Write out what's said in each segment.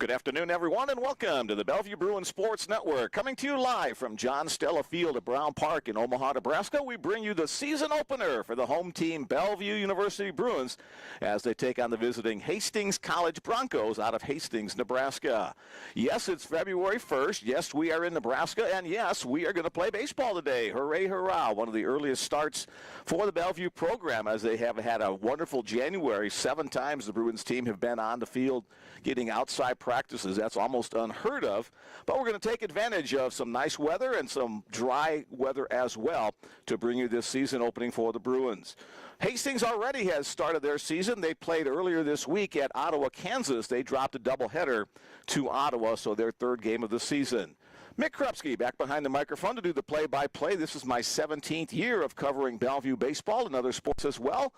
Good afternoon, everyone, and welcome to the Bellevue Bruins Sports Network. Coming to you live from John Stella Field at Brown Park in Omaha, Nebraska, we bring you the season opener for the home team Bellevue University Bruins as they take on the visiting Hastings College Broncos out of Hastings, Nebraska. Yes, it's February 1st. Yes, we are in Nebraska, and yes, we are going to play baseball today. Hooray, hurrah. One of the earliest starts for the Bellevue program as they have had a wonderful January. 7 times the Bruins team have been on the field getting outside practices. That's almost unheard of, but we're going to take advantage of some nice weather and some dry weather as well to bring you this season opening for the Bruins. Hastings already has started their season. They played earlier this week at Ottawa, Kansas. They dropped a doubleheader to Ottawa, so their third game of the season. Mick Krupski back behind the microphone to do the play-by-play. This is my 17th year of covering Bellevue baseball and other sports as well.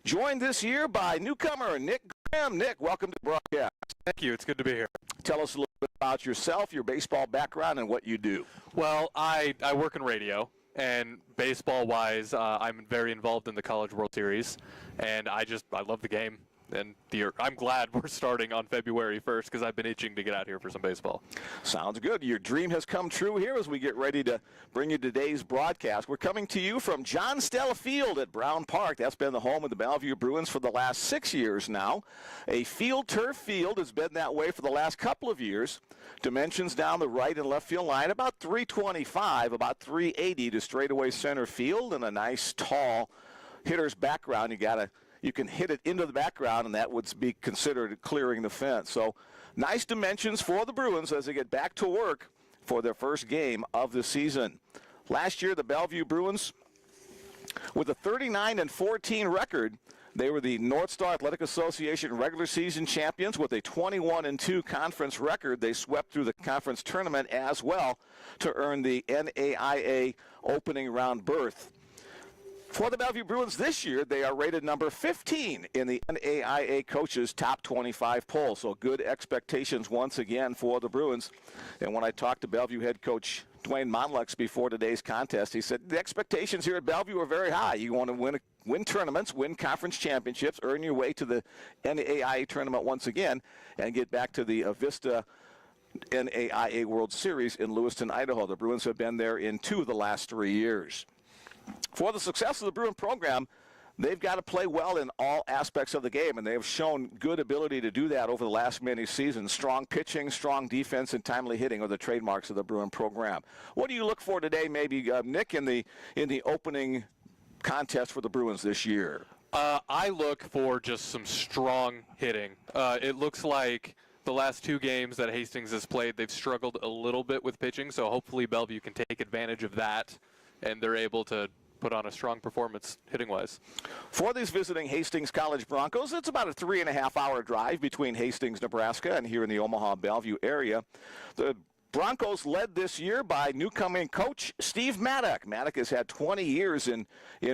Joined this year by newcomer Nick Graham. Nick, welcome to the broadcast. Thank you. It's good to be here. Tell us a little bit about yourself, your baseball background, and what you do. Well, I work in radio, and baseball-wise, I'm very involved in the College World Series, and I love the game. And I'm glad we're starting on February 1st because I've been itching to get out here for some baseball. Sounds good. Your dream has come true here as we get ready to bring you today's broadcast. We're coming to you from John Stella Field at Brown Park. That's been the home of the Bellevue Bruins for the last 6 years now. A field turf field has been that way for the last couple of years. Dimensions down the right and left field line, about 325, about 380 to straightaway center field, and a nice tall hitter's background. You can hit it into the background, and that would be considered clearing the fence. So nice dimensions for the Bruins as they get back to work for their first game of the season. Last year, the Bellevue Bruins, with a 39-14 record, they were the North Star Athletic Association regular season champions with a 21-2 conference record. They swept through the conference tournament as well to earn the NAIA opening round berth. For the Bellevue Bruins this year, they are rated number 15 in the NAIA coaches' top 25 poll. So good expectations once again for the Bruins. And when I talked to Bellevue head coach Dwayne Monlex before today's contest, he said the expectations here at Bellevue are very high. You want to win tournaments, win conference championships, earn your way to the NAIA tournament once again, and get back to the Vista NAIA World Series in Lewiston, Idaho. The Bruins have been there in 2 of the last 3 years. For the success of the Bruin program, they've got to play well in all aspects of the game, and they have shown good ability to do that over the last many seasons. Strong pitching, strong defense, and timely hitting are the trademarks of the Bruin program. What do you look for today, maybe, Nick, in the opening contest for the Bruins this year? I look for just some strong hitting. It looks like the last 2 games that Hastings has played, they've struggled a little bit with pitching, so hopefully Bellevue can take advantage of that, and they're able to put on a strong performance hitting-wise. For these visiting Hastings College Broncos, it's about a 3.5-hour drive between Hastings, Nebraska, and here in the Omaha-Bellevue area. The Broncos led this year by newcomer coach Steve Maddock. Maddock has had 20 years in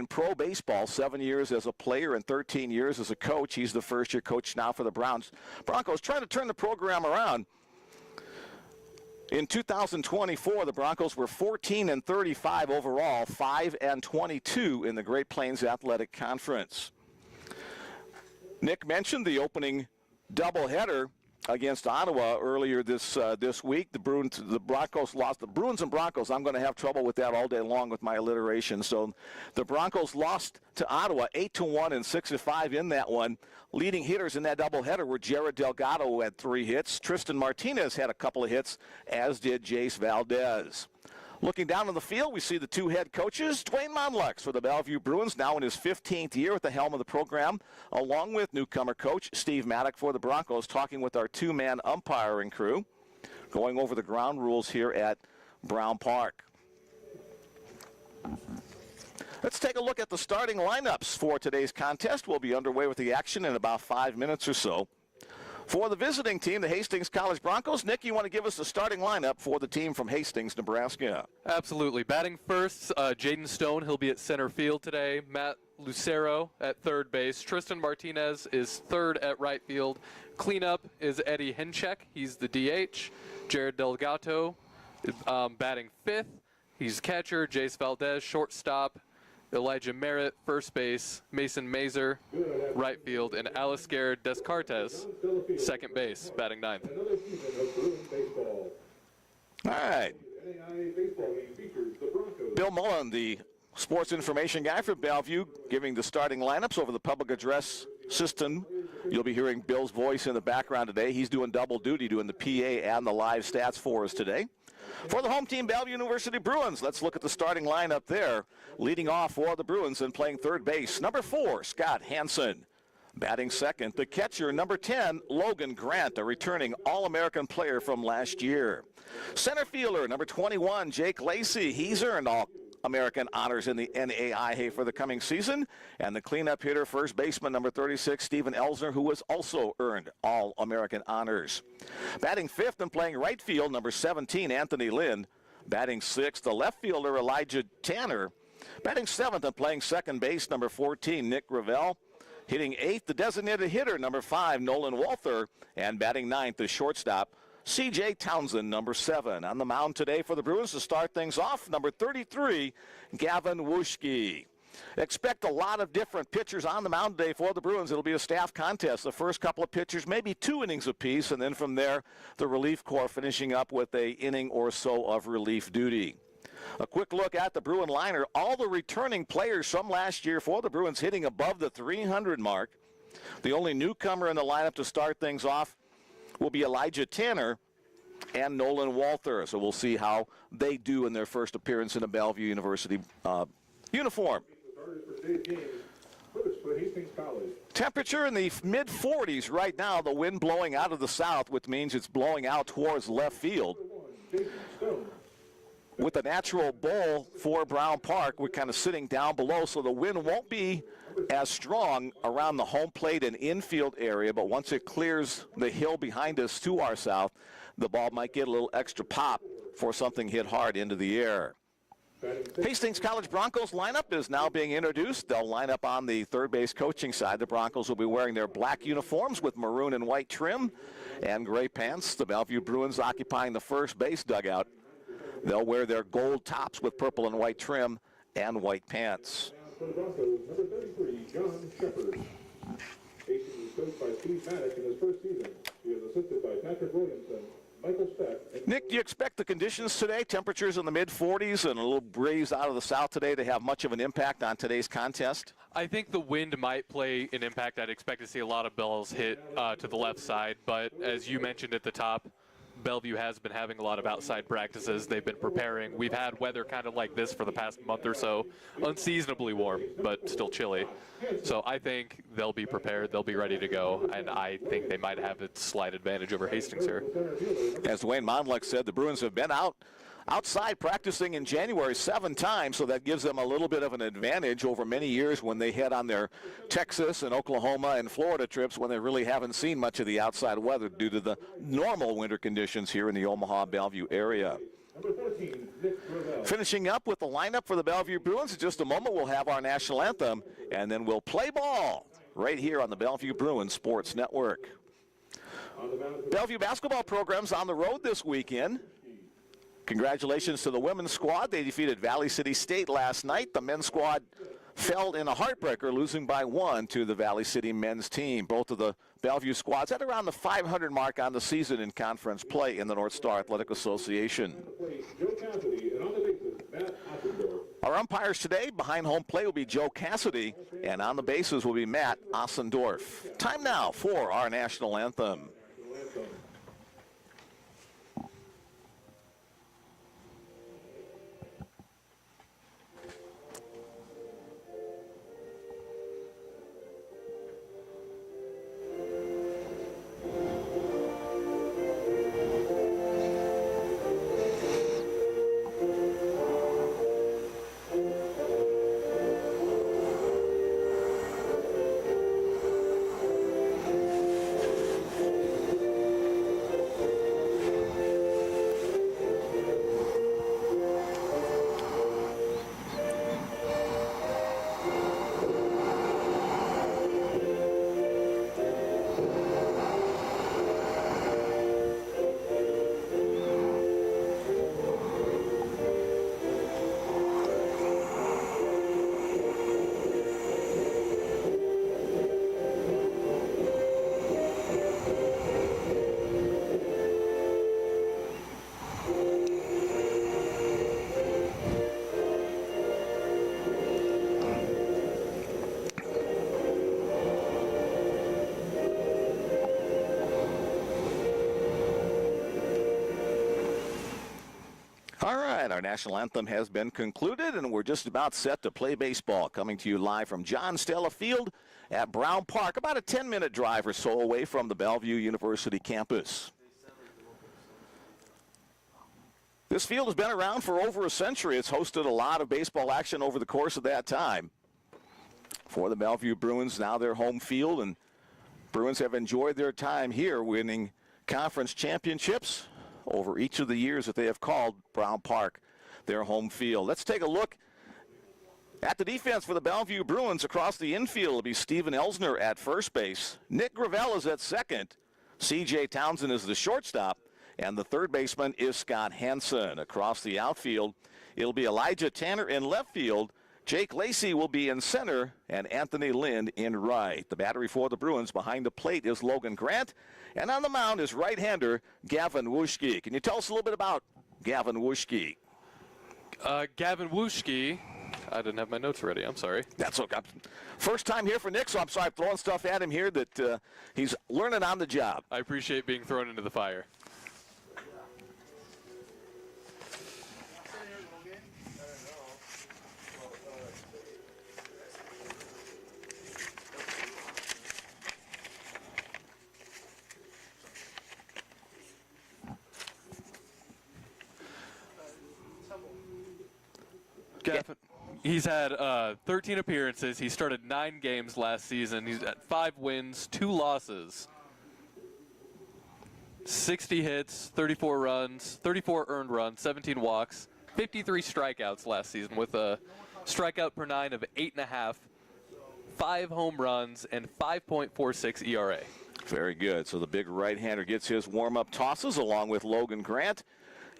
pro baseball, 7 years as a player and 13 years as a coach. He's the first-year coach now for the Broncos, trying to turn the program around. In 2024, the Broncos were 14-35 overall, 5-22 in the Great Plains Athletic Conference. Nick mentioned the opening doubleheader against Ottawa earlier this week. The Broncos lost. The Bruins and Broncos, I'm going to have trouble with that all day long with my alliteration. So the Broncos lost to Ottawa 8-1 and 6-5 in that one. Leading hitters in that doubleheader were Jared Delgado, who had 3 hits. Tristan Martinez had a couple of hits, as did Jace Valdez. Looking down on the field, we see the 2 head coaches. Dwayne Monlex for the Bellevue Bruins, now in his 15th year at the helm of the program, along with newcomer coach Steve Maddock for the Broncos, talking with our 2-man umpiring crew, going over the ground rules here at Brown Park. Let's take a look at the starting lineups for today's contest. We'll be underway with the action in about 5 minutes or so. For the visiting team, the Hastings College Broncos, Nick, you want to give us the starting lineup for the team from Hastings, Nebraska? Absolutely. Batting first, Jaden Stone. He'll be at center field today. Matt Lucero at third base. Tristan Martinez is third at right field. Cleanup is Eddie Henchek. He's the DH. Jared Delgado batting fifth. He's catcher. Jace Valdez, shortstop. Elijah Merritt, first base, Mason Mazer, right field, and Aliscair Descartes, second base, batting ninth. Another season of Bruins baseball. All right. The NAIA Baseball game features the Broncos. Bill Mullen, the sports information guy for Bellevue, giving the starting lineups over the public address system. You'll be hearing Bill's voice in the background today. He's doing double duty, doing the PA and the live stats for us today. For the home team, Bellevue University Bruins, let's look at the starting lineup there. Leading off for the Bruins and playing third base, number 4, Scott Hansen. Batting second, the catcher, number 10, Logan Grant, a returning All-American player from last year. Center fielder, number 21, Jake Lacey. He's earned All-American honors in the NAIA for the coming season. And the cleanup hitter, first baseman, number 36, Steven Elsner, who has also earned All-American honors. Batting fifth and playing right field, number 17, Anthony Lynn. Batting sixth, the left fielder, Elijah Tanner. Batting seventh and playing second base, number 14, Nick Gravel. Hitting eighth, the designated hitter, number 5, Nolan Walther. And batting ninth, the shortstop, C.J. Townsend, number 7. On the mound today for the Bruins to start things off, number 33, Gavin Wuschke. Expect a lot of different pitchers on the mound today for the Bruins. It'll be a staff contest. The first couple of pitchers, maybe 2 innings apiece, and then from there, the relief corps finishing up with a inning or so of relief duty. A quick look at the Bruin liner. All the returning players from last year for the Bruins hitting above the 300 mark. The only newcomer in the lineup to start things off will be Elijah Tanner and Nolan Walther. So we'll see how they do in their first appearance in a Bellevue University uniform. Temperature in the mid-40s right now. The wind blowing out of the south, which means it's blowing out towards left field. With the natural bowl for Brown Park, we're kind of sitting down below, so the wind won't be as strong around the home plate and infield area, but once it clears the hill behind us to our south, the ball might get a little extra pop for something hit hard into the air. Hastings College Broncos lineup is now being introduced. They'll line up on the third base coaching side. The Broncos will be wearing their black uniforms with maroon and white trim and gray pants. The Bellevue Bruins occupying the first base dugout. They'll wear their gold tops with purple and white trim and white pants. For the Broncos, number 33, John Shepard. Hastings is coached by Steve Maddox in his first season. He is assisted by Patrick Williamson, Michael Speck. Nick, do you expect the conditions today, temperatures in the mid-40s and a little breeze out of the south today, to have much of an impact on today's contest? I think the wind might play an impact. I'd expect to see a lot of balls hit to the left side, but as you mentioned at the top, Bellevue has been having a lot of outside practices. They've been preparing. We've had weather kind of like this for the past month or so. Unseasonably warm, but still chilly. So I think they'll be prepared. They'll be ready to go. And I think they might have a slight advantage over Hastings here. As Dwayne Monlick said, the Bruins have been outside practicing in January 7 times, so that gives them a little bit of an advantage over many years when they head on their Texas and Oklahoma and Florida trips, when they really haven't seen much of the outside weather due to the normal winter conditions here in the Omaha-Bellevue area. Finishing up with the lineup for the Bellevue Bruins, in just a moment we'll have our national anthem, and then we'll play ball right here on the Bellevue Bruins Sports Network. Bellevue basketball program's on the road this weekend. Congratulations to the women's squad. They defeated Valley City State last night. The men's squad fell in a heartbreaker, losing by 1 to the Valley City men's team. Both of the Bellevue squads at around the 500 mark on the season in conference play in the North Star Athletic Association. Our umpires today behind home plate will be Joe Cassidy, and on the bases will be Matt Ossendorf. Time now for our national anthem. right, our national anthem has been concluded, and we're just about set to play baseball. Coming to you live from John Stella Field at Brown Park, about a 10-minute drive or so away from the Bellevue University campus. This field has been around for over a century. It's hosted a lot of baseball action over the course of that time. For the Bellevue Bruins, now their home field, and Bruins have enjoyed their time here, winning conference championships over each of the years that they have called Brown Park their home field. Let's take a look at the defense for the Bellevue Bruins. Across the infield will be Steven Elsner at first base. Nick Gravel is at second. C.J. Townsend is the shortstop. And the third baseman is Scott Hansen. Across the outfield, it'll be Elijah Tanner in left field. Jake Lacey will be in center, and Anthony Lind in right. The battery for the Bruins behind the plate is Logan Grant. And on the mound is right-hander Gavin Wuschke. Can you tell us a little bit about Gavin Wuschke? Gavin Wuschke, I didn't have my notes ready. I'm sorry. That's okay. First time here for Nick, so I'm sorry I'm throwing stuff at him here that he's learning on the job. I appreciate being thrown into the fire. He's had 13 appearances. He started 9 games last season. He's at 5 wins, 2 losses, 60 hits, 34 runs, 34 earned runs, 17 walks, 53 strikeouts last season with a strikeout per 9 of 8.5, 5 home runs, and 5.46 ERA. Very good. So the big right-hander gets his warm-up tosses along with Logan Grant.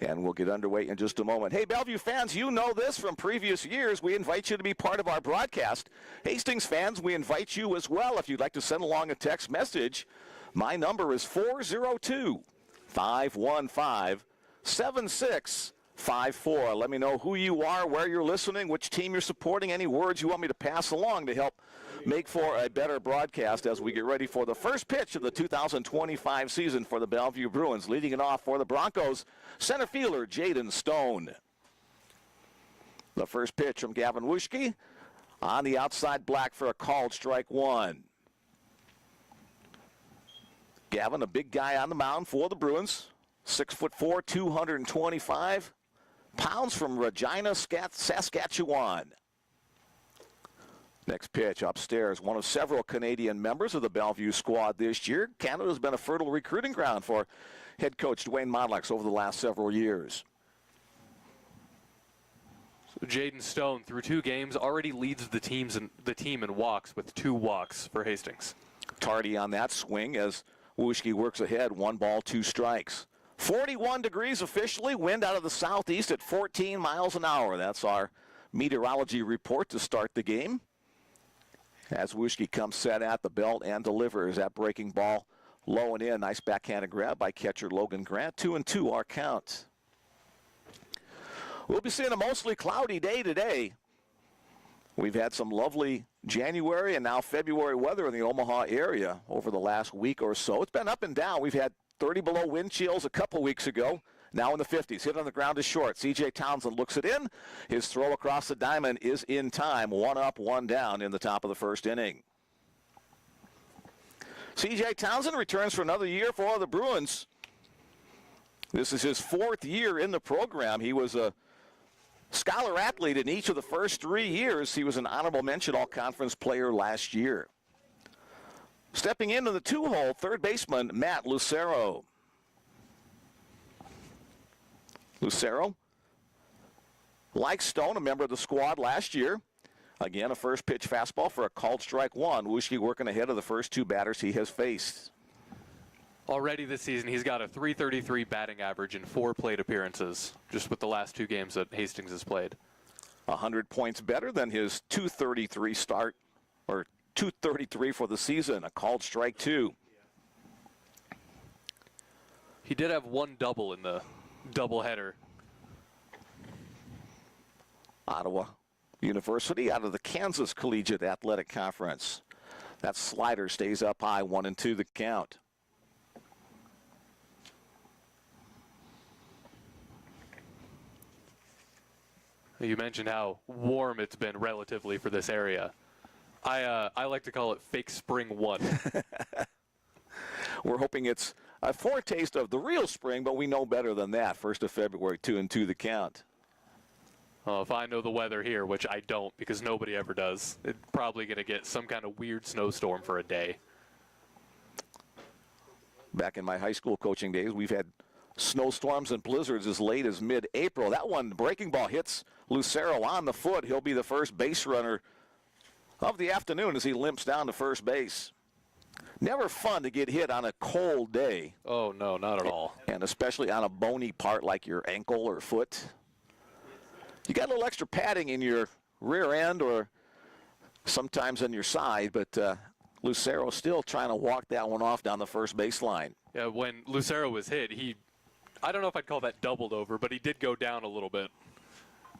And we'll get underway in just a moment. Hey, Bellevue fans, you know this from previous years. We invite you to be part of our broadcast. Hastings fans, we invite you as well. If you'd like to send along a text message, my number is 402-515-7654. Let me know who you are, where you're listening, which team you're supporting, any words you want me to pass along to help make for a better broadcast as we get ready for the first pitch of the 2025 season for the Bellevue Bruins. Leading it off for the Broncos, center fielder Jaden Stone. The first pitch from Gavin Wuschke on the outside black for a called strike one. Gavin, a big guy on the mound for the Bruins, 6'4", 225 pounds from Regina, Saskatchewan. Next pitch upstairs, one of several Canadian members of the Bellevue squad this year. Canada's been a fertile recruiting ground for head coach Dwayne Modlex over the last several years. So Jaden Stone, through 2 games, already leads the team in walks with 2 walks for Hastings. Tardy on that swing as Wuschke works ahead. 1 ball, 2 strikes. 41 degrees officially, wind out of the southeast at 14 miles an hour. That's our meteorology report to start the game. As Wuschke comes set at the belt and delivers that breaking ball low and in. Nice backhanded grab by catcher Logan Grant. 2-2 our count. We'll be seeing a mostly cloudy day today. We've had some lovely January and now February weather in the Omaha area over the last week or so. It's been up and down. We've had 30 below wind chills a couple weeks ago. Now in the 50s. Hit on the ground is short. C.J. Townsend looks it in. His throw across the diamond is in time. 1 up, 1 down in the top of the first inning. C.J. Townsend returns for another year for the Bruins. This is his 4th year in the program. He was a scholar athlete in each of the first 3 years. He was an honorable mention all-conference player last year. Stepping into the 2-hole, third baseman Matt Lucero. Lucero, like Stone, a member of the squad last year. Again, a first pitch fastball for a called strike one. Wuschke working ahead of the first 2 batters he has faced. Already this season, he's got a .333 batting average in 4 plate appearances, just with the last 2 games that Hastings has played. 100 points better than his .233 start, or .233 for the season, a called strike 2. He did have 1 double in the doubleheader. Ottawa University out of the Kansas Collegiate Athletic Conference. That slider stays up high, 1-2 the count. You mentioned how warm it's been relatively for this area. I like to call it fake spring 1. We're hoping it's a foretaste of the real spring, but we know better than that. 1st of February, 2-2 the count. If I know the weather here, which I don't because nobody ever does, it's probably going to get some kind of weird snowstorm for a day. Back in my high school coaching days, we've had snowstorms and blizzards as late as mid-April. That one, breaking ball hits Lucero on the foot. He'll be the first base runner of the afternoon as he limps down to first base. Never fun to get hit on a cold day. Oh, no, not at all. And especially on a bony part like your ankle or foot. You got a little extra padding in your rear end or sometimes on your side, but Lucero still trying to walk that one off down the first baseline. Yeah, when Lucero was hit, I don't know if I'd call that doubled over, but he did go down a little bit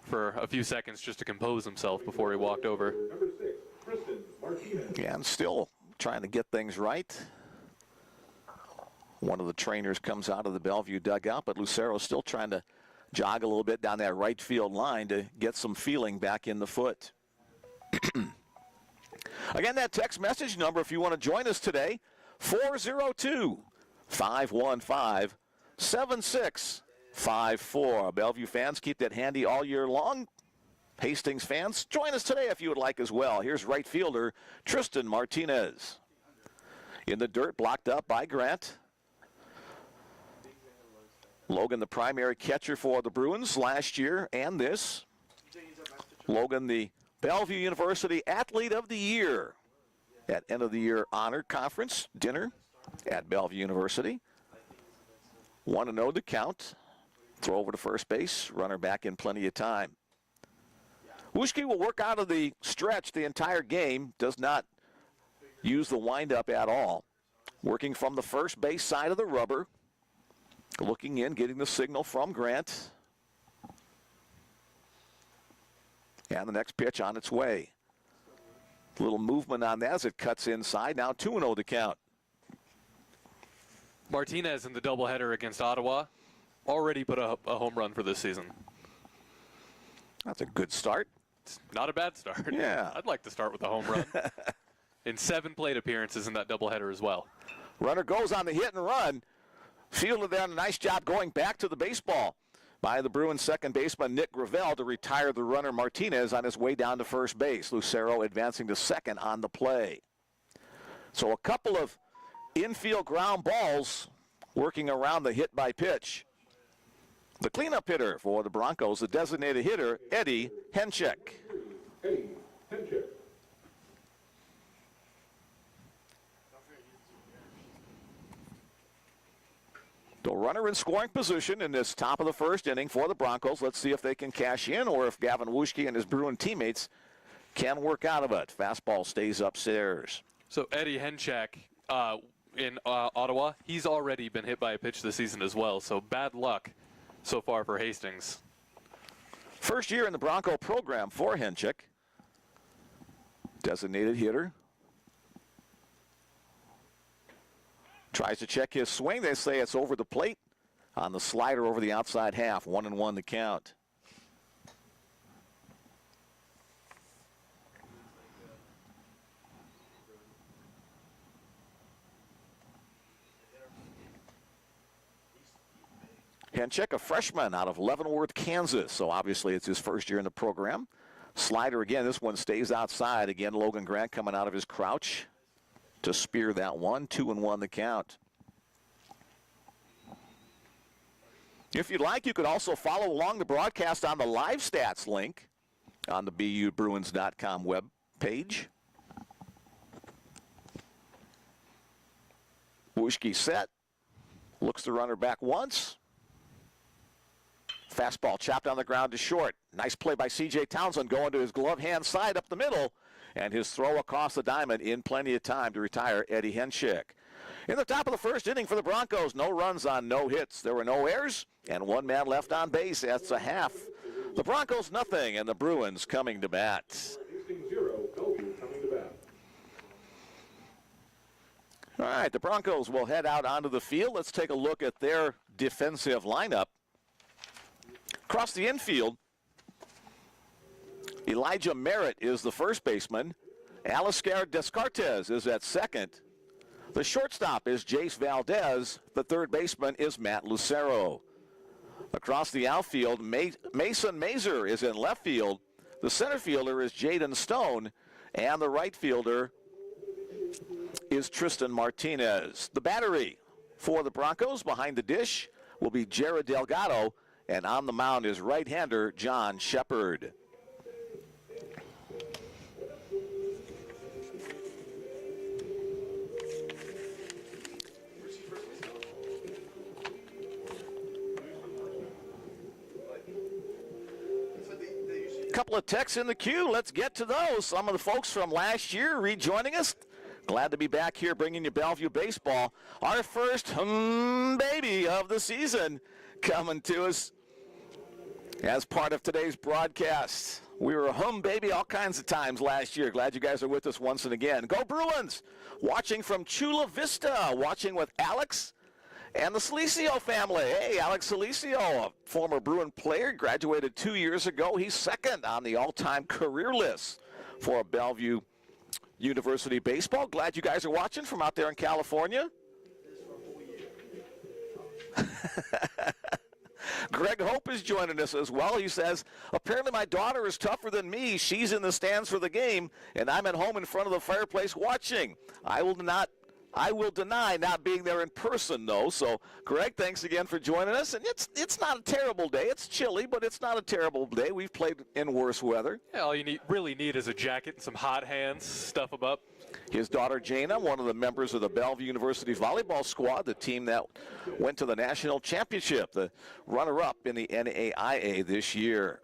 for a few seconds just to compose himself before he walked over. Number 6, Tristan Martinez. Yeah, and still trying to get things right. One of the trainers comes out of the Bellevue dugout, but Lucero's still trying to jog a little bit down that right field line to get some feeling back in the foot. Again, that text message number, if you want to join us today, 402-515-7654. Bellevue fans, keep that handy all year long. Hastings fans, join us today if you would like as well. Here's right fielder Tristan Martinez. In the dirt, blocked up by Grant. Logan, the primary catcher for the Bruins last year and this. Logan, the Bellevue University Athlete of the Year at end of the year honor conference dinner at Bellevue University. 1-0 to count. Throw over to first base. Runner back in plenty of time. Wuschke will work out of the stretch the entire game. Does not use the windup at all. Working from the first base side of the rubber. Looking in, getting the signal from Grant. And the next pitch on its way. A little movement on that as it cuts inside. Now 2-0 to count. Martinez in the doubleheader against Ottawa already put a home run for this season. That's a good start. It's not a bad start. Yeah. I'd like to start with a home run. In 7 plate appearances in that doubleheader as well. Runner goes on the hit and run. Fielded there, a nice job going back to the baseball by the Bruins second baseman Nick Gravel to retire the runner Martinez on his way down to first base. Lucero advancing to second on the play. So a couple of infield ground balls working around the hit by pitch. The cleanup hitter for the Broncos, the designated hitter, Eddie Henchek. Eddie Henchek. The runner in scoring position in this top of the first inning for the Broncos. Let's see if they can cash in or if Gavin Wuschke and his Bruin teammates can work out of it. Fastball stays upstairs. So Eddie Henchek in Ottawa, he's already been hit by a pitch this season as well. So bad luck so far for Hastings. First year in the Bronco program for Henchek. Designated hitter. Tries to check his swing. They say it's over the plate on the slider over the outside half. 1-1 the count. Henchek, a freshman out of Leavenworth, Kansas. So obviously it's his first year in the program. Slider again. This one stays outside. Again, Logan Grant coming out of his crouch to spear that one. 2-1 the count. If you'd like, you could also follow along the broadcast on the live stats link on the BUBruins.com web page. Wuschke set. Looks the runner back once. Fastball chopped on the ground to short. Nice play by C.J. Townsend going to his glove hand side up the middle. And his throw across the diamond in plenty of time to retire Eddie Henchek. In the top of the first inning for the Broncos, no runs on no hits. There were no errors and one man left on base. That's a half. The Broncos nothing and the Bruins coming to bat. Hastings 0, Bellevue coming to bat. All right, the Broncos will head out onto the field. Let's take a look at their defensive lineup. Across the infield, Elijah Merritt is the first baseman. Aliscar Descartes is at second. The shortstop is Jace Valdez. The third baseman is Matt Lucero. Across the outfield, Mason Mazer is in left field. The center fielder is Jaden Stone. And the right fielder is Tristan Martinez. The battery for the Broncos behind the dish will be Jared Delgado. And on the mound is right-hander John Shepard. Couple of texts in the queue. Let's get to those. Some of the folks from last year rejoining us. Glad to be back here bringing you Bellevue baseball. Our first baby of the season coming to us as part of today's broadcast. We were a baby all kinds of times last year. Glad you guys are with us once and again. Go Bruins! Watching from Chula Vista. Watching with Alex and the Salicio family. Hey, Alex Salicio, a former Bruin player, graduated 2 years ago. He's second on the all-time career list for Bellevue University baseball. Glad you guys are watching from out there in California. Greg Hope is joining us as well. He says, apparently my daughter is tougher than me. She's in the stands for the game, and I'm at home in front of the fireplace watching. I will deny not being there in person, though. So, Greg, thanks again for joining us. And it's not a terrible day. It's chilly, but it's not a terrible day. We've played in worse weather. Yeah, all you really need is a jacket and some hot hands. Stuff them up. His daughter, Jana, one of the members of the Bellevue University volleyball squad, the team that went to the national championship, the runner-up in the NAIA this year.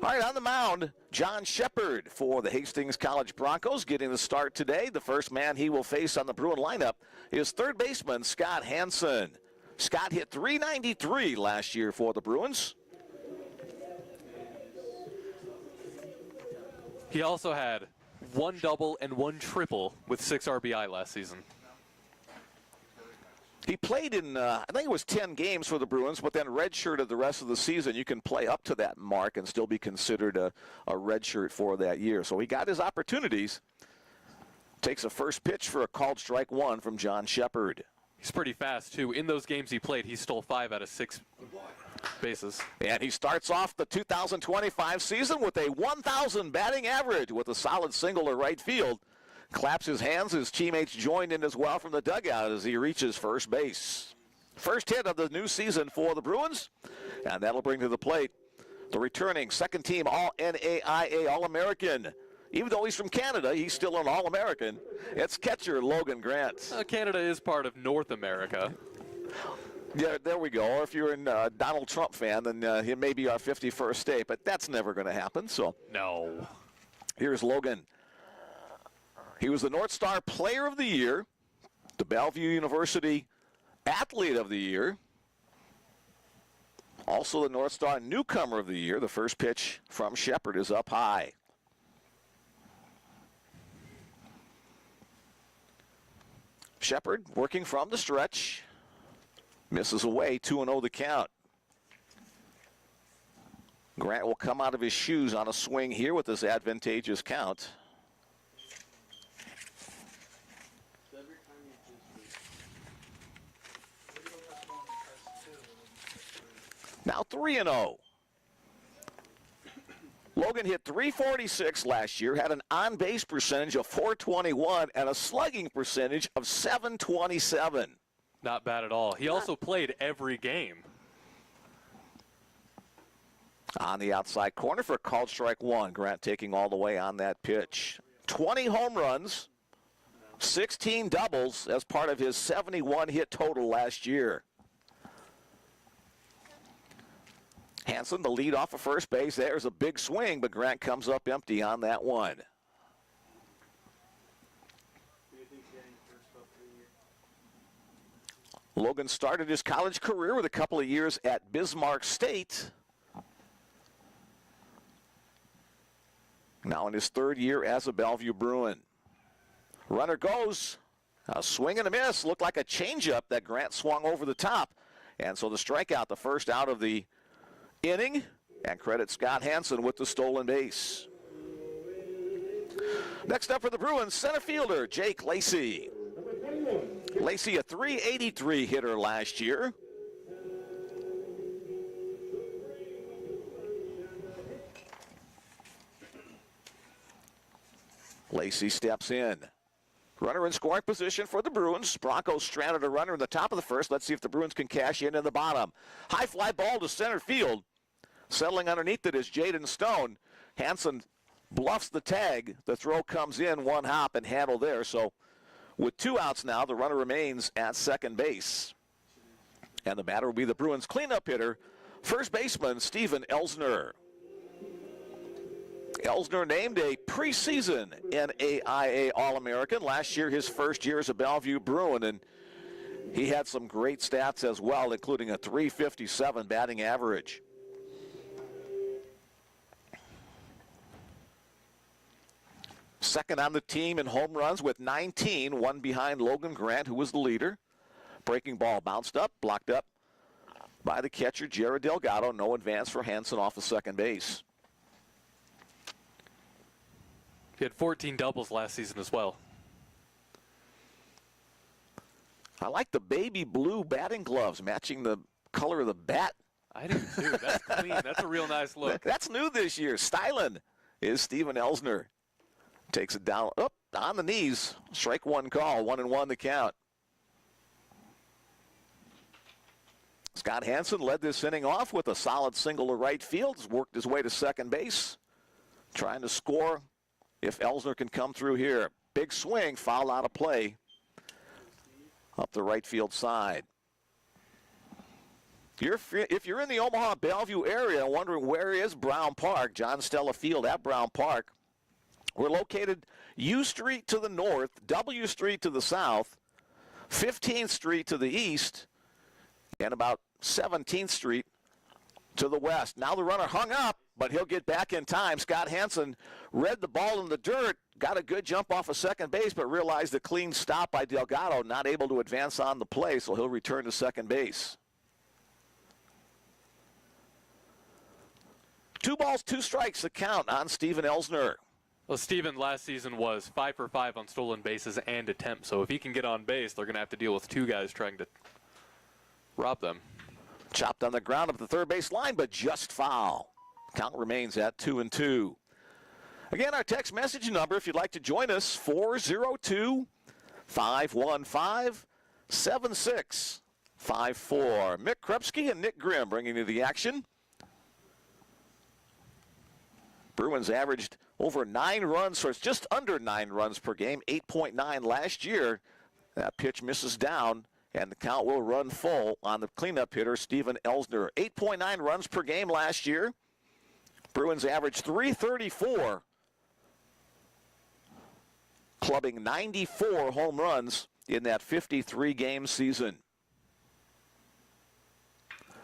All right, on the mound, John Shepard for the Hastings College Broncos getting the start today. The first man he will face on the Bruin lineup is third baseman Scott Hansen. Scott hit .393 last year for the Bruins. He also had 1 double and 1 triple with 6 RBI last season. He played in, I think it was 10 games for the Bruins, but then redshirted the rest of the season. You can play up to that mark and still be considered a redshirt for that year. So he got his opportunities. Takes a first pitch for a called strike one from John Shepard. He's pretty fast, too. In those games he played, he stole 5 out of 6 bases. And he starts off the 2025 season with a 1,000 batting average with a solid single to right field. Claps his hands. His teammates joined in as well from the dugout as he reaches first base. First hit of the new season for the Bruins, and that'll bring to the plate the returning second-team All-NAIA All-American. Even though he's from Canada, he's still an All-American. It's catcher Logan Grant. Canada is part of North America. Yeah, there we go. Or if you're a Donald Trump fan, then he may be our 51st state, but that's never going to happen. So No. here's Logan. He was the North Star Player of the Year, the Bellevue University Athlete of the Year, also the North Star Newcomer of the Year. The first pitch from Shepard is up high. Shepard working from the stretch. Misses away, 2-0 the count. Grant will come out of his shoes on a swing here with this advantageous count. Now 3-0. Logan hit .346 last year, had an on-base percentage of .421 and a slugging percentage of .727. Not bad at all. He also played every game. On the outside corner for a called strike one. Grant taking all the way on that pitch. 20 home runs, 16 doubles as part of his 71 hit total last year. Hansen, the lead off of first base. There's a big swing, but Grant comes up empty on that one. Logan started his college career with a couple of years at Bismarck State. Now in his third year as a Bellevue Bruin. Runner goes. A swing and a miss. Looked like a changeup that Grant swung over the top. And so the strikeout, the first out of the inning. And credit Scott Hansen with the stolen base. Next up for the Bruins, center fielder Jake Lacey. Number 21. Lacey, a .383 hitter last year. Lacey steps in. Runner in scoring position for the Bruins. Broncos stranded a runner in the top of the first. Let's see if the Bruins can cash in the bottom. High fly ball to center field. Settling underneath it is Jaden Stone. Hansen bluffs the tag. The throw comes in, one hop and handle there. So with 2 outs now, the runner remains at second base. And the batter will be the Bruins cleanup hitter, first baseman Steven Elsner. Elsner named a preseason NAIA All-American. Last year, his first year as a Bellevue Bruin, and he had some great stats as well, including a .357 batting average. Second on the team in home runs with 19, one behind Logan Grant, who was the leader. Breaking ball bounced up, blocked up by the catcher, Jared Delgado. No advance for Hansen off of second base. He had 14 doubles last season as well. I like the baby blue batting gloves matching the color of the bat. I do too. That's clean. That's a real nice look. That's new this year. Styling is Steven Elsner. Takes it down, up on the knees. Strike one call, 1-1 the count. Scott Hansen led this inning off with a solid single to right field. Has worked his way to second base, trying to score if Elsner can come through here. Big swing, foul out of play up the right field side. If you're in the Omaha Bellevue area wondering where is Brown Park, John Stella Field at Brown Park, we're located U Street to the north, W Street to the south, 15th Street to the east, and about 17th Street to the west. Now the runner hung up, but he'll get back in time. Scott Hansen read the ball in the dirt, got a good jump off of second base, but realized the clean stop by Delgado, not able to advance on the play, so he'll return to second base. 2 balls, 2 strikes, the count on Steven Elsner. Well, Steven last season was 5 for 5 on stolen bases and attempts, so if he can get on base, they're going to have to deal with 2 guys trying to rob them. Chopped on the ground up the third base line, but just foul. Count remains at 2-2. Again, our text message number, if you'd like to join us, 402-515-7654. Mick Krupski and Nick Grimm bringing you the action. Bruins averaged over 9 runs, so it's just under 9 runs per game, 8.9 last year. That pitch misses down, and the count will run full on the cleanup hitter, Steven Elsner. 8.9 runs per game last year. Bruins averaged .334, clubbing 94 home runs in that 53-game season.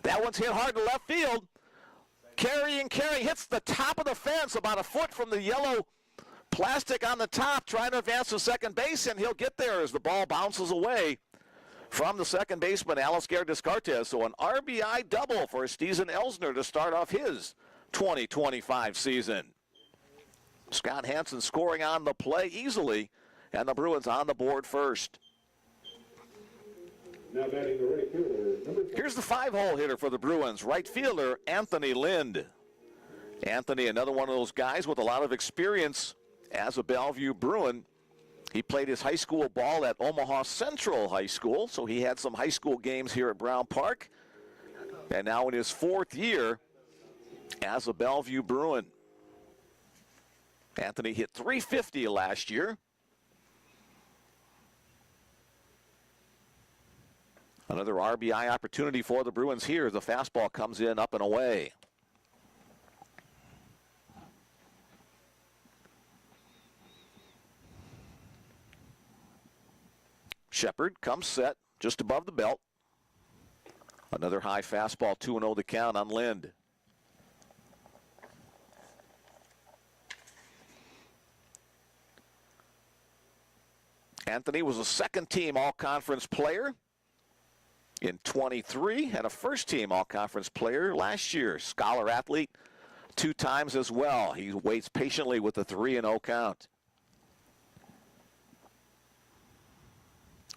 That one's hit hard to left field. Carey hits the top of the fence about a foot from the yellow plastic on the top, trying to advance to second base, and he'll get there as the ball bounces away from the second baseman, Aliscar Descartes. So an RBI double for Steven Elsner to start off his 2025 season. Scott Hansen scoring on the play easily, and the Bruins on the board first. Now batting the right fielder, number 4. Here's the 5-hole hitter for the Bruins, right fielder Anthony Lind. Anthony, another one of those guys with a lot of experience as a Bellevue Bruin. He played his high school ball at Omaha Central High School, so he had some high school games here at Brown Park. And now in his 4th year as a Bellevue Bruin. Anthony hit .350 last year. Another RBI opportunity for the Bruins here. The fastball comes in up and away. Shepard comes set just above the belt. Another high fastball, 2-0 the count on Lind. Anthony was a second-team all-conference player in 23 and a first-team all-conference player last year. Scholar athlete 2 times as well. He waits patiently with the 3-0 count.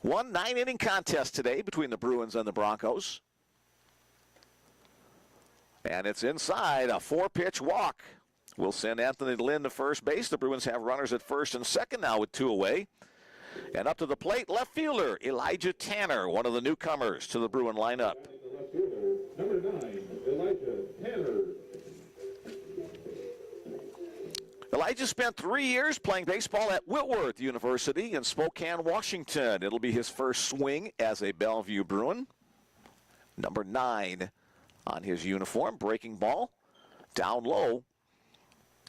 One 9-inning contest today between the Bruins and the Broncos. And it's inside, a 4-pitch walk. We'll send Anthony Lynn to first base. The Bruins have runners at first and second now with 2 away. And up to the plate, left fielder Elijah Tanner, one of the newcomers to the Bruin lineup. Left fielder, number 9, Elijah Tanner. Elijah spent 3 years playing baseball at Whitworth University in Spokane, Washington. It'll be his first swing as a Bellevue Bruin. Number 9 on his uniform, breaking ball, down low.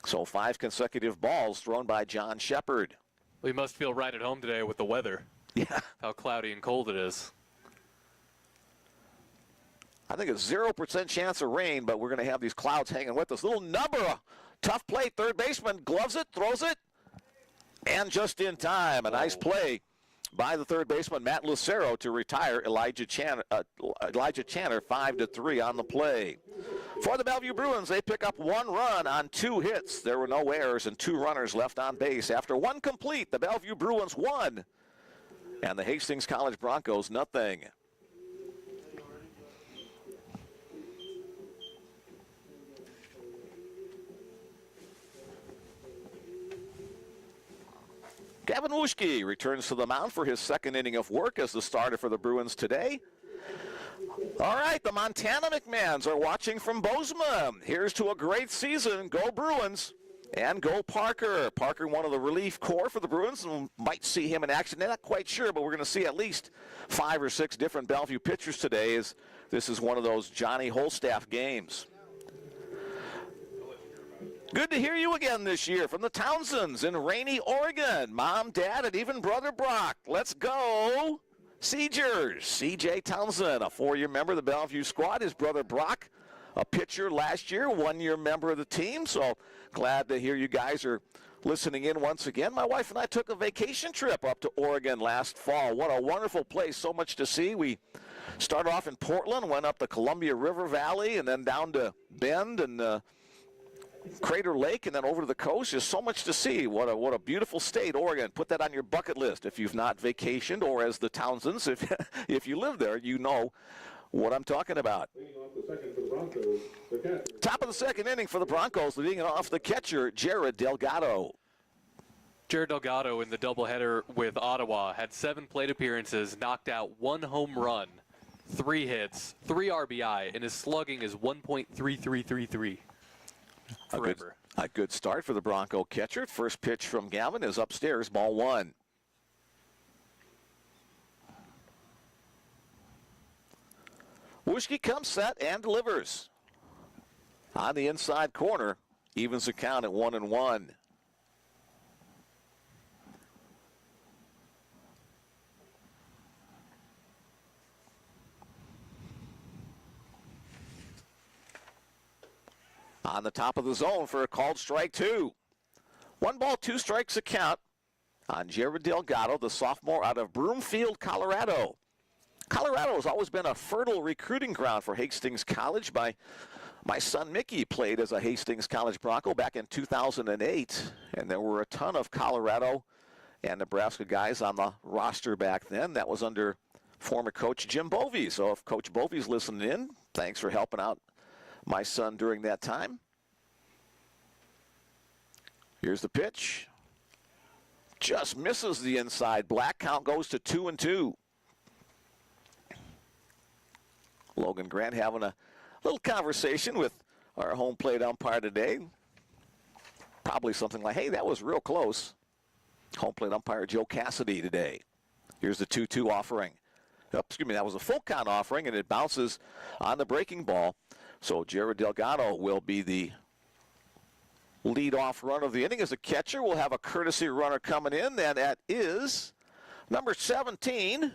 So 5 consecutive balls thrown by John Shepard. We must feel right at home today with the weather. Yeah. How cloudy and cold it is. I think it's 0% chance of rain, but we're going to have these clouds hanging with us. Little number, tough play. Third baseman gloves it, throws it, and just in time. A nice play by the third baseman, Matt Lucero, to retire Elijah Channer 5-3 on the play. For the Bellevue Bruins, they pick up 1 run on 2 hits. There were no errors and 2 runners left on base. After 1 complete, the Bellevue Bruins won, and the Hastings College Broncos nothing. Gavin Wuschke returns to the mound for his second inning of work as the starter for the Bruins today. All right, the Montana McMahons are watching from Bozeman. Here's to a great season. Go Bruins and go Parker. Parker, one of the relief corps for the Bruins, and might see him in action. They're not quite sure, but we're going to see at least 5 or 6 different Bellevue pitchers today, as this is one of those Johnny Holstaff games. Good to hear you again this year from the Townsends in rainy Oregon. Mom, Dad, and even Brother Brock. Let's go, Seegers. C.J. Townsend, a 4-year member of the Bellevue squad. His brother Brock, a pitcher last year, 1-year member of the team. So glad to hear you guys are listening in once again. My wife and I took a vacation trip up to Oregon last fall. What a wonderful place, so much to see. We started off in Portland, went up the Columbia River Valley, and then down to Bend and Crater Lake, and then over to the coast. There's so much to see. What a beautiful state, Oregon. Put that on your bucket list if you've not vacationed, or as the Townsends, if you live there, you know what I'm talking about. Leading off the second for the Broncos, the catcher. Top of the second inning for the Broncos, leading it off the catcher, Jared Delgado. Jared Delgado in the doubleheader with Ottawa had 7 plate appearances, knocked out 1 home run, 3 hits, 3 RBI, and his slugging is 1.3333. Forever. A good start for the Bronco catcher. First pitch from Gavin is upstairs, ball 1. Wuschke comes set and delivers. On the inside corner, evens the count at 1-1. On the top of the zone for a called strike 2. 1 ball, 2 strikes a count on Jared Delgado, the sophomore out of Broomfield, Colorado. Colorado has always been a fertile recruiting ground for Hastings College. My son Mickey played as a Hastings College Bronco back in 2008, and there were a ton of Colorado and Nebraska guys on the roster back then. That was under former coach Jim Bovey. So if Coach Bovey's listening in, thanks for helping out my son during that time. Here's the pitch. Just misses the inside. Black count goes to 2-2. Logan Grant having a little conversation with our home plate umpire today. Probably something like, hey, that was real close. Home plate umpire Joe Cassidy today. Here's the 2-2 offering. Excuse me, that was a full count offering, and it bounces on the breaking ball. So Jared Delgado will be the lead-off runner of the inning. As a catcher, we'll have a courtesy runner coming in, and that is number 17.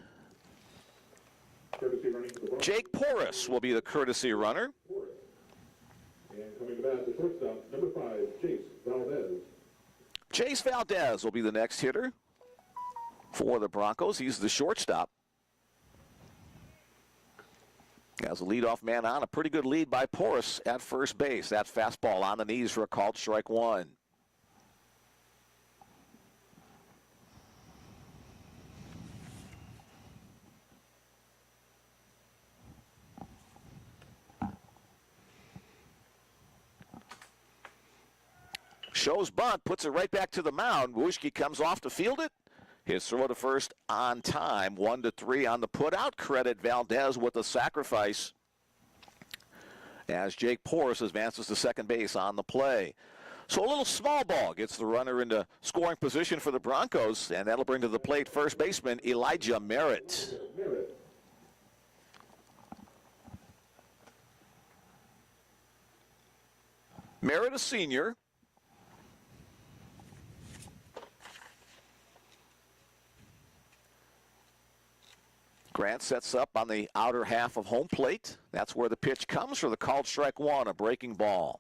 Jake Porras will be the courtesy runner. And coming to bat, the shortstop, number 5, Chase Valdez. Chase Valdez will be the next hitter for the Broncos. He's the shortstop. As a leadoff man on, a pretty good lead by Porras at first base. That fastball on the knees for a called strike 1. Shows bunt, puts it right back to the mound. Wuschke comes off to field it. His throw to first on time. 1-3 on the putout. Credit Valdez with the sacrifice as Jake Porras advances to second base on the play. So a little small ball gets the runner into scoring position for the Broncos, and that'll bring to the plate first baseman Elijah Merritt. Merritt, a senior. Grant sets up on the outer half of home plate. That's where the pitch comes for the called strike one, a breaking ball.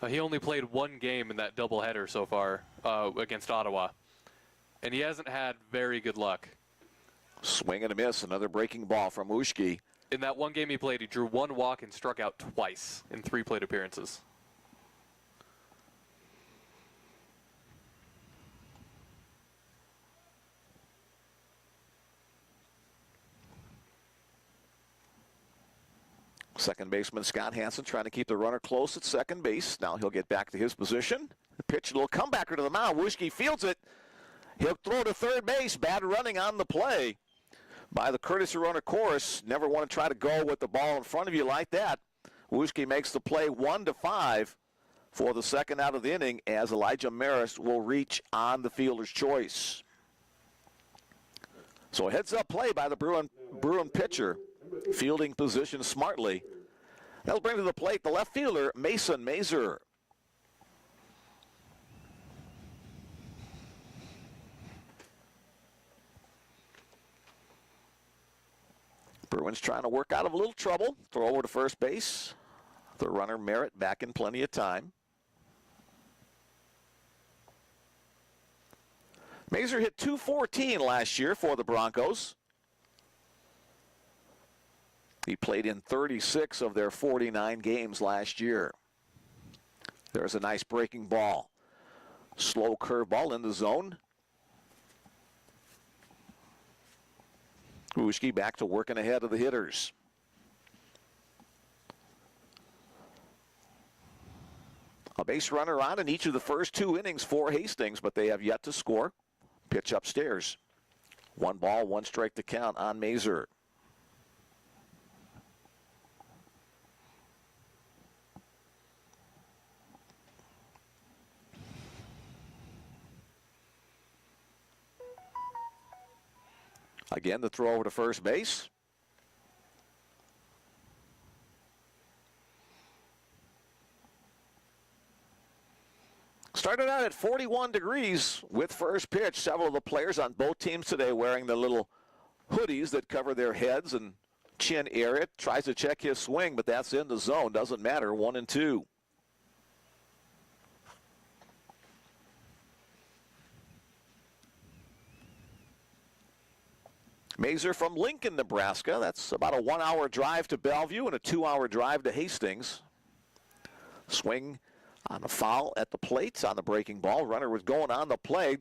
He only played one game in that doubleheader so far against Ottawa, and he hasn't had very good luck. Swing and a miss, another breaking ball from Wuschke. In that one game he played, he drew one walk and struck out twice in 3 plate appearances. Second baseman Scott Hansen trying to keep the runner close at second base. Now he'll get back to his position. The pitch, a little comebacker to the mound. Wuschke fields it. He'll throw to third base. Bad running on the play by the courtesy runner Chorus. Never want to try to go with the ball in front of you like that. Wuschke makes the play 1-5 for the second out of the inning as Elijah Merritt will reach on the fielder's choice. So a heads-up play by the Bruin pitcher. Fielding position smartly. That'll bring to the plate the left fielder, Mason Mazer. Bruins trying to work out of a little trouble. Throw over to first base. The runner Merritt back in plenty of time. Mazer hit .214 last year for the Broncos. He played in 36 of their 49 games last year. There's a nice breaking ball. Slow curveball in the zone. Wuschke back to working ahead of the hitters. A base runner on in each of the first 2 innings for Hastings, but they have yet to score. Pitch upstairs. 1 ball, 1 strike to count on Mazer. Again, the throw over to first base. Started out at 41 degrees with first pitch. Several of the players on both teams today wearing the little hoodies that cover their heads and chin area. Tries to check his swing, but that's in the zone. Doesn't matter. 1-2. Mazer from Lincoln, Nebraska. That's about a 1-hour drive to Bellevue and a 2-hour drive to Hastings. Swing on a foul at the plate on the breaking ball. Runner was going on the plate.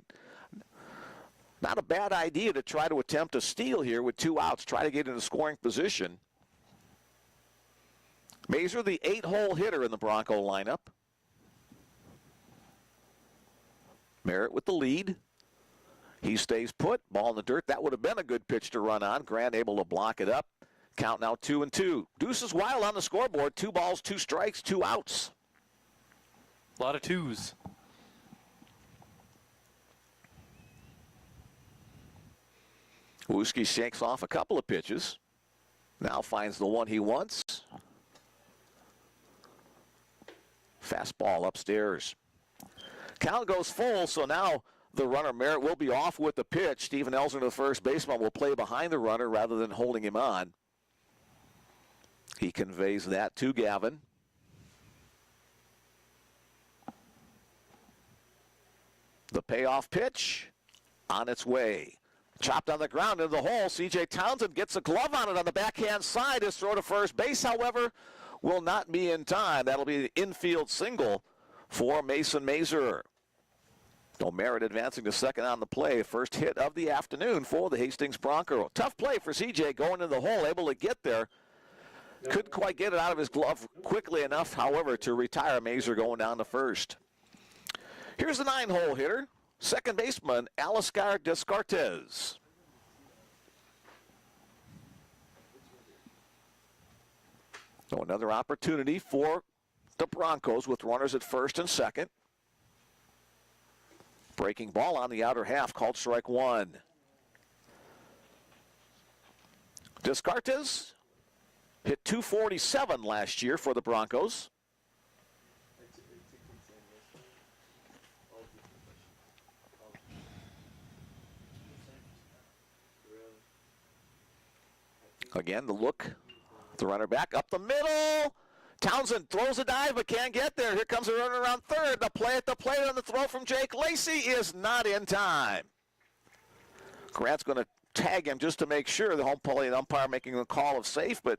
Not a bad idea to try to attempt a steal here with 2 outs. Try to get into scoring position. Mazer, the 8-hole hitter in the Bronco lineup. Merritt with the lead. He stays put. Ball in the dirt. That would have been a good pitch to run on. Grant able to block it up. Count now 2-2. Deuces Wild on the scoreboard. 2 balls, 2 strikes, 2 outs. A lot of 2s. Wuschke shakes off a couple of pitches. Now finds the one he wants. Fastball upstairs. Count goes full, so now the runner Merritt will be off with the pitch. Steven Elsner, the first baseman, will play behind the runner rather than holding him on. He conveys that to Gavin. The payoff pitch on its way. Chopped on the ground into the hole. C.J. Townsend gets a glove on it on the backhand side. His throw to first base, however, will not be in time. That'll be the infield single for Mason Mazer. No merit advancing to second on the play. First hit of the afternoon for the Hastings Bronco. Tough play for CJ going in the hole, able to get there. Couldn't quite get it out of his glove quickly enough, however, to retire Mazer going down to first. Here's the 9-hole hitter, second baseman Aliscar Descartes. So another opportunity for the Broncos with runners at first and second. Breaking ball on the outer half, called strike one. Descartes hit .247 last year for the Broncos. Again, the look, the runner back up the middle. Townsend throws a dive but can't get there. Here comes a runner around third. The play at the plate on the throw from Jake Lacey is not in time. Grant's going to tag him just to make sure. The home plate umpire making the call of safe, but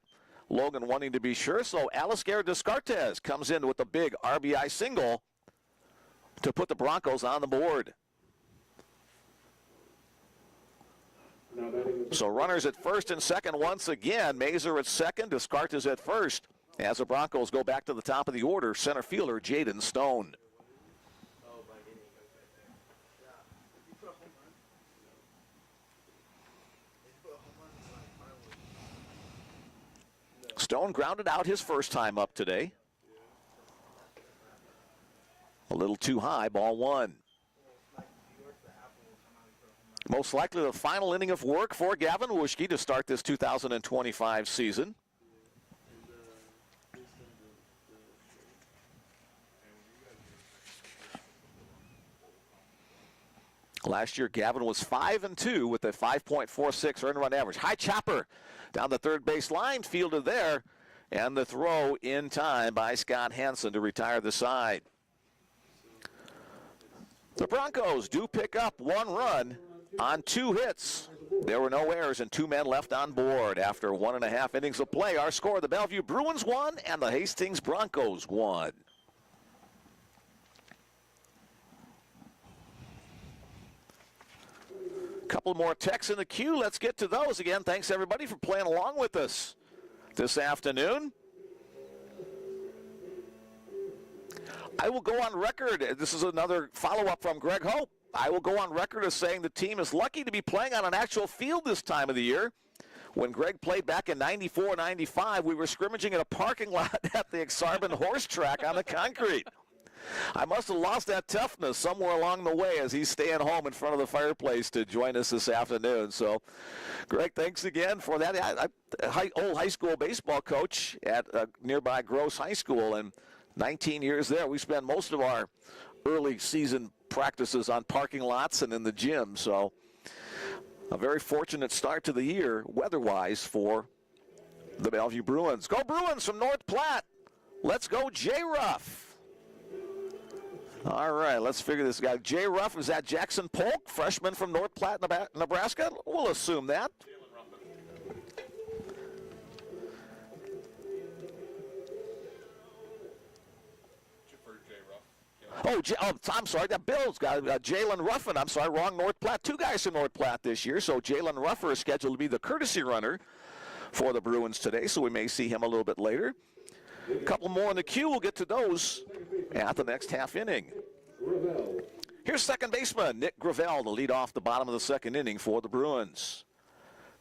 Logan wanting to be sure. So Aliscar Descartes comes in with a big RBI single to put the Broncos on the board. So runners at first and second once again. Mazer at second, Descartes at first. As the Broncos go back to the top of the order, center fielder Jaden Stone. Stone grounded out his first time up today. A little too high, ball one. Most likely the final inning of work for Gavin Wuschke to start this 2025 season. Last year, Gavin was 5-2 with a 5.46 earned run average. High chopper down the third base line, fielded there, and the throw in time by Scott Hansen to retire the side. The Broncos do pick up one run on 2 hits. There were no errors and 2 men left on board after 1.5 innings of play. Our score, the Bellevue Bruins won and the Hastings Broncos won. Couple more texts in the queue. Let's get to those again. Thanks, everybody, for playing along with us this afternoon. I will go on record. This is another follow-up from Greg Hope. I will go on record as saying the team is lucky to be playing on an actual field this time of the year. When Greg played back in 94, 95, we were scrimmaging in a parking lot at the Exarban horse track on the concrete. I must have lost that toughness somewhere along the way as he's staying home in front of the fireplace to join us this afternoon. So, Greg, thanks again for that. Old high school baseball coach at nearby Gross High School, and 19 years there. We spent most of our early season practices on parking lots and in the gym. So, a very fortunate start to the year weather-wise for the Bellevue Bruins. Go Bruins from North Platte. Let's go Jay Ruff. All right, let's figure this guy. Jay Ruff, is that Jackson Polk, freshman from North Platte, Nebraska? We'll assume that. Oh, I'm sorry, that Bill's got Jalen Ruffin. I'm sorry, wrong North Platte. 2 guys from North Platte this year, so Jalen Ruffer is scheduled to be the courtesy runner for the Bruins today, so we may see him a little bit later. A couple more in the queue. We'll get to those at the next half inning. Here's second baseman Nick Gravel to lead off the bottom of the second inning for the Bruins.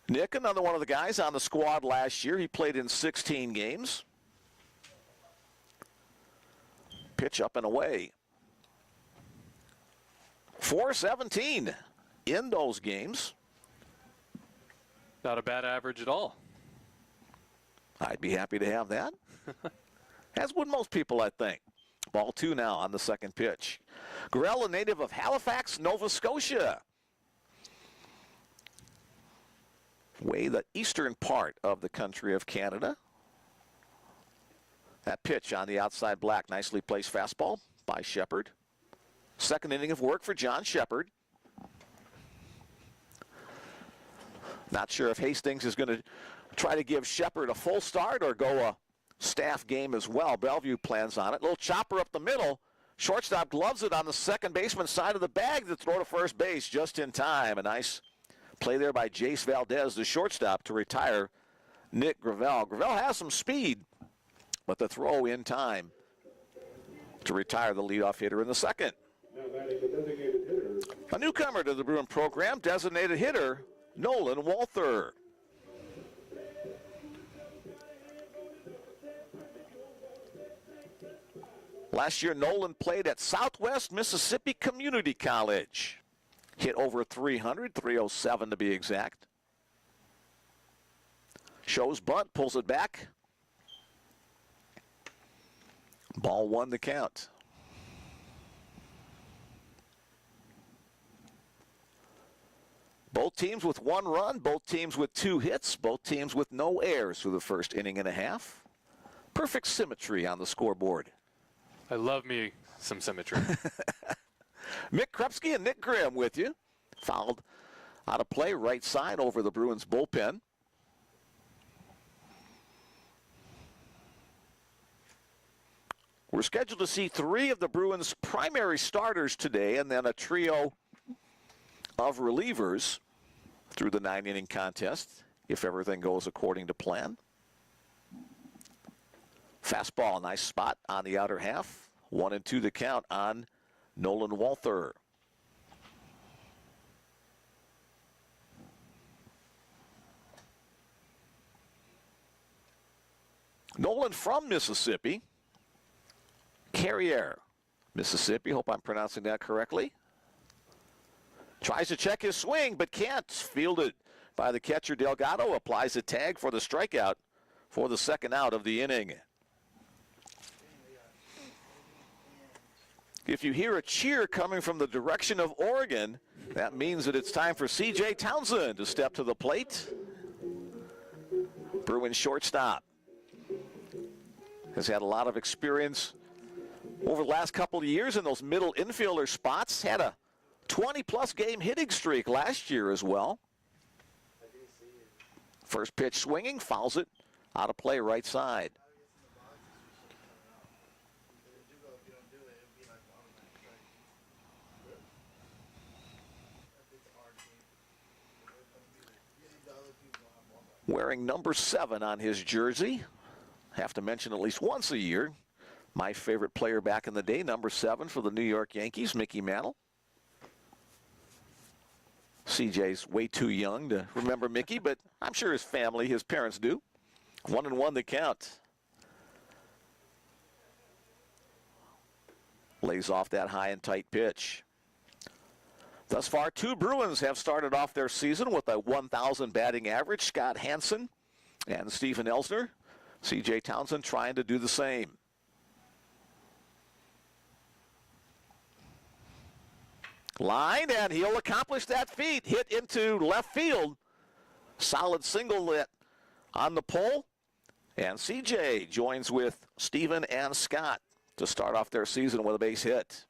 Nick, another one of the guys on the squad last year. He played in 16 games. Pitch up and away. 417 in those games. Not a bad average at all. I'd be happy to have that. As would most people, I think. Ball 2 now on the second pitch. Grell, a native of Halifax, Nova Scotia. Way the eastern part of the country of Canada. That pitch on the outside black, nicely placed fastball by Shepard. Second inning of work for John Shepard. Not sure if Hastings is going to try to give Shepard a full start or go a staff game as well. Bellevue plans on it. Little chopper up the middle. Shortstop gloves it on the second baseman side of the bag to throw to first base just in time. A nice play there by Jace Valdez, the shortstop, to retire Nick Gravel. Gravel has some speed, but the throw in time to retire the leadoff hitter in the second. Now batting the designated hitter. A newcomer to the Bruin program, designated hitter Nolan Walther. Last year, Nolan played at Southwest Mississippi Community College. Hit over 300, 307 to be exact. Shows bunt, pulls it back. Ball one to count. Both teams with one run, both teams with 2 hits, both teams with no errors through the first inning and a half. Perfect symmetry on the scoreboard. I love me some symmetry. Mick Krepsky and Nick Grimm with you. Fouled out of play, right side over the Bruins bullpen. We're scheduled to see 3 of the Bruins' primary starters today and then a trio of relievers through the 9-inning contest, if everything goes according to plan. Fastball, nice spot on the outer half. 1-2 the count on Nolan Walther. Nolan from Mississippi. Carriere, Mississippi. Hope I'm pronouncing that correctly. Tries to check his swing, but can't. Fielded by the catcher Delgado. Applies a tag for the strikeout for the second out of the inning. If you hear a cheer coming from the direction of Oregon, that means that it's time for C.J. Townsend to step to the plate. Bruins shortstop has had a lot of experience over the last couple of years in those middle infielder spots. Had a 20-plus game hitting streak last year as well. First pitch swinging, fouls it out of play right side. Wearing number 7 on his jersey. Have to mention at least once a year. My favorite player back in the day, number 7 for the New York Yankees, Mickey Mantle. CJ's way too young to remember Mickey, but I'm sure his family, his parents do. 1-1 the count. Lays off that high and tight pitch. Thus far, 2 Bruins have started off their season with a 1,000 batting average. Scott Hansen and Stephen Elsner. C.J. Townsend trying to do the same. Line, and he'll accomplish that feat. Hit into left field. Solid single lit on the pole. And C.J. joins with Stephen and Scott to start off their season with a base hit.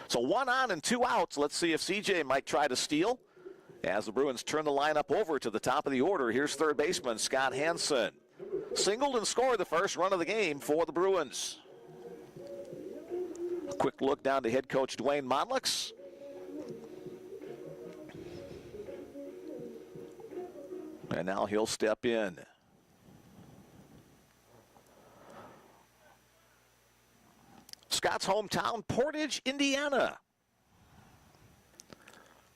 So 1 on and 2 outs. Let's see if C.J. might try to steal. As the Bruins turn the lineup over to the top of the order, here's third baseman Scott Hansen. Singled and scored the first run of the game for the Bruins. A quick look down to head coach Dwayne Monlix. And now he'll step in. Scott's hometown, Portage, Indiana.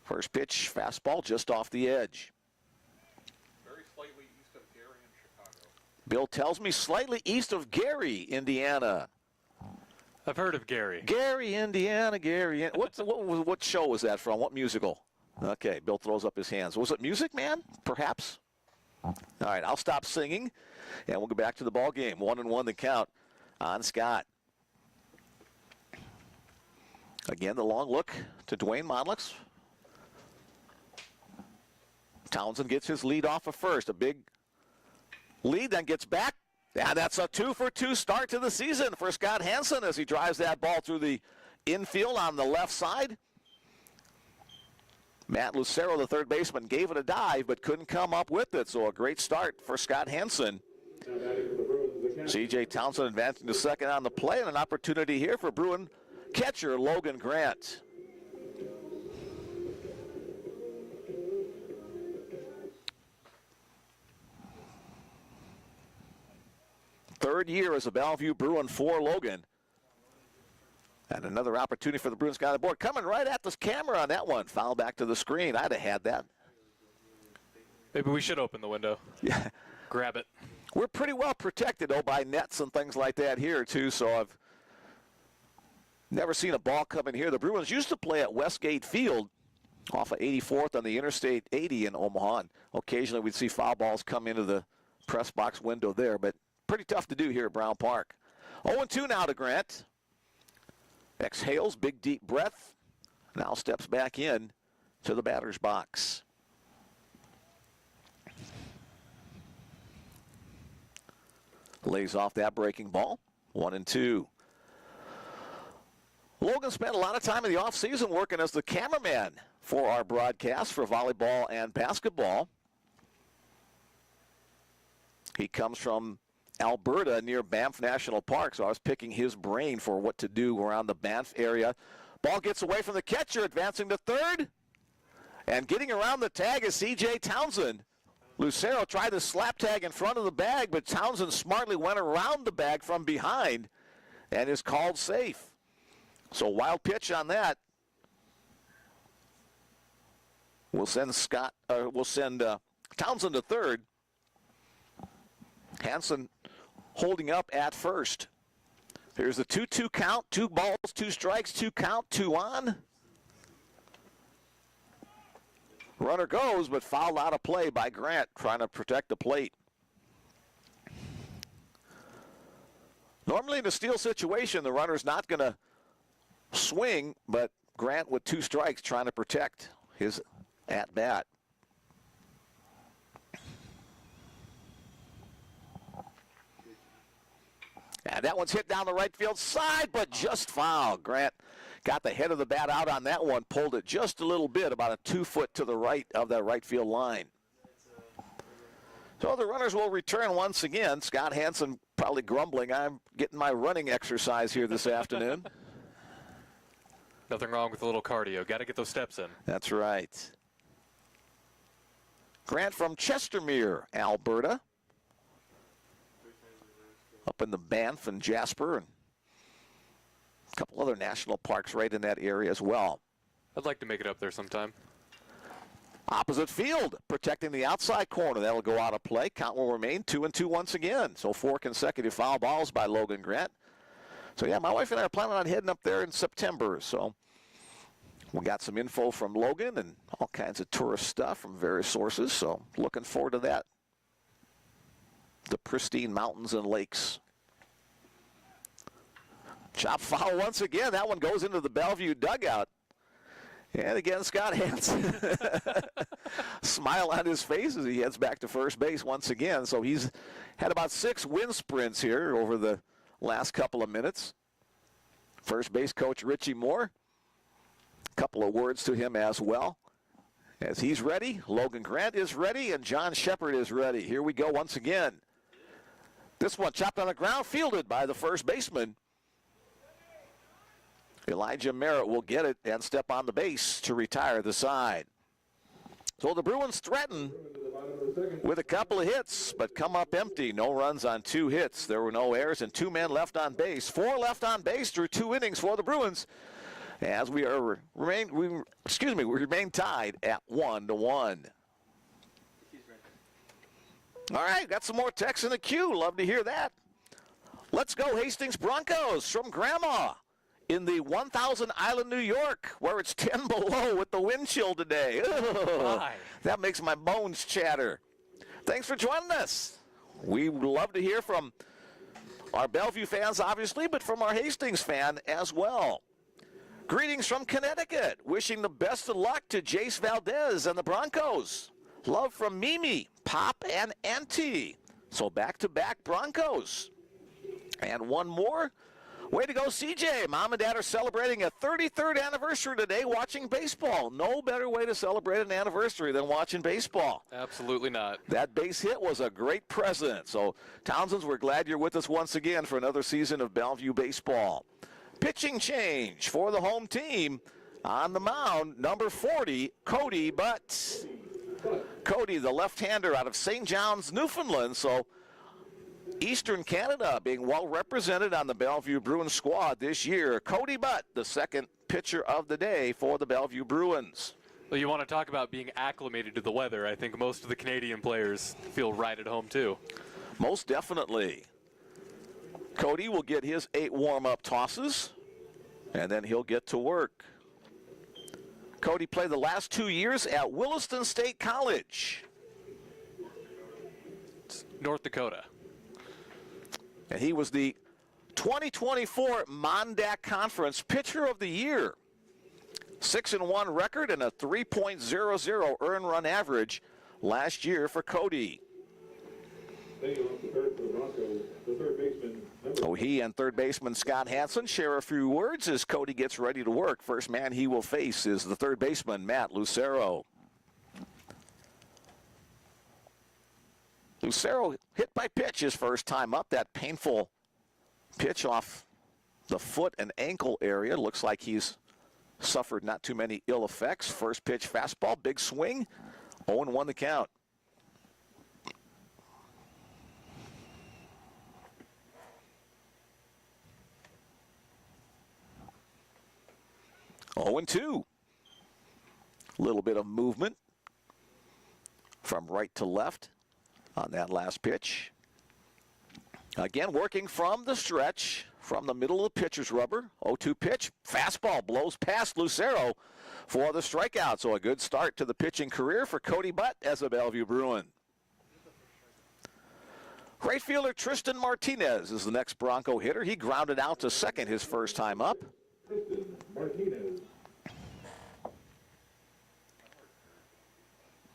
First pitch, fastball just off the edge. Very slightly east of Gary in Chicago. Bill tells me slightly east of Gary, Indiana. I've heard of Gary. Gary, Indiana, Gary. What show was that from? What musical? Okay, Bill throws up his hands. Was it Music Man? Perhaps. All right, I'll stop singing, and we'll go back to the ball game. 1-1 the count on Scott. Again, the long look to Dwayne Monlix. Townsend gets his lead off of first. A big lead, then gets back. And that's a 2-for-2 start to the season for Scott Hansen as he drives that ball through the infield on the left side. Matt Lucero, the third baseman, gave it a dive but couldn't come up with it. So a great start for Scott Hansen. Now batting for the Bruins is the C.J. Townsend advancing to second on the play, and an opportunity here for Bruin catcher Logan Grant. Third year as a Bellevue Bruin for Logan. And another opportunity for the Bruins guy on the board. Coming right at this camera on that one. Foul back to the screen. I'd have had that. Maybe we should open the window. Yeah. Grab it. We're pretty well protected, though, by nets and things like that here, too. So I've never seen a ball come in here. The Bruins used to play at Westgate Field off of 84th on the Interstate 80 in Omaha. And occasionally we'd see foul balls come into the press box window there. But pretty tough to do here at Brown Park. 0-2 now to Grant. Exhales, big deep breath. Now steps back in to the batter's box. Lays off that breaking ball. 1-2. Logan spent a lot of time in the offseason working as the cameraman for our broadcast for volleyball and basketball. He comes from Alberta near Banff National Park, so I was picking his brain for what to do around the Banff area. Ball gets away from the catcher, advancing to third. And getting around the tag is C.J. Townsend. Lucero tried to slap tag in front of the bag, but Townsend smartly went around the bag from behind and is called safe. So wild pitch on that. We'll send Townsend to third. Hansen holding up at first. Here's the 2-2 count, 2 balls, 2 strikes, 2 count, 2 on. Runner goes, but fouled out of play by Grant, trying to protect the plate. Normally in a steal situation, the runner's not going to swing, but Grant with 2 strikes trying to protect his at-bat. And that one's hit down the right field side, but just foul. Grant got the head of the bat out on that one, pulled it just a little bit, about a 2 foot to the right of that right field line. So the runners will return once again. Scott Hansen probably grumbling, I'm getting my running exercise here this afternoon. Nothing wrong with a little cardio. Got to get those steps in. That's right. Grant from Chestermere, Alberta. Up in the Banff and Jasper and a couple other national parks right in that area as well. I'd like to make it up there sometime. Opposite field, protecting the outside corner. That'll go out of play. Count will remain 2-2 once again. So 4 consecutive foul balls by Logan Grant. So yeah, my wife and I are planning on heading up there in September. So we got some info from Logan and all kinds of tourist stuff from various sources. So looking forward to that. The pristine mountains and lakes. Chop foul once again. That one goes into the Bellevue dugout. And again, Scott Hansen. Smile on his face as he heads back to first base once again. So he's had about 6 wind sprints here over the last couple of minutes. First base coach Richie Moore. A couple of words to him as well. As he's ready, Logan Grant is ready, and John Shepard is ready. Here we go once again. This one chopped on the ground, fielded by the first baseman. Elijah Merritt will get it and step on the base to retire the side. So the Bruins threaten with a couple of hits, but come up empty. No runs on 2 hits. There were no errors and 2 men left on base. 4 left on base through 2 innings for the Bruins. As we remain tied at 1-1. All right, got some more texts in the queue. Love to hear that. Let's go Hastings Broncos from Grandma in the 1000 Island, New York, where it's 10 below with the wind chill today. That makes my bones chatter. Thanks for joining us. We love to hear from our Bellevue fans, obviously, but from our Hastings fan as well. Greetings from Connecticut. Wishing the best of luck to Jace Valdez and the Broncos. Love from Mimi, Pop, and Auntie. So back-to-back Broncos. And one more. Way to go, CJ. Mom and Dad are celebrating a 33rd anniversary today watching baseball. No better way to celebrate an anniversary than watching baseball. Absolutely not. That base hit was a great present. So, Townsends, we're glad you're with us once again for another season of Bellevue baseball. Pitching change for the home team. On the mound, number 40, Cody Butt. Cody, the left-hander out of St. John's, Newfoundland. So, Eastern Canada being well represented on the Bellevue Bruins squad this year. Cody Butt, the second pitcher of the day for the Bellevue Bruins. Well, you want to talk about being acclimated to the weather. I think most of the Canadian players feel right at home, too. Most definitely. Cody will get his 8 warm-up tosses, and then he'll get to work. Cody played the last 2 years at Williston State College. North Dakota. And he was the 2024 Mondac Conference Pitcher of the Year. 6-1 record and a 3.00 earned run average last year for Cody. So he and third baseman Scott Hansen share a few words as Cody gets ready to work. First man he will face is the third baseman, Matt Lucero. Lucero hit by pitch his first time up. That painful pitch off the foot and ankle area. Looks like he's suffered not too many ill effects. First pitch fastball, big swing, 0-1 the count. Oh, 0-2. Little bit of movement from right to left on that last pitch. Again, working from the stretch, from the middle of the pitcher's rubber. 0-2 pitch, fastball blows past Lucero for the strikeout. So a good start to the pitching career for Cody Butt as a Bellevue Bruin. Right fielder Tristan Martinez is the next Bronco hitter. He grounded out to second his first time up. Tristan Martinez.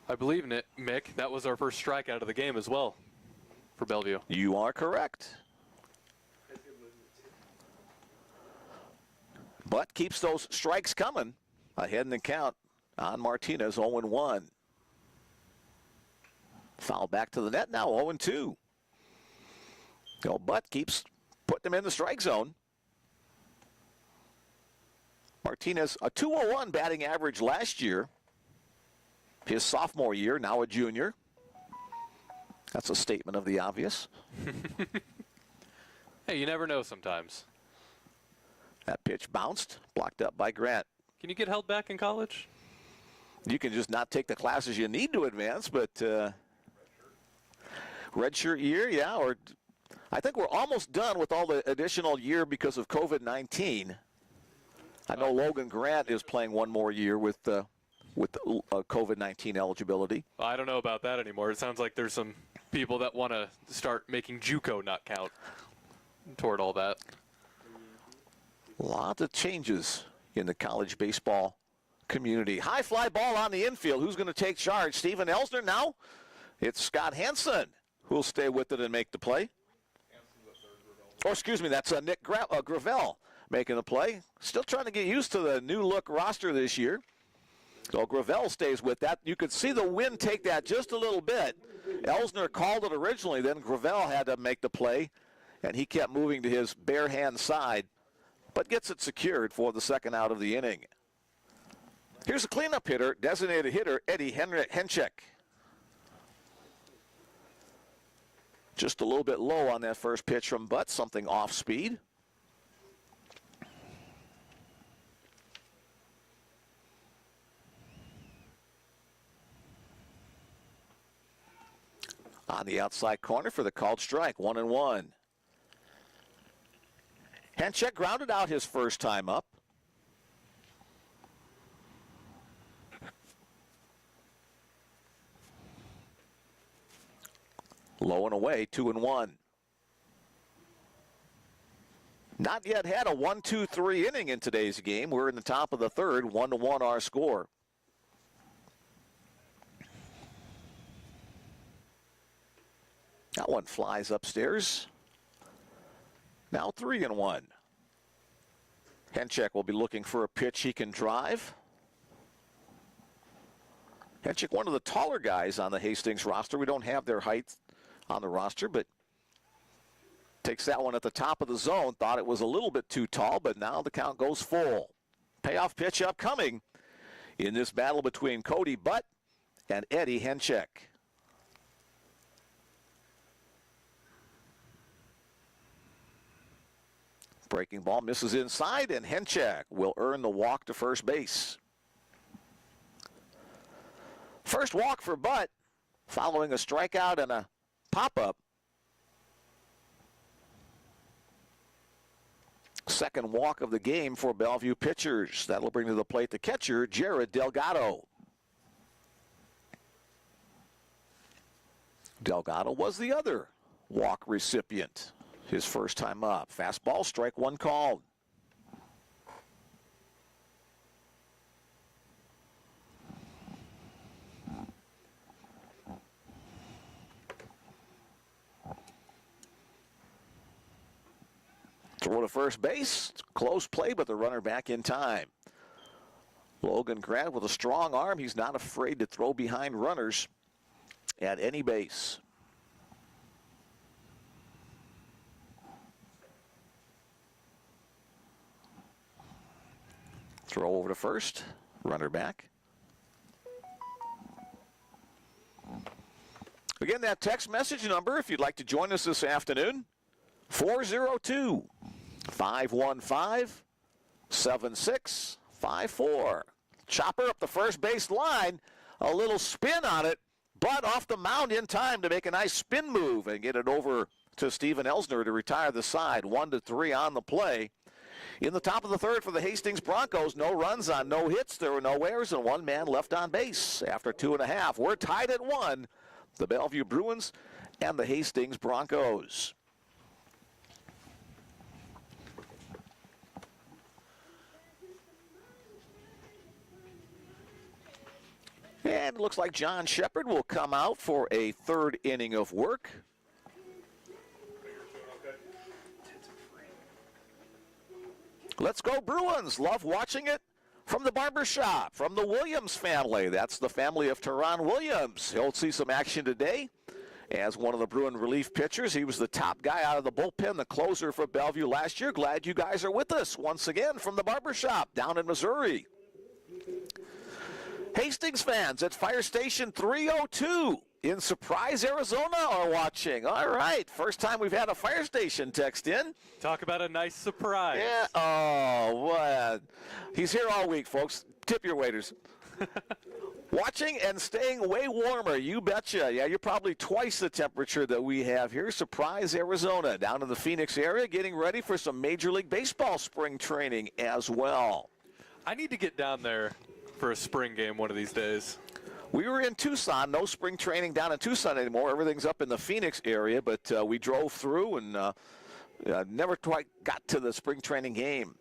I believe, Mick, that was our first strikeout of the game as well for Bellevue. You are correct. But keeps those strikes coming. Ahead in the count on Martinez, 0-1. Foul back to the net now, 0-2. Butt keeps putting him in the strike zone. Martinez, a 201 batting average last year. His sophomore year, now a junior. That's a statement of the obvious. Hey, you never know sometimes. That pitch bounced, blocked up by Grant. Can you get held back in college? You can just not take the classes you need to advance, but redshirt year, yeah, or I think we're almost done with all the additional year because of COVID-19. I know Logan Grant is playing one more year with COVID-19 eligibility. I don't know about that anymore. It sounds like there's some people that want to start making JUCO not count toward all that. Lots of changes in the college baseball community. High fly ball on the infield. Who's going to take charge? Steven Elsner now? It's Scott Hansen who'll stay with it and make the play. Oh, excuse me, that's Nick Gravel making the play. Still trying to get used to the new look roster this year. So Gravel stays with that. You could see the wind take that just a little bit. Elsner called it originally, then Gravel had to make the play, and he kept moving to his bare hand side, but gets it secured for the second out of the inning. Here's a cleanup hitter, designated hitter, Eddie Henchek. Just a little bit low on that first pitch from Butt, something off speed. On the outside corner for the called strike, 1-1. Henchek grounded out his first time up. Low and away, 2-1. Not yet had a 1-2-3 inning in today's game. We're in the top of the third, 1-1 our score. That one flies upstairs. Now 3-1. Henchek will be looking for a pitch he can drive. Henchek, one of the taller guys on the Hastings roster. We don't have their height on the roster, but takes that one at the top of the zone. Thought it was a little bit too tall, but now the count goes full. Payoff pitch upcoming in this battle between Cody Butt and Eddie Henchek. Breaking ball misses inside, and Henchek will earn the walk to first base. First walk for Butt, following a strikeout and a pop-up. Second walk of the game for Bellevue pitchers. That'll bring to the plate the catcher, Jared Delgado. Delgado was the other walk recipient. His first time up. Fastball, strike one called. Throw to first base. Close play, but the runner back in time. Logan Grant with a strong arm. He's not afraid to throw behind runners at any base. Throw over to first. Runner back. Again, that text message number, if you'd like to join us this afternoon, 402-515-7654. Chopper up the first base line. A little spin on it, but off the mound in time to make a nice spin move and get it over to Steven Elsner to retire the side. 1-3 on the play. In the top of the third for the Hastings Broncos, no runs on no hits. There were no errors and one man left on base after 2.5. We're tied at 1, the Bellevue Bruins and the Hastings Broncos. And it looks like John Shepard will come out for a third inning of work. Let's go Bruins. Love watching it from the barbershop, from the Williams family. That's the family of Teron Williams. He'll see some action today as one of the Bruin relief pitchers. He was the top guy out of the bullpen, the closer for Bellevue last year. Glad you guys are with us once again from the barbershop down in Missouri. Hastings fans at Fire Station 302 in Surprise, Arizona are watching. All right, first time we've had a fire station text in. Talk about a nice surprise. Yeah. Oh, what? He's here all week, folks. Tip your waiters. Watching and staying way warmer, you betcha. Yeah, you're probably twice the temperature that we have here. Surprise, Arizona, down in the Phoenix area, getting ready for some Major League Baseball spring training as well. I need to get down there for a spring game one of these days. We were in Tucson. No spring training down in Tucson anymore. Everything's up in the Phoenix area, but we drove through and never quite got to the spring training game.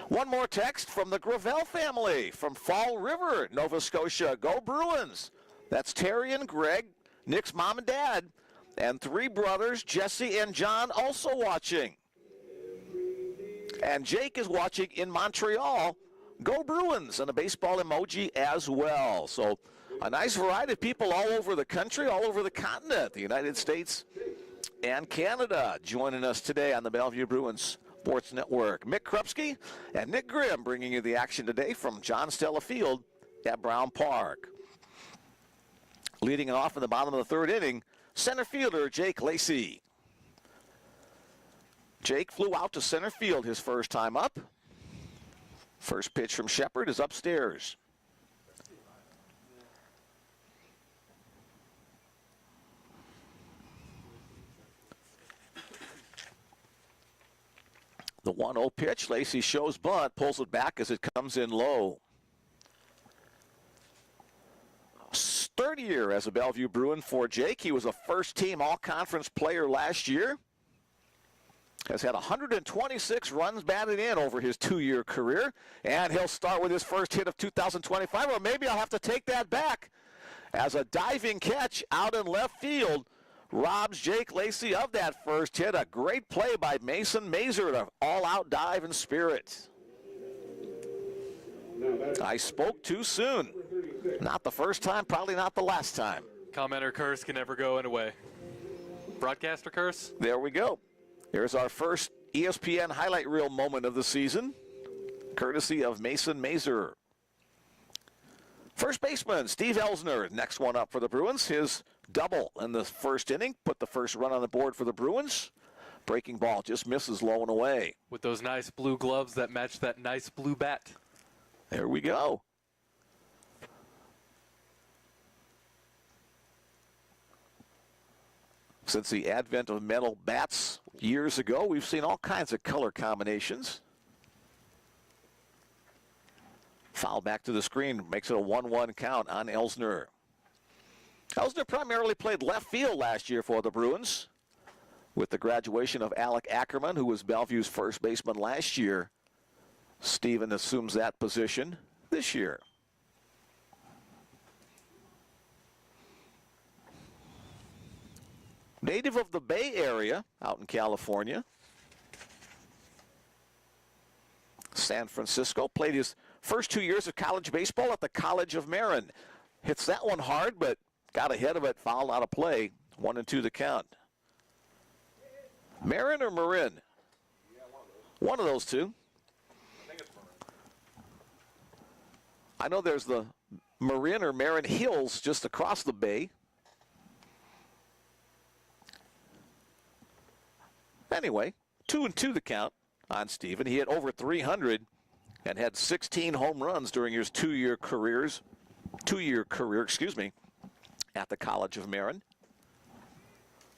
One more text from the Gravel family from Fall River, Nova Scotia. Go Bruins. That's Terry and Greg, Nick's mom and dad, and 3 brothers, Jesse and John, also watching. And Jake is watching in Montreal. Go Bruins, and a baseball emoji as well. So a nice variety of people all over the country, all over the continent, the United States and Canada, joining us today on the Bellevue Bruins Sports Network. Mick Krupski and Nick Grimm bringing you the action today from John Stella Field at Brown Park. Leading off in the bottom of the third inning, center fielder Jake Lacey. Jake flew out to center field his first time up. First pitch from Shepard is upstairs. The 1-0 pitch, Lacey shows bunt, pulls it back as it comes in low. Third year as a Bellevue Bruin for Jake. He was a first-team all-conference player last year. Has had 126 runs batted in over his 2-year career. And he'll start with his first hit of 2025. Or maybe I'll have to take that back. As a diving catch out in left field robs Jake Lacey of that first hit. A great play by Mason Mazer, an all-out dive in spirit. Now batting I spoke too soon. number 36. Not the first time, probably not the last time. Commenter curse can never go away. Broadcaster curse? There we go. Here's our first ESPN highlight reel moment of the season, courtesy of Mason Mazer. First baseman, Steve Elsner, next one up for the Bruins. His double in the first inning, put the first run on the board for the Bruins. Breaking ball just misses low and away. With those nice blue gloves that match that nice blue bat. There we go. Since the advent of metal bats years ago, we've seen all kinds of color combinations. Foul back to the screen, makes it a 1-1 count on Elsner. Elsner primarily played left field last year for the Bruins. With the graduation of Alec Ackerman, who was Bellevue's first baseman last year, Steven assumes that position this year. Native of the Bay Area out in California. San Francisco, played his first 2 years of college baseball at the College of Marin. Hits that one hard, but got ahead of it, fouled out of play. 1-2 the count. Marin or Marin? One of those two. I know there's the Marin or Marin Hills just across the bay. Anyway, 2-2 the count on Steven. He hit over 300 and had 16 home runs during his two-year career, at the College of Marin.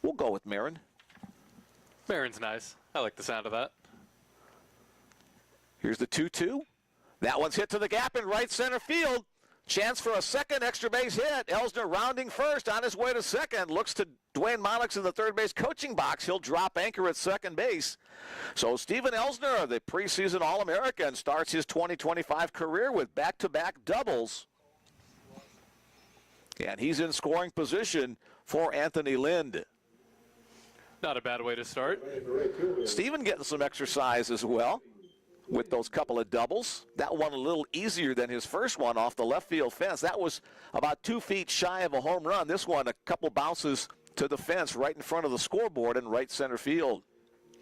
We'll go with Marin. Marin's nice. I like the sound of that. Here's the 2-2. That one's hit to the gap in right center field. Chance for a second extra base hit. Elsner rounding first on his way to second. Looks to Dwayne Monix in the third base coaching box. He'll drop anchor at second base. So Steven Elsner, the preseason All-American, starts his 2025 career with back-to-back doubles. And he's in scoring position for Anthony Lind. Not a bad way to start. Steven getting some exercise as well with those couple of doubles. That one a little easier than his first one off the left field fence. That was about 2 feet shy of a home run. This one, a couple bounces to the fence right in front of the scoreboard in right center field.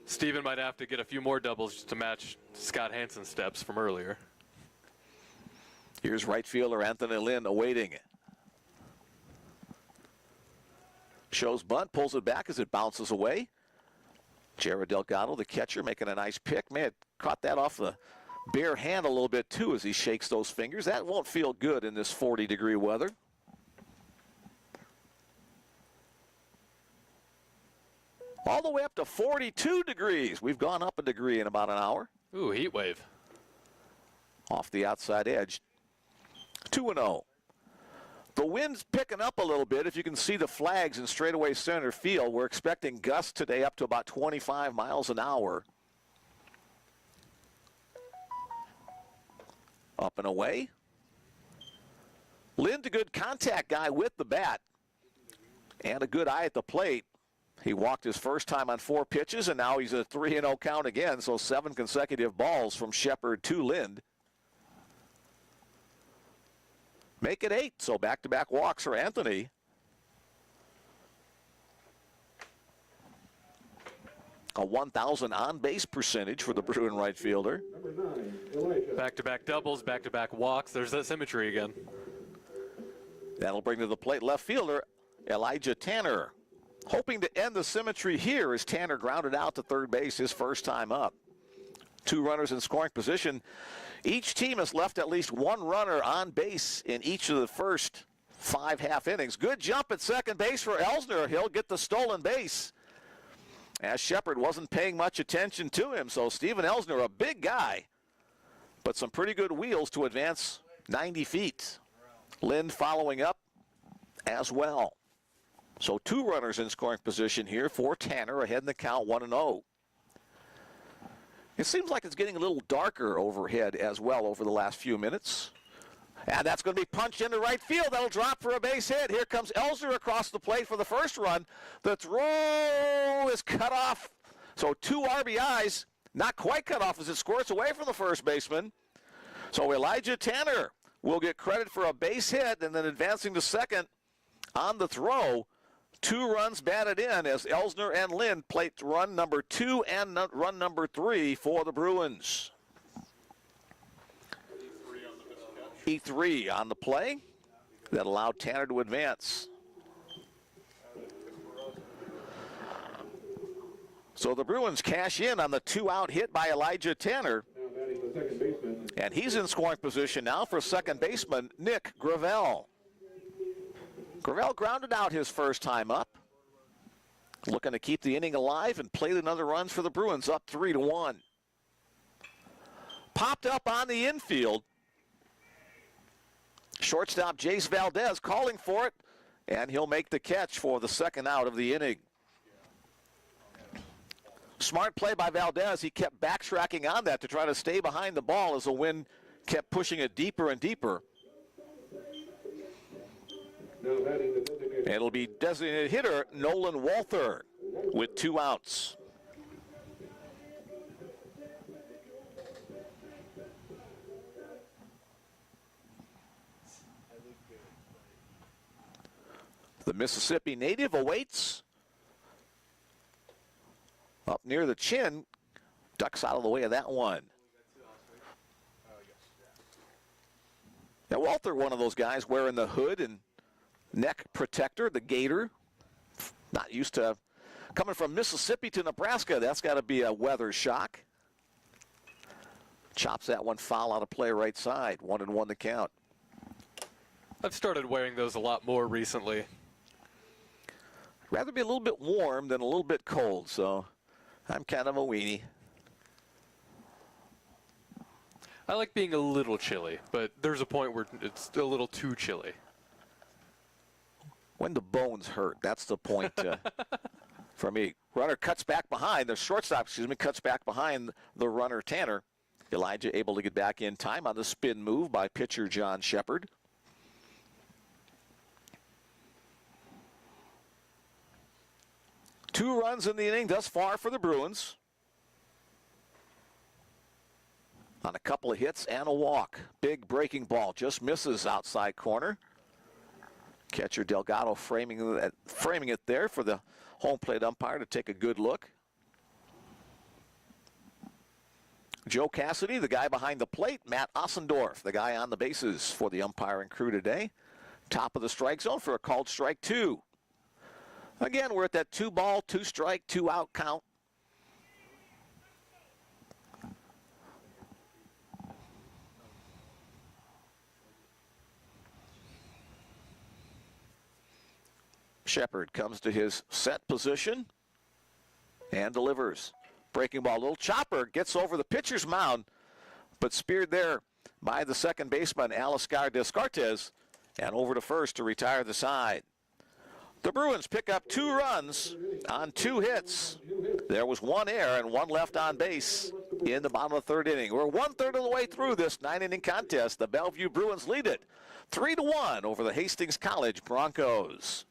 Steven might have to get a few more doubles just to match Scott Hansen's steps from earlier. Here's right fielder Anthony Lind awaiting. Shows bunt, pulls it back as it bounces away. Jared Delgado, the catcher, making a nice pick. Man, caught that off the bare hand a little bit, too, as he shakes those fingers. That won't feel good in this 40-degree weather. All the way up to 42 degrees. We've gone up a degree in about an hour. Ooh, heat wave. Off the outside edge. 2-0. The wind's picking up a little bit. If you can see the flags in straightaway center field, we're expecting gusts today up to about 25 miles an hour. Up and away. Lind, a good contact guy with the bat. And a good eye at the plate. He walked his first time on 4 pitches, and now he's a 3-0 count again. So 7 consecutive balls from Shepard to Lind. Make it 8, so back-to-back walks for Anthony. A 1,000 on-base percentage for the Bruin right fielder. Number 9, Elijah. Back-to-back doubles, back-to-back walks. There's that symmetry again. That'll bring to the plate left fielder Elijah Tanner. Hoping to end the symmetry here as Tanner grounded out to third base his first time up. 2 runners in scoring position. Each team has left at least 1 runner on base in each of the first 5 half innings. Good jump at second base for Elsner. He'll get the stolen base, as Shepard wasn't paying much attention to him. So Steven Elsner, a big guy, but some pretty good wheels to advance 90 feet. Lind following up as well. So 2 runners in scoring position here for Tanner, ahead in the count 1-0. It seems like it's getting a little darker overhead as well over the last few minutes. And that's going to be punched into right field. That'll drop for a base hit. Here comes Elsner across the plate for the first run. The throw is cut off. So 2 RBIs, not quite cut off as it squirts away from the first baseman. So Elijah Tanner will get credit for a base hit and then advancing to second on the throw. 2 runs batted in as Elsner and Lind plate run number 2 and run number 3 for the Bruins. E3 on the play that allowed Tanner to advance. So the Bruins cash in on the 2-out hit by Elijah Tanner. And he's in scoring position now for second baseman Nick Gravel. Gravel grounded out his first time up. Looking to keep the inning alive and play another runs for the Bruins, up 3-1. Popped up on the infield. Shortstop Jace Valdez calling for it, and he'll make the catch for the second out of the inning. Smart play by Valdez. He kept backtracking on that to try to stay behind the ball as the wind kept pushing it deeper and deeper. It'll be designated hitter Nolan Walther with 2 outs. The Mississippi native awaits. Up near the chin, ducks out of the way of that one. Now Walther, one of those guys wearing the hood and neck protector, the gator. Not used to coming from Mississippi to Nebraska. That's got to be a weather shock. Chops that one foul out of play right side. 1-1 to count. I've started wearing those a lot more recently. Rather be a little bit warm than a little bit cold, so I'm kind of a weenie. I like being a little chilly, but there's a point where it's a little too chilly. When the bones hurt, that's the point for me. Runner cuts back behind, the shortstop, cuts back behind the runner Tanner. Elijah able to get back in time on the spin move by pitcher John Shepard. Two runs in the inning thus far for the Bruins. On a couple of hits and a walk. Big breaking ball, just misses outside corner. Catcher Delgado framing it there for the home plate umpire to take a good look. Joe Cassidy, the guy behind the plate. Matt Ossendorf, the guy on the bases for the umpiring crew today. Top of the strike zone for a called strike 2. Again, we're at that 2-ball, 2-strike, 2-out count. Shepard comes to his set position and delivers. Breaking ball, little chopper, gets over the pitcher's mound, but speared there by the second baseman, Aliscar Descartes, and over to first to retire the side. The Bruins pick up 2 runs on 2 hits. There was 1 error and 1 left on base in the bottom of the 3rd inning. We're 1/3 of the way through this 9-inning contest. The Bellevue Bruins lead it 3-1 over the Hastings College Broncos.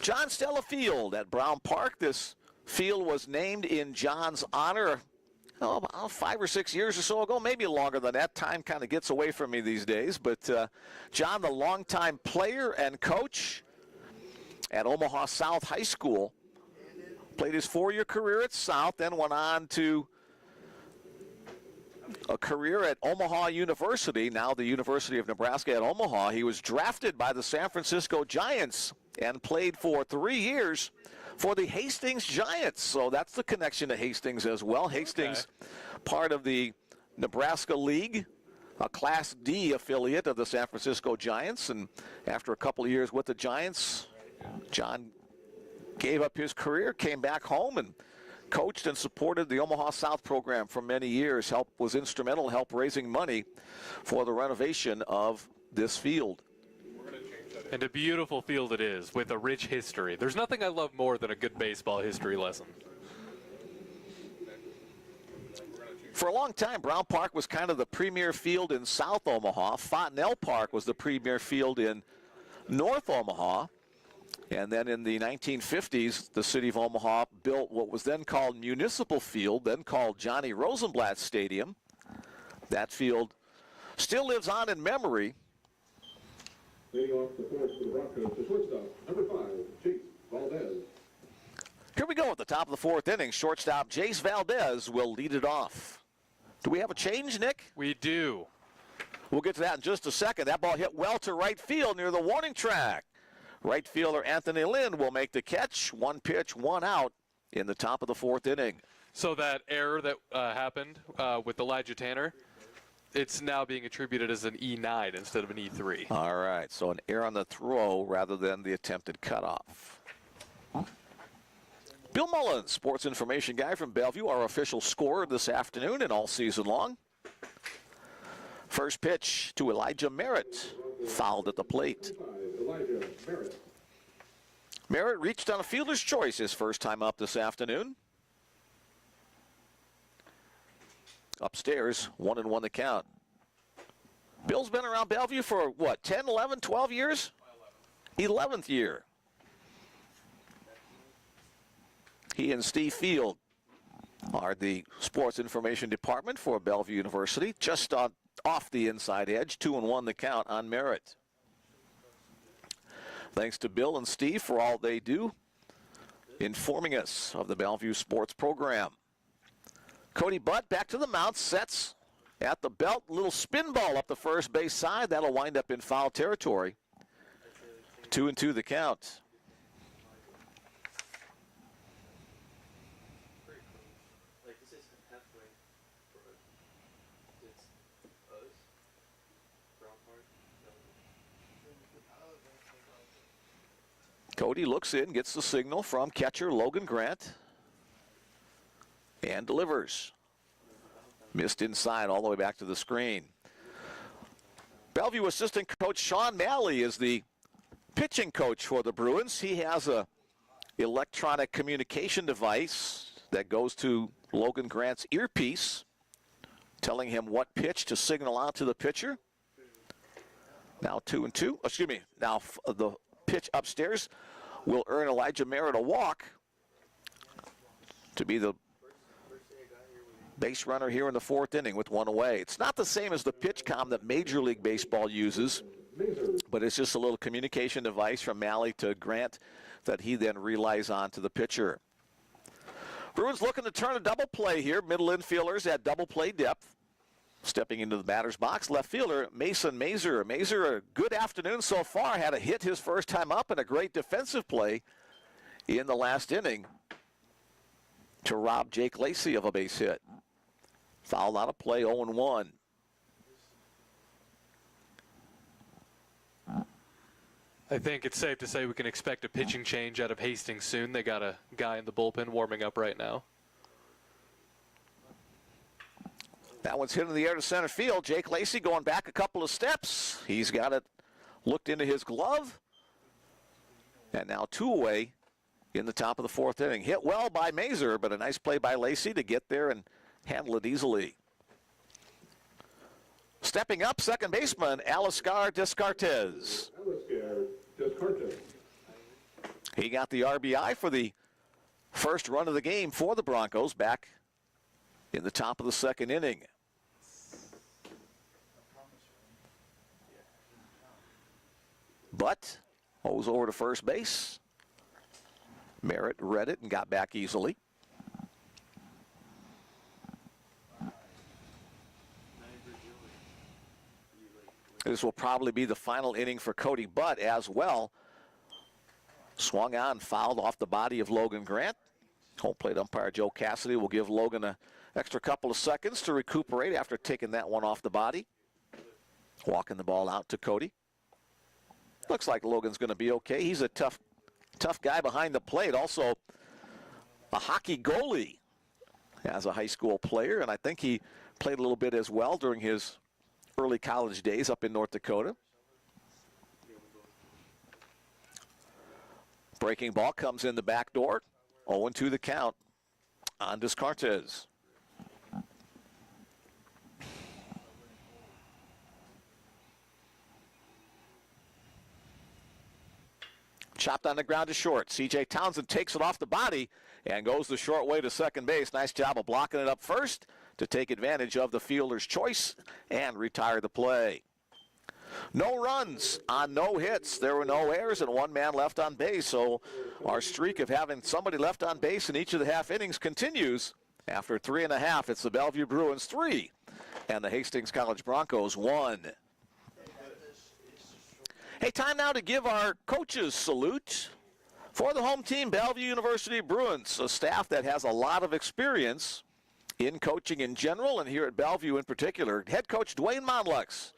John Stella Field at Brown Park. This field was named in John's honor about 5 or 6 years or so ago, maybe longer than that. Time kind of gets away from me these days. But John, the longtime player and coach at Omaha South High School, played his 4-year career at South, then went on to a career at Omaha University, now the University of Nebraska at Omaha. He was drafted by the San Francisco Giants and played for 3 years for the Hastings Giants. So that's the connection to Hastings as well. Hastings, part of the Nebraska League, a Class D affiliate of the San Francisco Giants. And after a couple of years with the Giants, John gave up his career, came back home, and coached and supported the Omaha South program for many years. Was instrumental in help raising money for the renovation of this field. And a beautiful field it is, with a rich history. There's nothing I love more than a good baseball history lesson. For a long time, Brown Park was kind of the premier field in South Omaha. Fontenelle Park was the premier field in North Omaha. And then in the 1950s, the city of Omaha built what was then called Municipal Field, then called Johnny Rosenblatt Stadium. That field still lives on in memory. Leading off the fourth for the Broncos, the shortstop, number 5, Chase Valdez. Here we go at the top of the fourth inning. Shortstop Jace Valdez will lead it off. Do we have a change, Nick? We do. We'll get to that in just a second. That ball hit well to right field near the warning track. Right fielder Anthony Lynn will make the catch. 1 pitch, 1 out in the top of the fourth inning. So that error that happened with Elijah Tanner, it's now being attributed as an E9 instead of an E3. All right, so an error on the throw rather than the attempted cutoff. Bill Mullins, sports information guy from Bellevue, our official scorer this afternoon and all season long. First pitch to Elijah Merritt, fouled at the plate. Elijah Merritt. Merritt reached on a fielder's choice his first time up this afternoon. Upstairs, 1-1 the count. Bill's been around Bellevue for what, 10, 11, 12 years? 11th year. He and Steve Field are the sports information department for Bellevue University, just off the inside edge, 2-1 the count on Merritt. Thanks to Bill and Steve for all they do, informing us of the Bellevue sports program. Cody Butt back to the mound, sets at the belt, little spin ball up the first base side. That'll wind up in foul territory. 2-2 the count. Cody looks in, gets the signal from catcher Logan Grant, and delivers. Missed inside all the way back to the screen. Bellevue assistant coach Sean Malley is the pitching coach for the Bruins. He has a electronic communication device that goes to Logan Grant's earpiece, telling him what pitch to signal out to the pitcher. Now 2-2. Excuse me. Now the pitch upstairs will earn Elijah Merritt a walk to be the base runner here in the fourth inning with 1 away. It's not the same as the pitch comm that Major League Baseball uses, but it's just a little communication device from Malley to Grant that he then relies on to the pitcher. Bruins looking to turn a double play here. Middle infielders at double play depth. Stepping into the batter's box, left fielder Mason Mazer. Mazer, a good afternoon so far, had a hit his first time up and a great defensive play in the last inning to rob Jake Lacey of a base hit. Fouled out of play, 0-1. I think it's safe to say we can expect a pitching change out of Hastings soon. They got a guy in the bullpen warming up right now. That one's hit in the air to center field. Jake Lacey going back a couple of steps. He's got it looked into his glove. And now 2 away in the top of the fourth inning. Hit well by Mazer, but a nice play by Lacey to get there and handle it easily. Stepping up, second baseman Aliscar Descartes. Aliscar Descartes. He got the RBI for the first run of the game for the Broncos back in the top of the second inning. But O's over to first base. Merritt read it and got back easily. This will probably be the final inning for Cody Butt as well. Swung on, fouled off the body of Logan Grant. Home plate umpire Joe Cassidy will give Logan an extra couple of seconds to recuperate after taking that one off the body. Walking the ball out to Cody. Looks like Logan's going to be okay. He's a tough guy behind the plate. Also a hockey goalie as a high school player, and I think he played a little bit as well during his early college days up in North Dakota. Breaking ball comes in the back door. 0-2 the count on Descartes. Chopped on the ground to short. C.J. Townsend takes it off the body and goes the short way to second base. Nice job of blocking it up first to take advantage of the fielder's choice and retire the play. No runs on no hits. There were no errors and one man left on base. So our streak of having somebody left on base in each of the half innings continues. After 3.5, it's the Bellevue Bruins 3 and the Hastings College Broncos 1. Hey, time now to give our coaches salute. For the home team, Bellevue University Bruins, a staff that has a lot of experience in coaching in general and here at Bellevue in particular. Head coach Dwayne Monlux,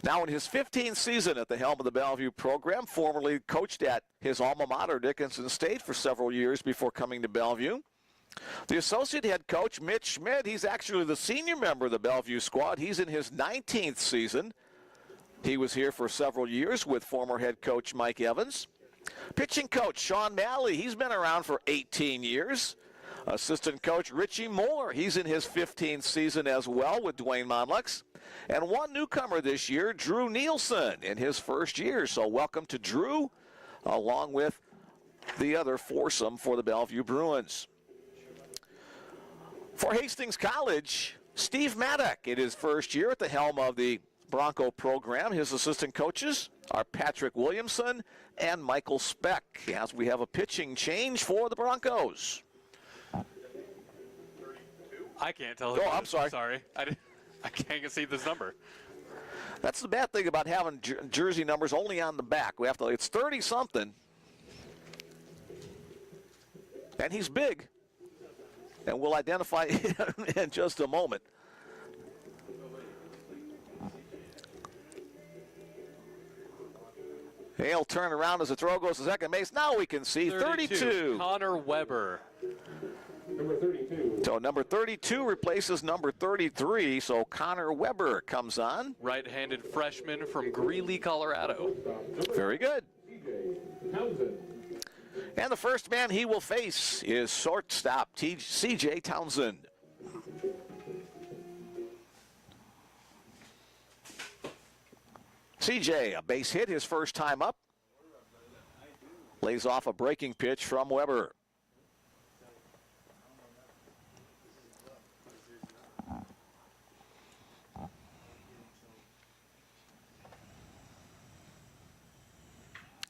now in his 15th season at the helm of the Bellevue program, formerly coached at his alma mater, Dickinson State, for several years before coming to Bellevue. The associate head coach, Mitch Schmidt, he's actually the senior member of the Bellevue squad. He's in his 19th season. He was here for several years with former head coach Mike Evans. Pitching coach Sean Malley, he's been around for 18 years. Assistant coach Richie Moore, he's in his 15th season as well with Dwayne Monlux. And one newcomer this year, Drew Nielsen, in his first year. So welcome to Drew, along with the other foursome for the Bellevue Bruins. For Hastings College, Steve Maddock in his first year at the helm of the Bronco program. His assistant coaches are Patrick Williamson and Michael Speck, as we have a pitching change for the Broncos. I can't tell. Oh, I'm sorry. Sorry. I can't see this number. That's the bad thing about having jersey numbers only on the back. We have to. It's 30-something. And he's big. And we'll identify him in just a moment. He'll turn around as the throw goes to second base. Now we can see 32. Connor Weber. Number 32. So number 32 replaces number 33. So Connor Weber comes on. Right-handed freshman from Greeley, Colorado. Very good. C.J. Townsend. And the first man he will face is shortstop C.J. Townsend. C.J., a base hit his first time up. Lays off a breaking pitch from Weber.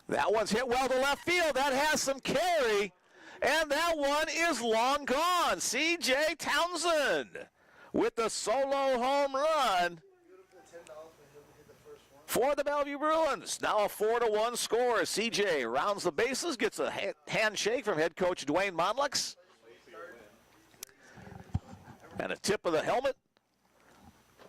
That one's hit well to left field. That has some carry. And that one is long gone. C.J. Townsend with the solo home run for the Bellevue Bruins. Now a 4-1 score. C.J. rounds the bases, gets a handshake from head coach Dwayne Monlux. And a tip of the helmet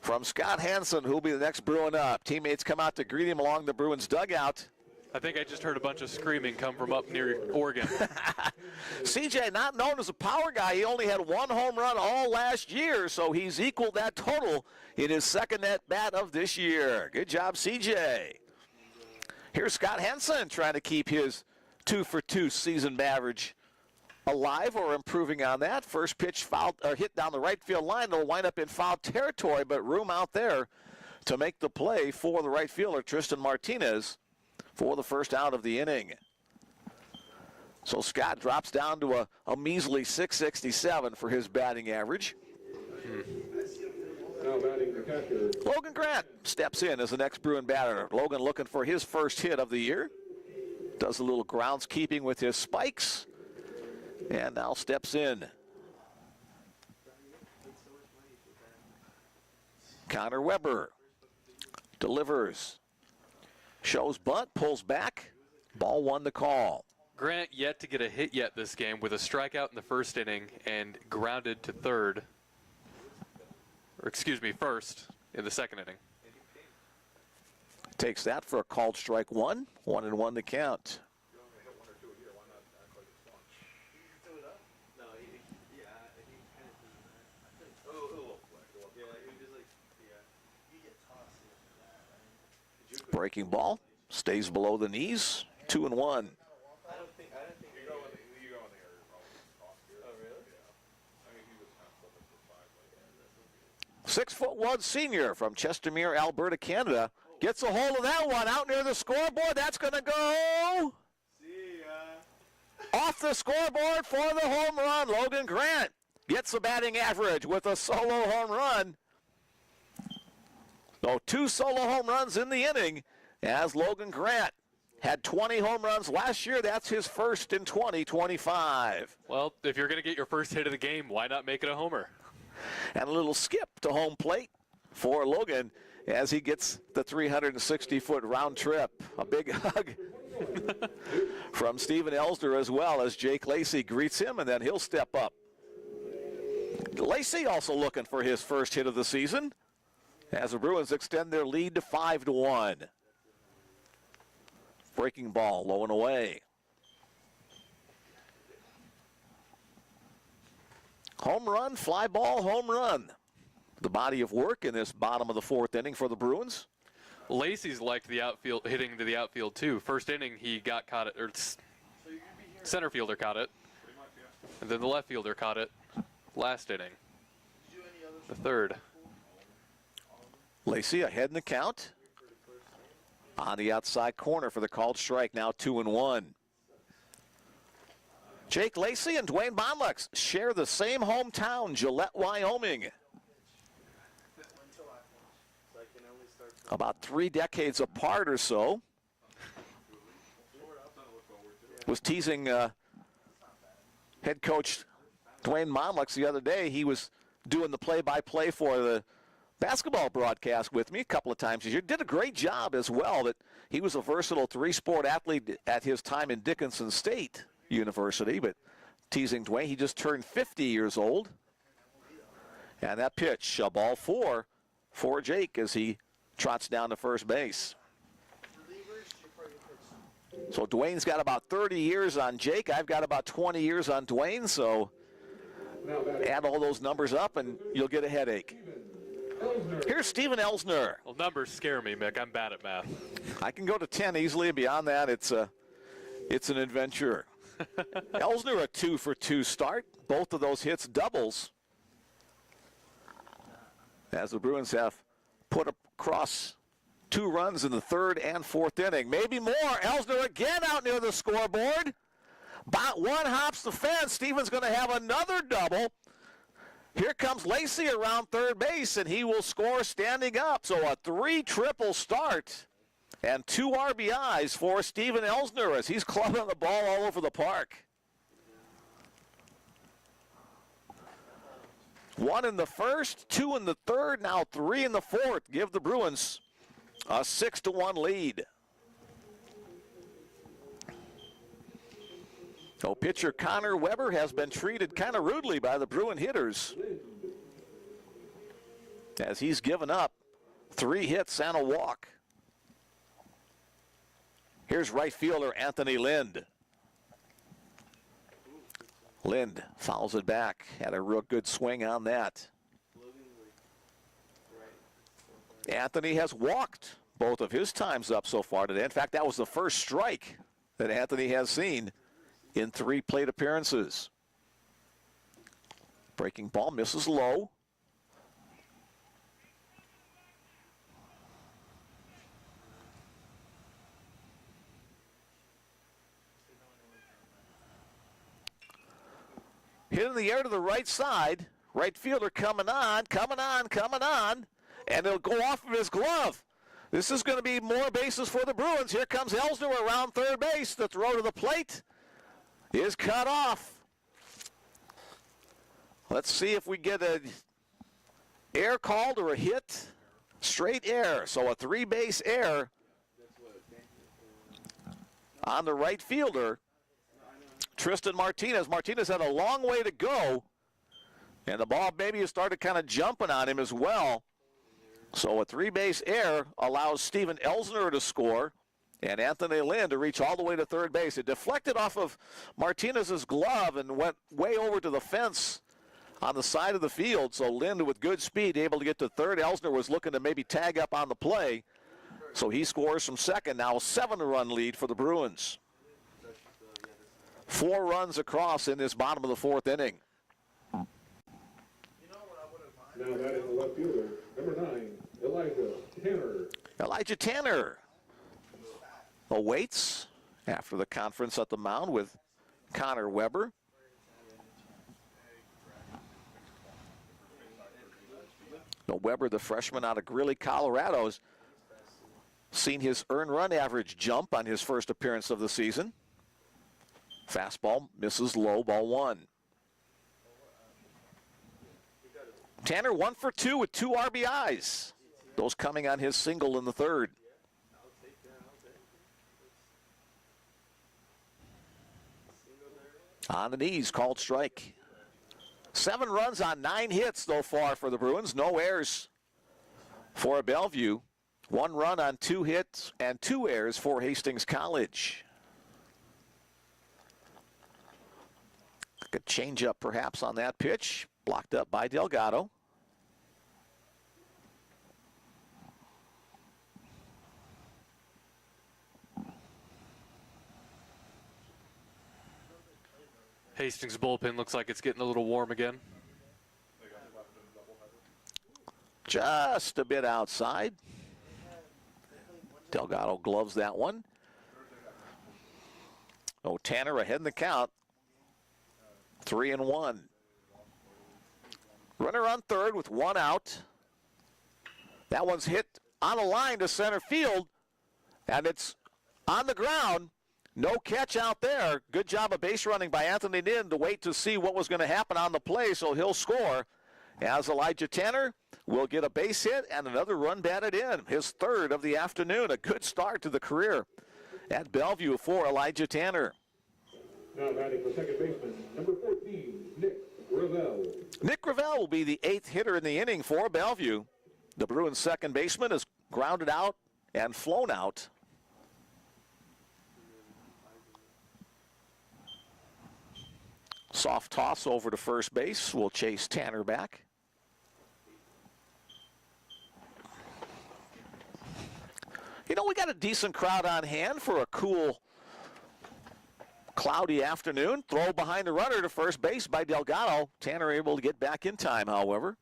from Scott Hansen, who will be the next Bruin up. Teammates come out to greet him along the Bruins dugout. I think I just heard a bunch of screaming come from up near Oregon. CJ, not known as a power guy, he only had one home run all last year, so he's equaled that total in his second at bat of this year. Good job, CJ. Here's Scott Hansen trying to keep his 2-for-2 season average alive or improving on that. First pitch fouled or hit down the right field line. It'll wind up in foul territory, but room out there to make the play for the right fielder, Tristan Martinez, for the first out of the inning. So Scott drops down to a measly 667 for his batting average. Now batting the catcher. Logan Grant steps in as the next Bruin batter. Logan looking for his first hit of the year. Does a little groundskeeping with his spikes. And now steps in. Connor Weber delivers. Shows bunt, pulls back. Ball one to call. Grant yet to get a hit yet this game with a strikeout in the first inning and grounded to third. Or excuse me, first in the second inning. Takes that for a called strike one. 1-1 to count. Breaking ball stays below the knees. 2-1. 6'1" senior from Chestermere, Alberta, Canada. Gets a hold of that one out near the scoreboard. That's going to go off the scoreboard for the home run. Logan Grant gets the batting average with a solo home run. So 2 solo home runs in the inning as Logan Grant had 20 home runs last year. That's his first in 2025. Well, if you're going to get your first hit of the game, why not make it a homer? And a little skip to home plate for Logan as he gets the 360-foot round trip. A big hug from Steven Elsner as well as Jake Lacey greets him, and then he'll step up. Lacey also looking for his first hit of the season as the Bruins extend their lead to 5-1. Breaking ball, low and away. Home run, fly ball, home run. The body of work in this bottom of the 4th inning for the Bruins. Lacey's liked the outfield, hitting to the outfield too. First inning he got caught it, or center fielder caught it, and then the left fielder caught it last inning. The 3rd. Lacey ahead in the count. On the outside corner for the called strike, now 2-1. Jake Lacey and Dwayne Bonlex share the same hometown, Gillette, Wyoming. About 3 decades apart or so. Was teasing head coach Dwayne Bonlex the other day. He was doing the play-by-play for the basketball broadcast with me a couple of times this year. Did a great job as well. That he was a versatile 3-sport athlete at his time in Dickinson State University. But teasing Dwayne, he just turned 50 years old. And that pitch, a ball 4 for Jake as he trots down to first base. So Dwayne's got about 30 years on Jake. I've got about 20 years on Dwayne. So add all those numbers up and you'll get a headache. Here's Steven Elsner. Well, numbers scare me, Mick. I'm bad at math. I can go to 10 easily. Beyond that, it's an adventure. Elsner a 2-for-2 start. Both of those hits doubles. As the Bruins have put across 2 runs in the 3rd and 4th inning. Maybe more. Elsner again out near the scoreboard. About 1 hops the fence. Steven's going to have another double. Here comes Lacey around third base, and he will score standing up. So a 3-triple start and 2 RBIs for Steven Elsner as he's clubbing the ball all over the park. 1 in the 1st, 2 in the 3rd, now 3 in the 4th. Give the Bruins a 6-1 lead. So pitcher Connor Weber has been treated kind of rudely by the Bruin hitters as he's given up 3 hits and a walk. Here's right fielder Anthony Lind. Lind fouls it back. Had a real good swing on that. Anthony has walked both of his times up so far today. In fact, that was the first strike that Anthony has seen in 3 plate appearances. Breaking ball misses low. Hit in the air to the right side. Right fielder coming on, and it'll go off of his glove. This is going to be more bases for the Bruins. Here comes Elsner around third base. The throw to the plate is cut off. Let's see if we get an air called or a hit. Straight air, so a 3-base error on the right fielder, Tristan Martinez. Martinez had a long way to go, and the ball maybe has started kind of jumping on him as well. So a 3-base error allows Steven Elsner to score and Anthony Lind to reach all the way to third base. It deflected off of Martinez's glove and went way over to the fence on the side of the field. So Lind, with good speed, able to get to third. Elsner was looking to maybe tag up on the play. So he scores from second. Now a 7-run lead for the Bruins. 4 runs across in this bottom of the 4th inning. Now batting the left fielder, number 9, Elijah Tanner. Elijah Tanner awaits after the conference at the mound with Connor Weber. Now Weber, the freshman out of Greeley, Colorado, has seen his earned run average jump on his first appearance of the season. Fastball misses low, ball 1. Tanner 1 for 2 with 2 RBIs. Those coming on his single in the third. On the knees, called strike. 7 runs on 9 hits so far for the Bruins. No errors for Bellevue. 1 run on 2 hits and 2 errors for Hastings College. A change-up perhaps on that pitch. Blocked up by Delgado. Hastings bullpen looks like it's getting a little warm again. Just a bit outside. Delgado gloves that one. Oh, Tanner ahead in the count. 3-1. Runner on third with 1 out. That one's hit on a line to center field, and it's on the ground. No catch out there. Good job of base running by Anthony Nin to wait to see what was going to happen on the play, so he'll score. As Elijah Tanner will get a base hit and another run batted in. His third of the afternoon. A good start to the career at Bellevue for Elijah Tanner. Now batting for second baseman, number 14, Nick Gravel. Nick Gravel will be the 8th hitter in the inning for Bellevue. The Bruins' second baseman is grounded out and flown out. Soft toss over to first base will chase Tanner back. You know, we got a decent crowd on hand for a cool, cloudy afternoon. Throw behind the runner to first base by Delgado. Tanner able to get back in time, however.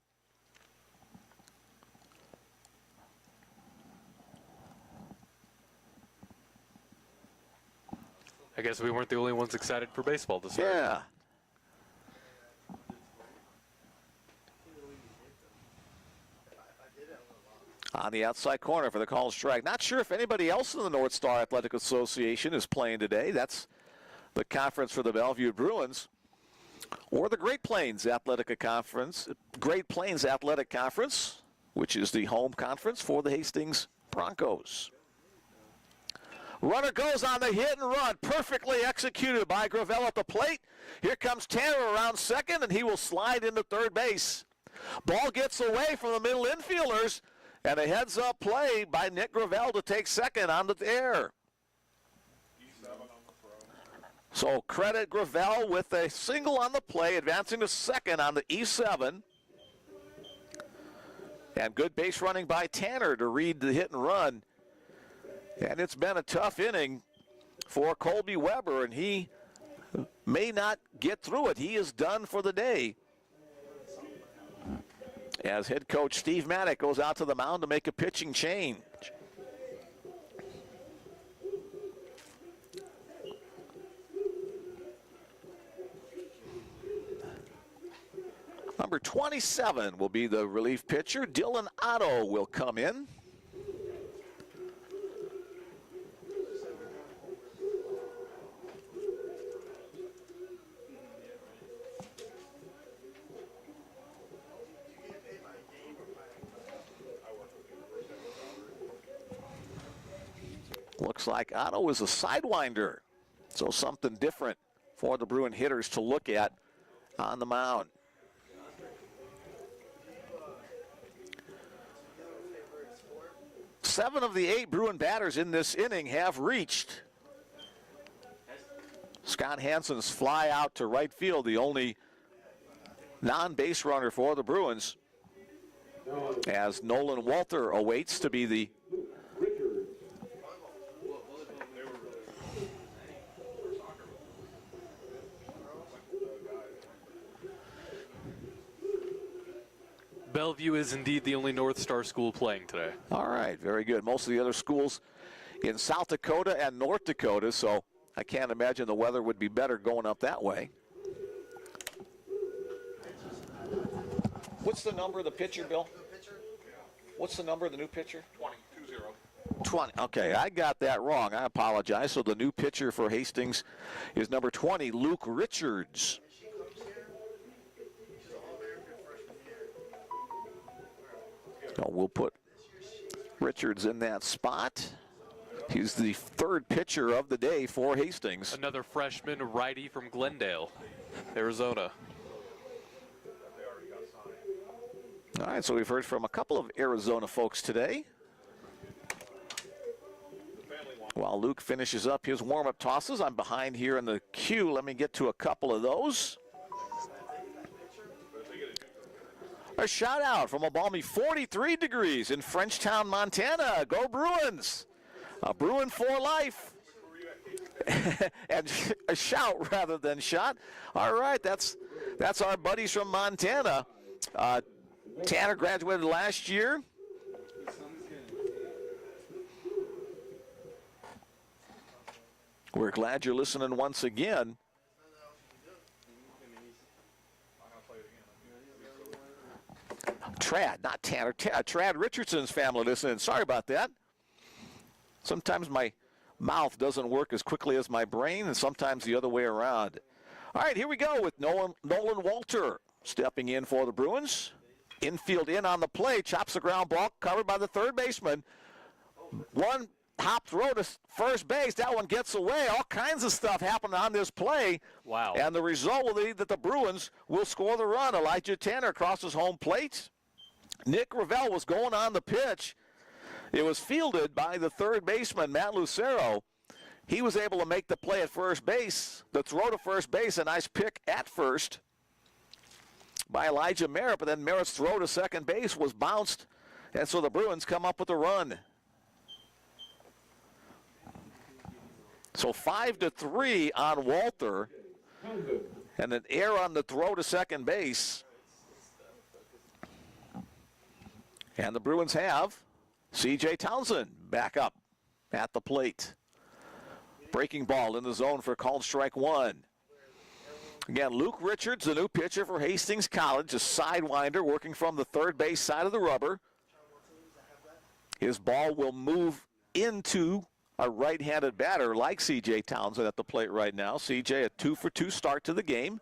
I guess we weren't the only ones excited for baseball this year. Yeah. On the outside corner for the called strike. Not sure if anybody else in the North Star Athletic Association is playing today. That's the conference for the Bellevue Bruins. Or the Great Plains Athletic Conference, which is the home conference for the Hastings Broncos. Runner goes on the hit and run. Perfectly executed by Gravel at the plate. Here comes Tanner around second, and he will slide into third base. Ball gets away from the middle infielders, and a heads-up play by Nick Gravel to take second on the air. So credit Gravel with a single on the play, advancing to second on the E7. And good base running by Tanner to read the hit and run. And it's been a tough inning for Colby Weber, and he may not get through it. He is done for the day. As head coach Steve Maddock goes out to the mound to make a pitching change. Number 27 will be the relief pitcher. Dylan Otto will come in. Looks like Otto is a sidewinder, so something different for the Bruin hitters to look at on the mound. Seven of the 8 Bruin batters in this inning have reached. Scott Hansen's fly out to right field, the only non-base runner for the Bruins, as Nolan Walter awaits to be the Bellevue is indeed the only North Star school playing today. All right, very good. Most of the other schools in South Dakota and North Dakota, so I can't imagine the weather would be better going up that way. What's the number of the pitcher, Bill? What's the number of the new pitcher? 20. Okay, I got that wrong. I apologize. So the new pitcher for Hastings is number 20, Luke Richards. So we'll put Richards in that spot. He's the third pitcher of the day for Hastings. Another freshman righty from Glendale, Arizona. All right, so we've heard from a couple of Arizona folks today. While Luke finishes up his warm-up tosses, I'm behind here in the queue. Let me get to a couple of those. A shout out from a balmy 43 degrees in Frenchtown, Montana. Go Bruins! A Bruin for life. And a shout rather than shot. All right, that's our buddies from Montana. Tanner graduated last year. We're glad you're listening once again. Trad, not Tanner. Trad Richardson's family listening. Sorry about that. Sometimes my mouth doesn't work as quickly as my brain, and sometimes the other way around. All right, here we go with Nolan Walter stepping in for the Bruins. Infield in on the play, chops the ground ball, covered by the third baseman. One hop throw to first base. That one gets away. All kinds of stuff happened on this play. Wow. And the result will be that the Bruins will score the run. Elijah Tanner crosses home plate. Nick Ravel was going on the pitch. It was fielded by the third baseman, Matt Lucero. He was able to make the play at first base. The throw to first base, a nice pick at first by Elijah Merritt, but then Merritt's throw to second base was bounced, and so the Bruins come up with a run. So 5-3 on Walter, and an error on the throw to second base. And the Bruins have C.J. Townsend back up at the plate. Breaking ball in the zone for called strike one. Again, Luke Richards, the new pitcher for Hastings College, a sidewinder working from the third base side of the rubber. His ball will move into a right-handed batter like C.J. Townsend at the plate right now. C.J. a 2-for-2 start to the game.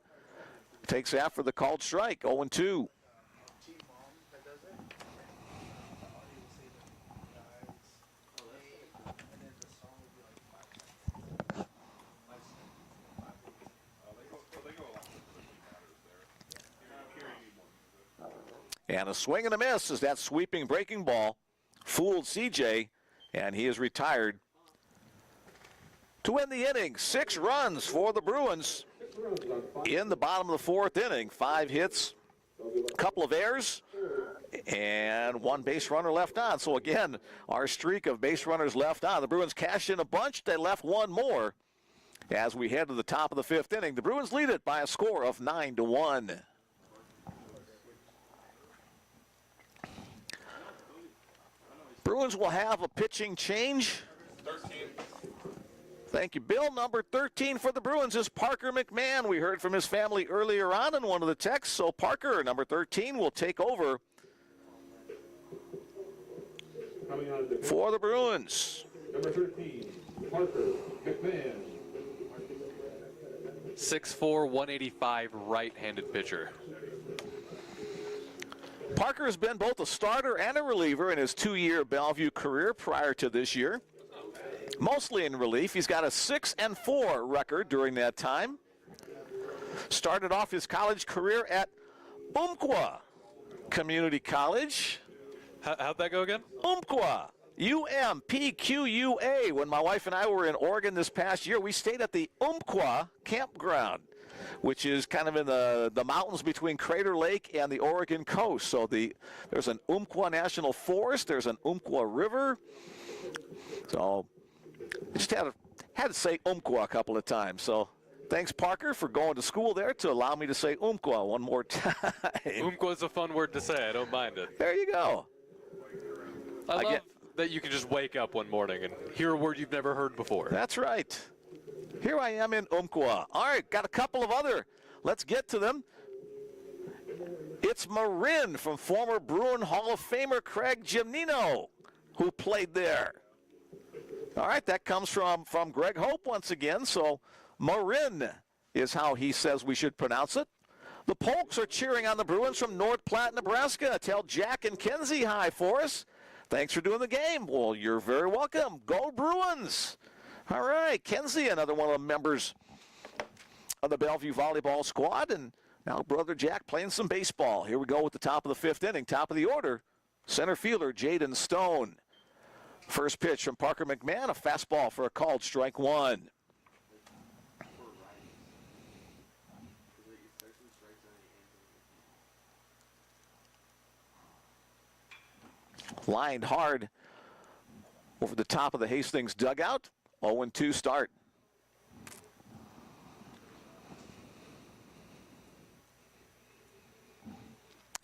Takes after the called strike, 0-2. And a swing and a miss as that sweeping breaking ball fooled C.J., and he is retired to win the inning. 6 runs for the Bruins in the bottom of the fourth inning. 5 hits, a couple of errors, and 1 base runner left on. So again, our streak of base runners left on. The Bruins cashed in a bunch. They left 1 more as we head to the top of the 5th inning. The Bruins lead it by a score of 9-1. Bruins will have a pitching change. 13. Thank you, Bill. Number 13 for the Bruins is Parker McMahon. We heard from his family earlier on in one of the texts. So Parker, number 13, will take over for the Bruins. Number 13, Parker McMahon. 6'4", 185 right-handed pitcher. Parker has been both a starter and a reliever in his 2-year Bellevue career prior to this year. Mostly in relief. He's got a 6-4 record during that time. Started off his college career at Umpqua Community College. How'd that go again? Umpqua. UMPQUA. When my wife and I were in Oregon this past year, we stayed at the Umpqua campground, which is kind of in the mountains between Crater Lake and the Oregon coast. So there's an Umpqua National Forest, there's an Umpqua River. So I just had to say Umpqua a couple of times. So Thanks, Parker, for going to school there to allow me to say Umpqua one more time. Umpqua is a fun word to say. I don't mind it. There you go. I love that you can just wake up one morning and hear a word you've never heard before. That's right. Here I am in Umpqua. All right, got a couple of other. Let's get to them. It's Marin from former Bruin Hall of Famer Craig Gimnino, who played there. All right, that comes from Greg Hope once again, so Marin is how he says we should pronounce it. The Polks are cheering on the Bruins from North Platte, Nebraska. Tell Jack and Kenzie hi for us. Thanks for doing the game. Well, you're very welcome. Go Bruins. All right, Kenzie, another one of the members of the Bellevue volleyball squad, and now brother Jack playing some baseball. Here we go with the top of the fifth inning, top of the order. Center fielder Jaden Stone. First pitch from Parker McMahon, a fastball for a called strike one. Lined hard over the top of the Hastings dugout. 0-2 start.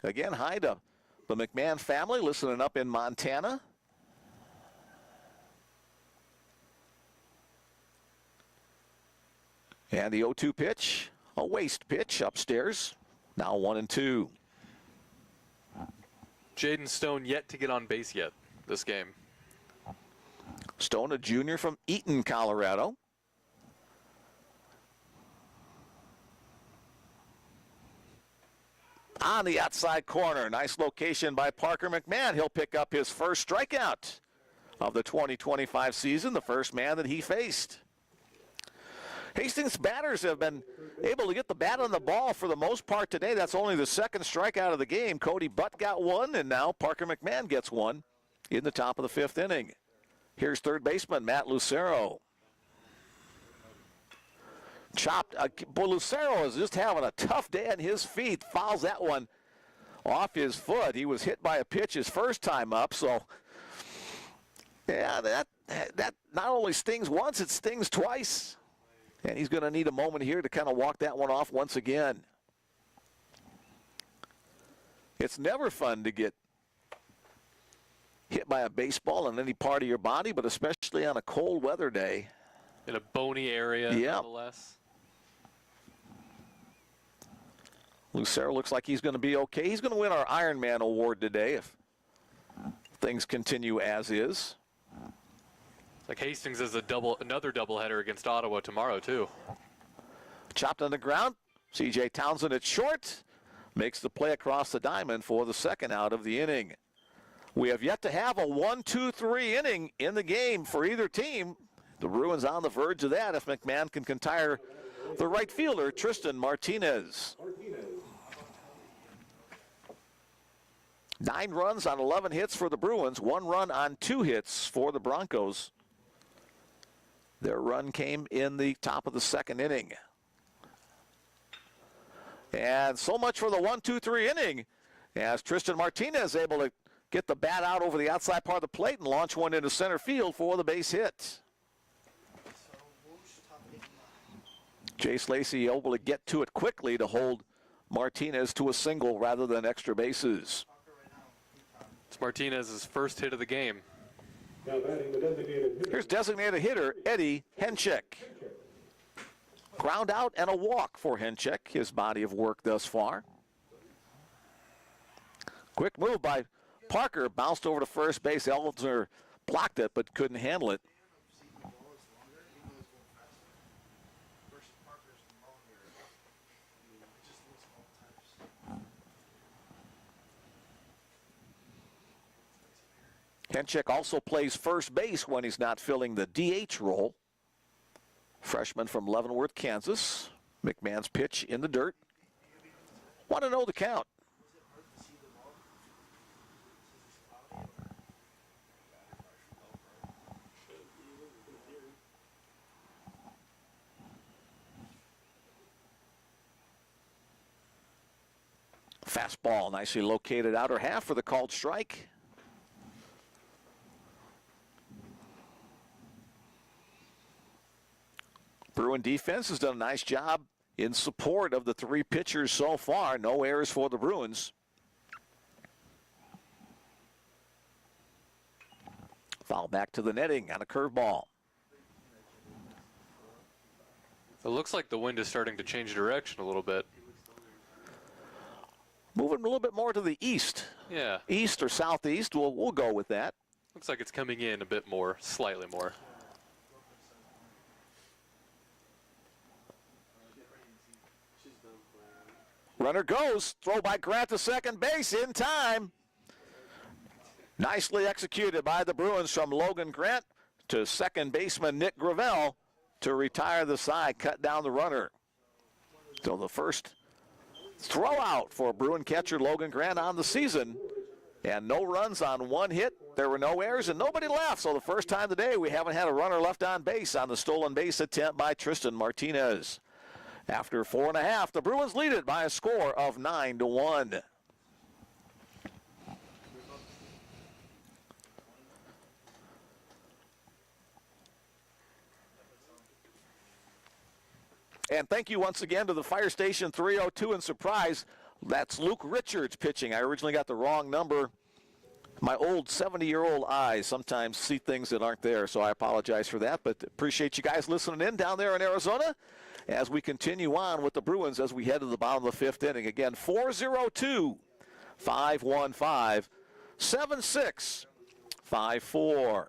Again, hi to the McMahon family listening up in Montana. And the 0-2 pitch, a waste pitch upstairs. Now 1-2. Jaden Stone yet to get on base yet this game. Stone, a junior from Eaton, Colorado. On the outside corner, nice location by Parker McMahon. He'll pick up his first strikeout of the 2025 season, the first man that he faced. Hastings batters have been able to get the bat on the ball for the most part today. That's only the second strikeout of the game. Cody Butt got one, and now Parker McMahon gets one in the top of the fifth inning. Here's third baseman Matt Lucero. Chopped. Boy, Lucero is just having a tough day on his feet. Fouls that one off his foot. He was hit by a pitch his first time up, so yeah, that not only stings once, it stings twice. And he's going to need a moment here to kind of walk that one off once again. It's never fun to get hit by a baseball in any part of your body, but especially on a cold weather day. In a bony area, nonetheless. Lucero looks like he's going to be okay. He's going to win our Ironman award today if things continue as is. Like Hastings is another doubleheader against Ottawa tomorrow, too. Chopped on the ground. C.J. Townsend at short. Makes the play across the diamond for the second out of the inning. We have yet to have a 1-2-3 inning in the game for either team. The Bruins on the verge of that if McMahon can tire the right fielder, Tristan Martinez. 9 runs on 11 hits for the Bruins. 1 run on 2 hits for the Broncos. Their run came in the top of the second inning. And so much for the 1-2-3 inning as Tristan Martinez able to get the bat out over the outside part of the plate and launch one into center field for the base hit. Jace Lacey able to get to it quickly to hold Martinez to a single rather than extra bases. It's Martinez's first hit of the game. Now batting the designated hitter. Here's designated hitter Eddie Henchek. Ground out and a walk for Henchek, his body of work thus far. Quick move by Parker, bounced over to first base. Elzer blocked it but couldn't handle it. Henchek also plays first base when he's not filling the DH role. Freshman from Leavenworth, Kansas. McMahon's pitch in the dirt. Want to know the count. Fastball nicely located outer half for the called strike. Bruin defense has done a nice job in support of the three pitchers so far. No errors for the Bruins. Foul back to the netting on a curveball. It looks like the wind is starting to change direction a little bit. Moving a little bit more to the east. Yeah. East or southeast, we'll go with that. Looks like it's coming in a bit more, slightly more. Runner goes. Throw by Grant to second base in time. Nicely executed by the Bruins from Logan Grant to second baseman Nick Gravel to retire the side, cut down the runner. So the first throw out for Bruin catcher Logan Grant on the season. And no runs on one hit. There were no errors and nobody left. So the first time today we haven't had a runner left on base on the stolen base attempt by Tristan Martinez. After 4.5, the Bruins lead it by a score of 9-1. And thank you once again to the Fire Station 302 in Surprise. That's Luke Richards pitching. I originally got the wrong number. My old 70-year-old eyes sometimes see things that aren't there, so I apologize for that. But appreciate you guys listening in down there in Arizona as we continue on with the Bruins as we head to the bottom of the fifth inning. Again, 402-515-7654.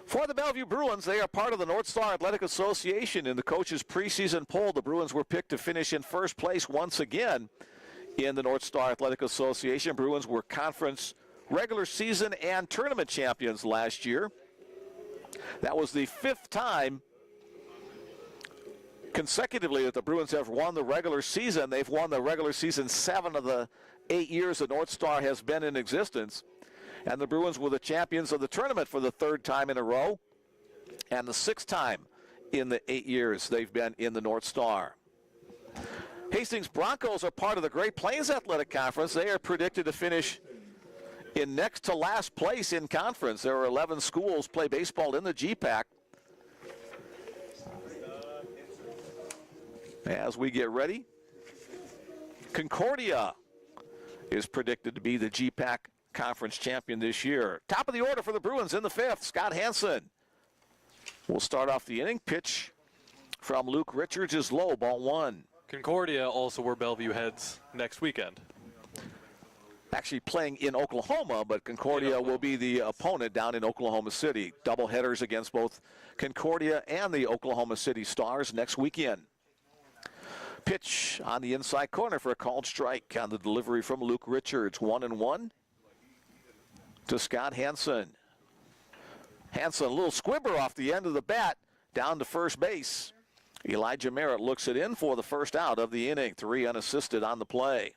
For the Bellevue Bruins, they are part of the North Star Athletic Association. In the coaches' preseason poll, the Bruins were picked to finish in first place once again in the North Star Athletic Association. Bruins were conference regular season and tournament champions last year. That was the fifth time consecutively that the Bruins have won the regular season. They've won the regular season 7 of the 8 years the North Star has been in existence. And the Bruins were the champions of the tournament for the 3rd time in a row and the 6th time in the 8 years they've been in the North Star. Hastings Broncos are part of the Great Plains Athletic Conference. They are predicted to finish in next to last place in conference. There are 11 schools play baseball in the GPAC. As we get ready, Concordia is predicted to be the GPAC conference champion this year. Top of the order for the Bruins in the 5th, Scott Hansen. We'll start off the inning. Pitch from Luke Richards is low, ball 1. Concordia also where Bellevue heads next weekend. Actually playing in Oklahoma, but Concordia will be the opponent down in Oklahoma City. Double headers against both Concordia and the Oklahoma City Stars next weekend. Pitch on the inside corner for a called strike on the delivery from Luke Richards. 1-1 to Scott Hansen. Hansen, a little squibber off the end of the bat, down to first base. Elijah Merritt looks it in for the first out of the inning. 3 unassisted on the play.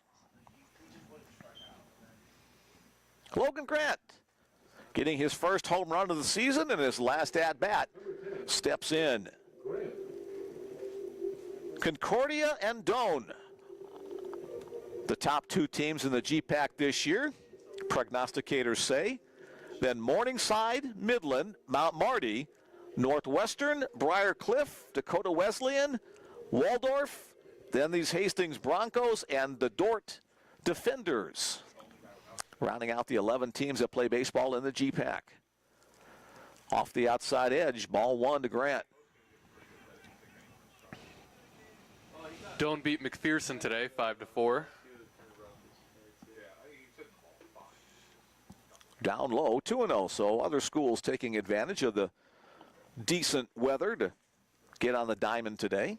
Logan Grant getting his first home run of the season and his last at-bat. Steps in. Concordia and Doane, the top 2 teams in the GPAC this year, prognosticators say. Then Morningside, Midland, Mount Marty, Northwestern, Briar Cliff, Dakota Wesleyan, Waldorf, then these Hastings Broncos and the Dort Defenders, rounding out the 11 teams that play baseball in the GPAC. Off the outside edge, ball 1 to Grant. Doane beat McPherson today, 5-4. Down low, 2-0. So other schools taking advantage of the decent weather to get on the diamond today.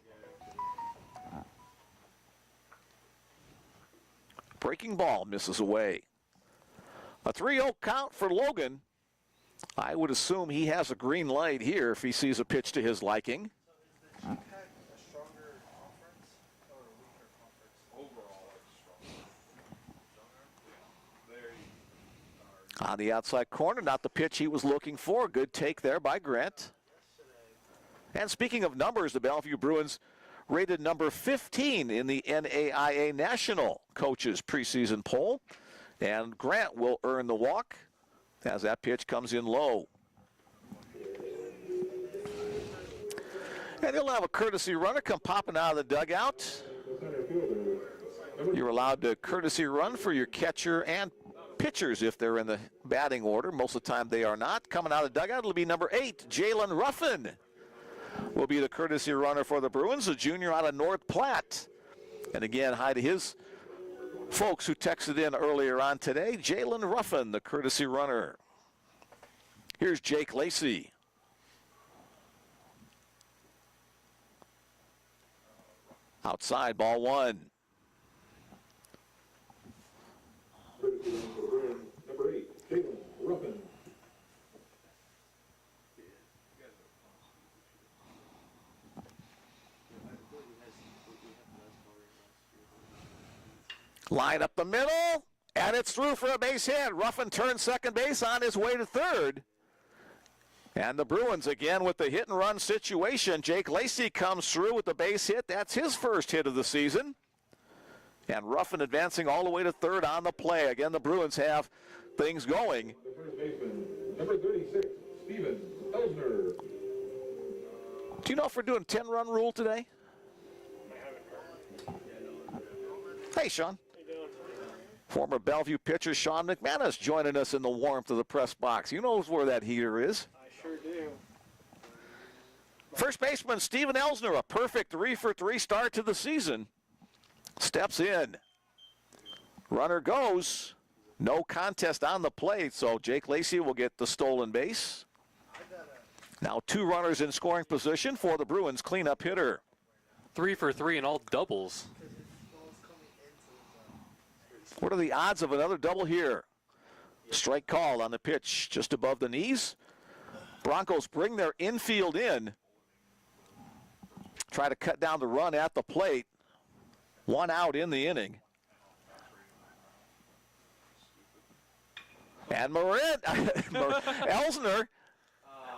Breaking ball misses away. A 3-0 count for Logan. I would assume he has a green light here if he sees a pitch to his liking. On the outside corner, not the pitch he was looking for. Good take there by Grant. And speaking of numbers, the Bellevue Bruins rated number 15 in the NAIA National Coaches preseason poll. And Grant will earn the walk as that pitch comes in low. And he'll have a courtesy runner come popping out of the dugout. The center fielder, You're allowed to courtesy run for your catcher and pitchers if they're in the batting order. Most of the time they are not. Coming out of the dugout, it'll be number 8, Jalen Ruffin. Will be the courtesy runner for the Bruins, a junior out of North Platte. And again, hi to his folks who texted in earlier on today. Jalen Ruffin, the courtesy runner. Here's Jake Lacey. Outside, ball 1. courtesy run for the Bruins, number 8, Jalen Ruffin. Line up the middle, and it's through for a base hit. Ruffin turns second base on his way to third. And the Bruins again with the hit and run situation. Jake Lacey comes through with the base hit. That's his first hit of the season. And Ruffin advancing all the way to third on the play. Again, the Bruins have things going. The first baseman, number 36, Steven Elsner. Do you know if we're doing 10-run rule today? Hey, Sean. Former Bellevue pitcher Sean McManus joining us in the warmth of the press box. You know where that heater is. I sure do. First baseman Steven Elsner, a perfect 3-for-3 start to the season. Steps in. Runner goes. No contest on the plate, so Jake Lacey will get the stolen base. Now 2 runners in scoring position for the Bruins cleanup hitter. 3 for 3 and all doubles. What are the odds of another double here? Strike call on the pitch just above the knees. Broncos bring their infield in. Try to cut down the run at the plate. 1 out in the inning. And Elsner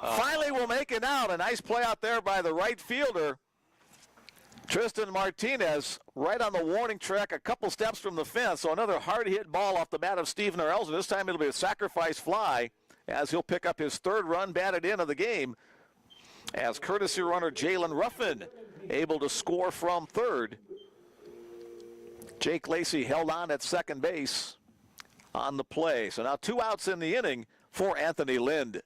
finally will make it out. A nice play out there by the right fielder. Tristan Martinez right on the warning track, a couple steps from the fence. So another hard hit ball off the bat of Steven Elsner. This time it'll be a sacrifice fly as he'll pick up his 3rd run batted in of the game. As courtesy runner Jalen Ruffin able to score from third. Jake Lacey held on at second base on the play. So now 2 outs in the inning for Anthony Lind.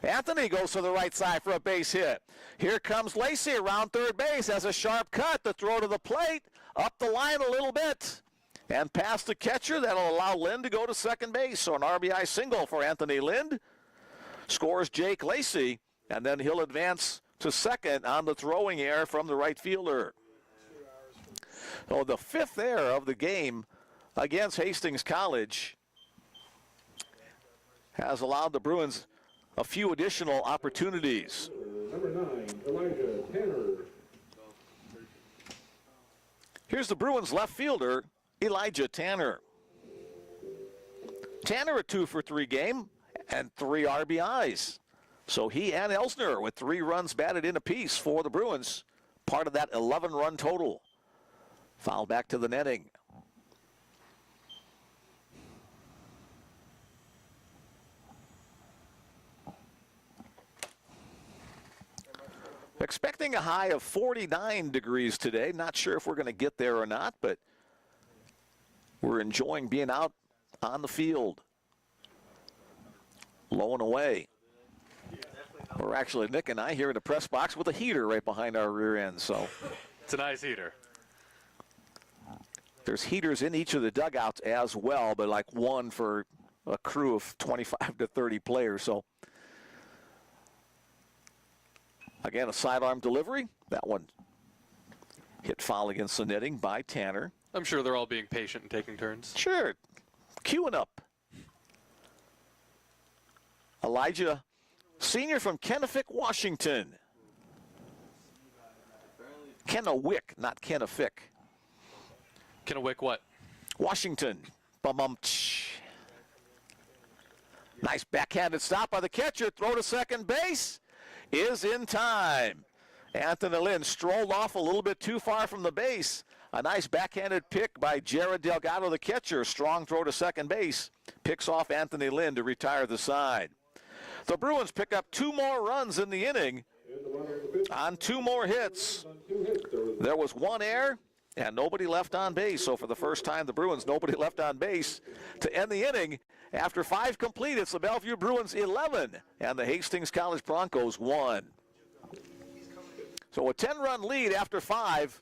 Anthony goes to the right side for a base hit. Here comes Lacey around third base, has a sharp cut, the throw to the plate, up the line a little bit, and past the catcher. That'll allow Lind to go to second base. So an RBI single for Anthony Lind. Scores Jake Lacey, and then he'll advance to second on the throwing error from the right fielder. So the 5th error of the game against Hastings College has allowed the Bruins a few additional opportunities. Number 9, Elijah Tanner. Here's the Bruins left fielder, Elijah Tanner. Tanner a 2-for-3 game and 3 RBIs. So he and Elsner with 3 runs batted in apiece for the Bruins. Part of that 11-run total. Foul back to the netting. Expecting a high of 49 degrees today. Not sure if we're going to get there or not, but we're enjoying being out on the field. Low and away. We're actually, Nick and I, here in the press box with a heater right behind our rear end. So It's a nice heater. there's heaters in each of the dugouts as well, but like one for a crew of 25 to 30 players. So again, a sidearm delivery. That one hit foul against the netting by Tanner. I'm sure they're all being patient and taking turns. Sure. Queuing up. Elijah, senior from Kennewick, Washington. Kennewick, not Kennewick. Kennewick what? Washington. Bum-bum-tsh. Nice backhanded stop by the catcher. Throw to second base is in time. Anthony Lind strolled off a little bit too far from the base. A nice backhanded pick by Jared Delgado, the catcher. Strong throw to second base. Picks off Anthony Lind to retire the side. The Bruins pick up 2 more runs in the inning And the runner in the fifth. on 2 more hits. On 2 hits. There was 1 error and nobody left on base. So for the first time, the Bruins, nobody left on base to end the inning. After 5 complete, it's the Bellevue Bruins 11 and the Hastings College Broncos 1. So a 10-run lead after 5.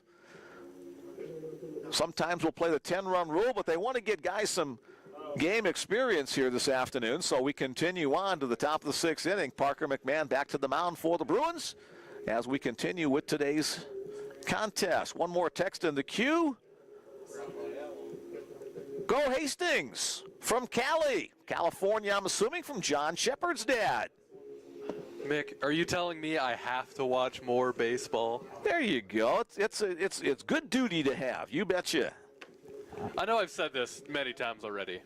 Sometimes we'll play the 10-run rule, but they want to get guys some game experience here this afternoon. So we continue on to the top of the 6th inning. Parker McMahon back to the mound for the Bruins as we continue with today's contest. One more text in the queue. Go Hastings from Cali, California, I'm assuming from John Shepard's dad. Mick, are you telling me I have to watch more baseball? There you go. It's good duty to have. You betcha. I know I've said this many times already.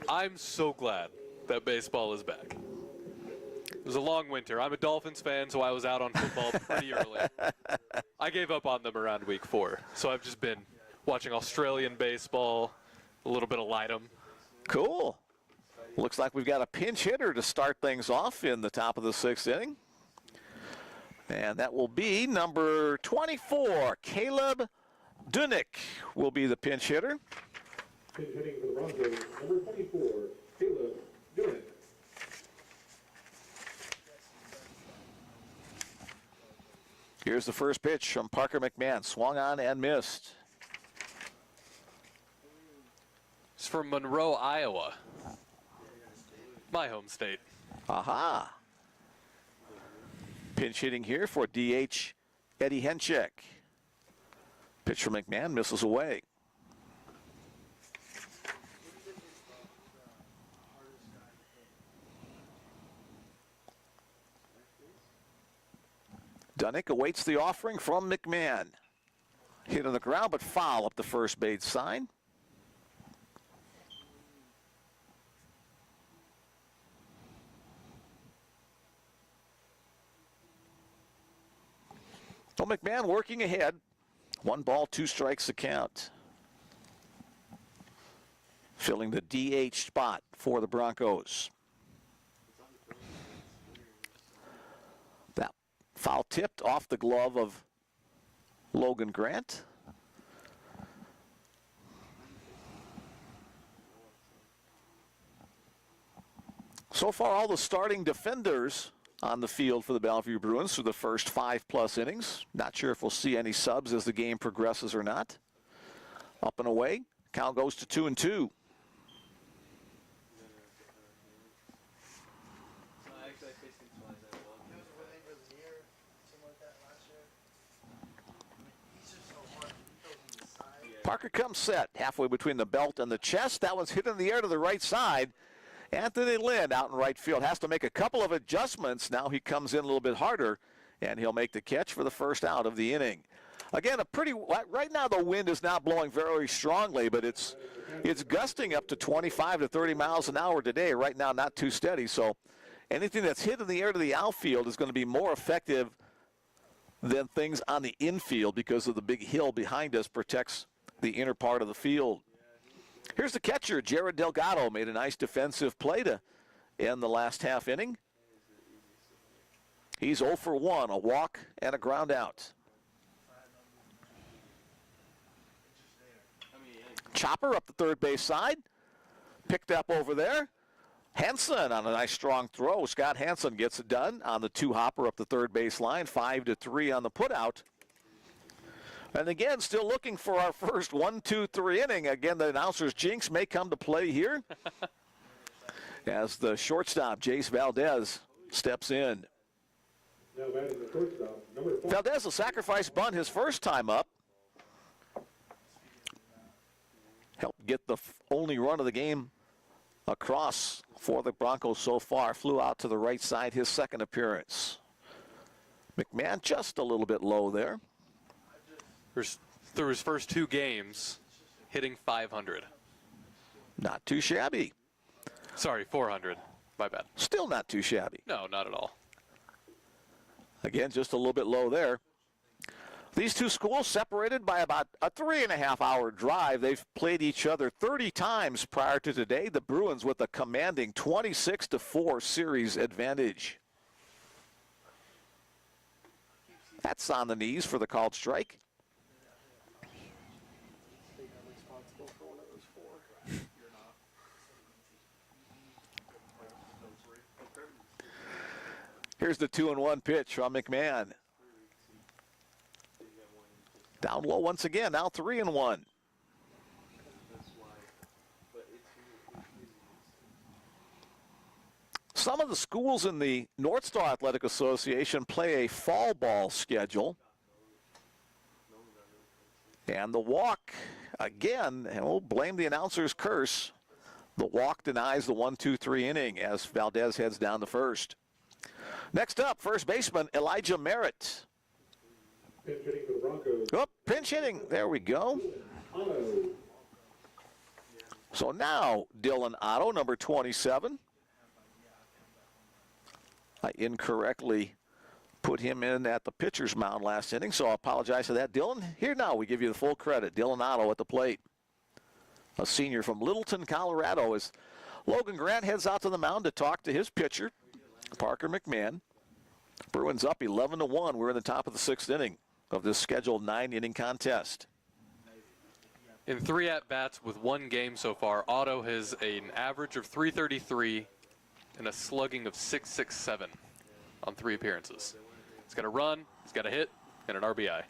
I'm so glad that baseball is back. It was a long winter. I'm a Dolphins fan, so I was out on football pretty early. I gave up on them around week 4, so I've just been watching Australian baseball, a little bit of Lightem. Cool. Looks like we've got a pinch hitter to start things off in the top of the 6th inning. And that will be number 24, Caleb Dunick will be the pinch hitter. Pinch hitting for the Broncos, number 24, Caleb Dunick. Here's the first pitch from Parker McMahon. Swung on and missed. It's from Monroe, Iowa. My home state. Aha. Pinch hitting here for DH Eddie Henchek. Pitch from McMahon misses away. Dunick awaits the offering from McMahon. Hit on the ground, but foul up the first base side. Well, McMahon working ahead. 1 ball, 2 strikes the count. Filling the DH spot for the Broncos. That foul tipped off the glove of Logan Grant. So far, all the starting defenders on the field for the Bellevue Bruins through the first 5+ innings. Not sure if we'll see any subs as the game progresses or not. Up and away. Count goes to 2-2. Parker comes set halfway between the belt and the chest. That one's hit in the air to the right side. Anthony Lynn out in right field has to make a couple of adjustments. Now he comes in a little bit harder, and he'll make the catch for the first out of the inning. Again, right now the wind is not blowing very strongly, but it's gusting up to 25 to 30 miles an hour today. Right now, not too steady. So anything that's hit in the air to the outfield is going to be more effective than things on the infield because of the big hill behind us protects the inner part of the field. Here's the catcher, Jared Delgado, made a nice defensive play to end the last half inning. He's 0 for 1, a walk and a ground out. Chopper up the third base side, picked up over there. Hanson on a nice strong throw. Scott Hanson gets it done on the 2-hopper up the third base line, 5-3 on the putout. And again, still looking for our first 1-2-3 inning. Again, the announcer's jinx may come to play here as the shortstop, Jace Valdez, steps in. Now batting the shortstop, number 5. Valdez, a sacrifice bunt his first time up. Helped get the only run of the game across for the Broncos so far. Flew out to the right side, his second appearance. McMahon just a little bit low there. Through his first 2 games, hitting .500. Not too shabby. Sorry, .400. My bad. Still not too shabby. No, not at all. Again, just a little bit low there. These two schools separated by about a 3.5-hour drive. They've played each other 30 times prior to today. The Bruins with a commanding 26-4 series advantage. That's on the knees for the called strike. Here's the 2-1 pitch from McMahon. Down low once again, now 3-1. Some of the schools in the North Star Athletic Association play a fall ball schedule. And the walk, again, and we'll blame the announcer's curse, the walk denies the 1-2-3 inning as Valdez heads down to first. Next up, first baseman Elijah Merritt. Pinch hitting for the Broncos. Oh, pinch hitting. There we go. Otto. So now Dylan Otto, number 27. I incorrectly put him in at the pitcher's mound last inning, so I apologize for that, Dylan. Here now we give you the full credit. Dylan Otto at the plate. A senior from Littleton, Colorado, as Logan Grant heads out to the mound to talk to his pitcher, Parker McMahon. Bruins up 11-1. We're in the top of the 6th inning of this scheduled 9-inning contest. In 3 at-bats with 1 game so far, Otto has an average of .333 and a slugging of .667 on 3 appearances. He's got a run, he's got a hit, and an RBI.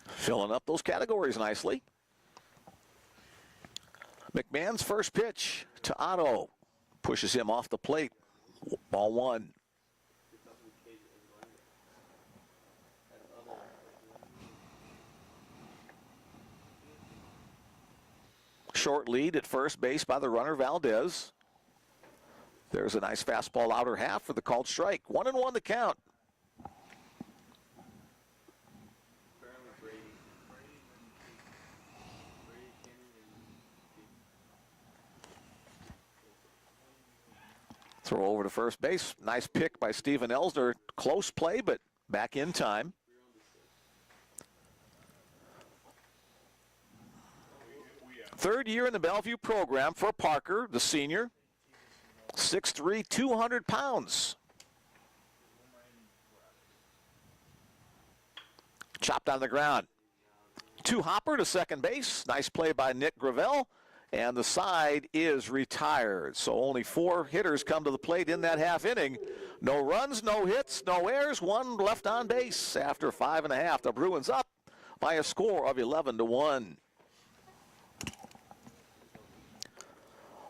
Filling up those categories nicely. McMahon's first pitch to Otto pushes him off the plate. Ball 1. Short lead at first base by the runner Valdez. There's a nice fastball outer half for the called strike. 1-1 the count. Throw over to first base. Nice pick by Steven Elsner. Close play, but back in time. Third year in the Bellevue program for Parker, the senior. 6'3", 200 pounds. Chopped on the ground. 2-hopper to second base. Nice play by Nick Gravel. And the side is retired. So only 4 hitters come to the plate in that half inning. No runs, no hits, no errors. 1 left on base after 5.5. The Bruins up by a score of 11-1.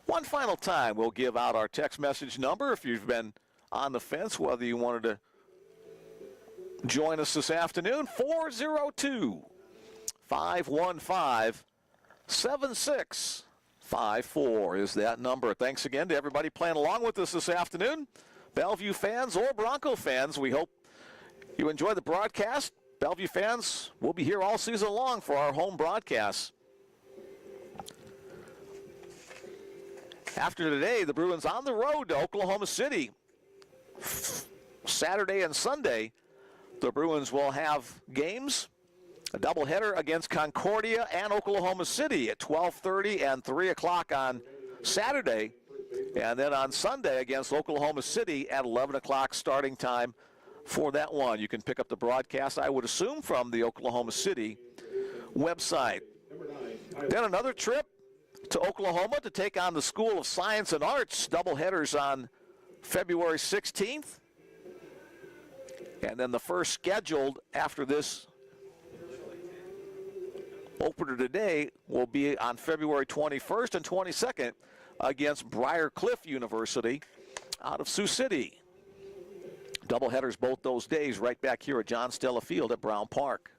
One final time, we'll give out our text message number if you've been on the fence, whether you wanted to join us this afternoon. 402-515-7654 is that number. Thanks again to everybody playing along with us this afternoon. Bellevue fans or Bronco fans, we hope you enjoy the broadcast. Bellevue fans, we'll be here all season long for our home broadcasts. After today, the Bruins on the road to Oklahoma City. Saturday and Sunday, the Bruins will have games, a doubleheader against Concordia and Oklahoma City at 12:30 and 3 o'clock on Saturday. And then on Sunday against Oklahoma City at 11 o'clock starting time for that one. You can pick up the broadcast, I would assume, from the Oklahoma City website. Then another trip to Oklahoma to take on the School of Science and Arts. Doubleheaders on February 16th. And then the first scheduled after this opener today will be on February 21st and 22nd against Briar Cliff University out of Sioux City. Doubleheaders both those days right back here at John Stella Field at Brown Park.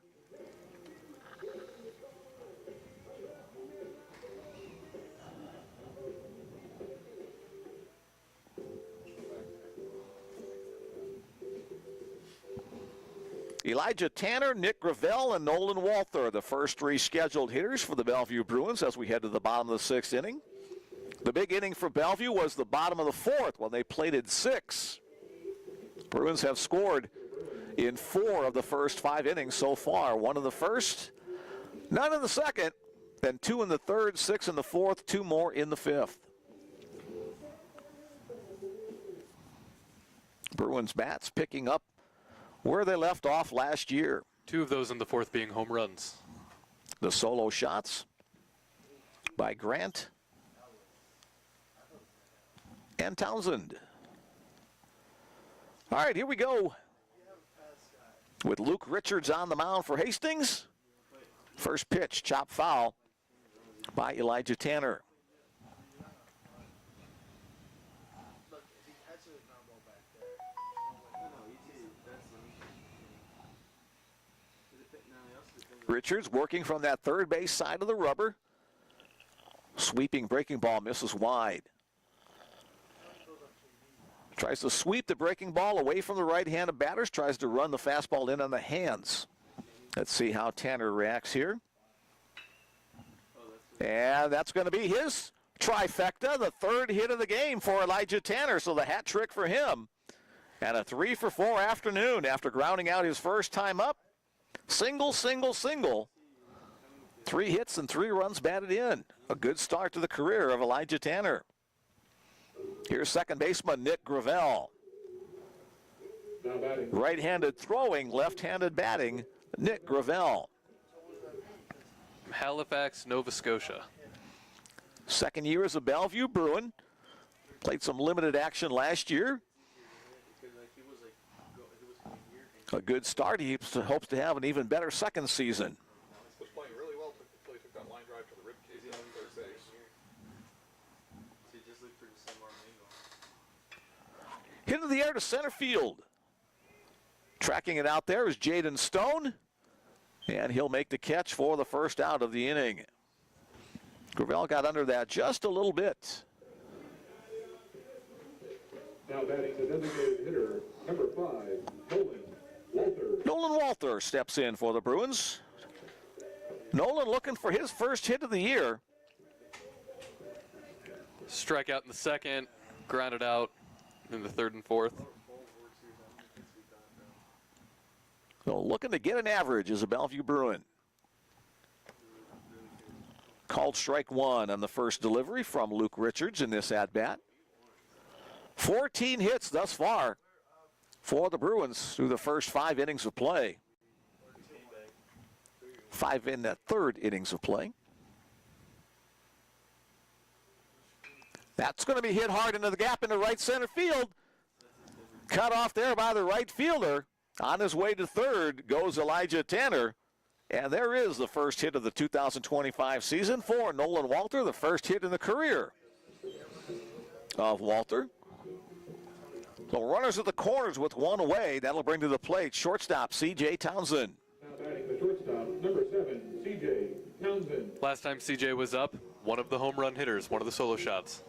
Elijah Tanner, Nick Gravel, and Nolan Walther, the first 3 scheduled hitters for the Bellevue Bruins as we head to the bottom of the 6th inning. The big inning for Bellevue was the bottom of the 4th when they plated 6. Bruins have scored in 4 of the first 5 innings so far. 1 in the first, none in the second, then 2 in the third, 6 in the fourth, 2 more in the 5th. Bruins bats picking up where they left off last year. 2 of those in the 4th being home runs. The solo shots by Grant and Townsend. All right, here we go with Luke Richards on the mound for Hastings. First pitch, chop foul by Elijah Tanner. Richards working from that third base side of the rubber. Sweeping breaking ball misses wide. Tries to sweep the breaking ball away from the right-handed batters. Tries to run the fastball in on the hands. Let's see how Tanner reacts here. And that's going to be his trifecta, the 3rd hit of the game for Elijah Tanner. So the hat trick for him. And a 3-for-4 afternoon after grounding out his first time up. Single, single, single. 3 hits and 3 runs batted in. A good start to the career of Elijah Tanner. Here's second baseman Nick Gravel. Right-handed throwing, left-handed batting, Nick Gravel. Halifax, Nova Scotia. Second year as a Bellevue Bruin. Played some limited action last year. A good start. He hopes to have an even better second season. Was playing really well until he took that line drive to the rib cage on third base. Hit in the air to center field. Tracking it out there is Jaden Stone. And he'll make the catch for the first out of the inning. Gravel got under that just a little bit. Now batting the designated hitter, number 5, Nolan Walter. Nolan Walter steps in for the Bruins. Nolan looking for his first hit of the year. Strikeout in the second, grounded out in the 3rd and 4th. So looking to get an average as a Bellevue Bruin. Called strike 1 on the first delivery from Luke Richards in this at-bat. 14 hits thus far for the Bruins through the first 5 innings of play. 5 in that 3rd innings of play. That's going to be hit hard into the gap into right center field. Cut off there by the right fielder. On his way to 3rd goes Elijah Tanner. And there is the first hit of the 2025 season for Nolan Walter, the first hit in the career of Walter. So runners at the corners with 1 away. That'll bring to the plate shortstop C.J. Townsend. Now batting the shortstop, number 7, C.J. Townsend. Last time CJ was up, one of the home run hitters, one of the solo shots.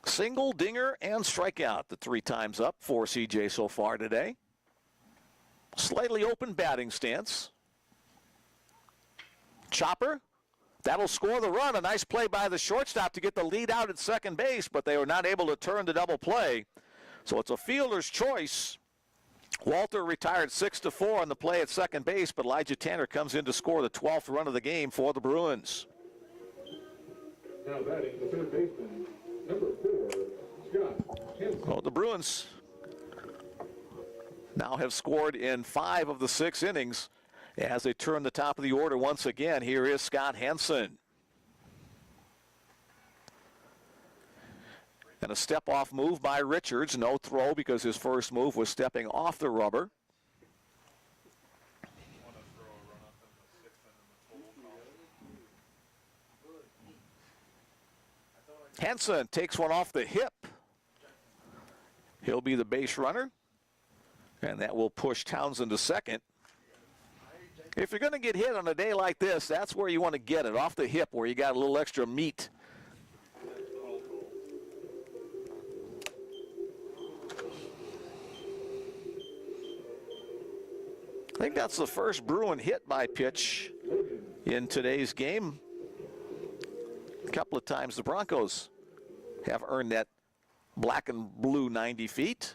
Single, dinger, and strikeout the 3 times up for C.J. so far today. Slightly open batting stance. Chopper. That'll score the run. A nice play by the shortstop to get the lead out at second base, but they were not able to turn the double play. So it's a fielder's choice. Walter retired 6-4 on the play at second base, but Elijah Tanner comes in to score the 12th run of the game for the Bruins. Now batting the third baseman, number 4, Scott Hansen. Well, the Bruins now have scored in 5 of the 6 innings as they turn the top of the order once again. Here is Scott Hansen. And a step-off move by Richards. No throw because his first move was stepping off the rubber. Hansen takes one off the hip. He'll be the base runner. And that will push Townsend to second. If you're going to get hit on a day like this, that's where you want to get it, off the hip where you got a little extra meat. I think that's the first Bruin hit by pitch in today's game. A couple of times the Broncos have earned that black and blue 90 feet.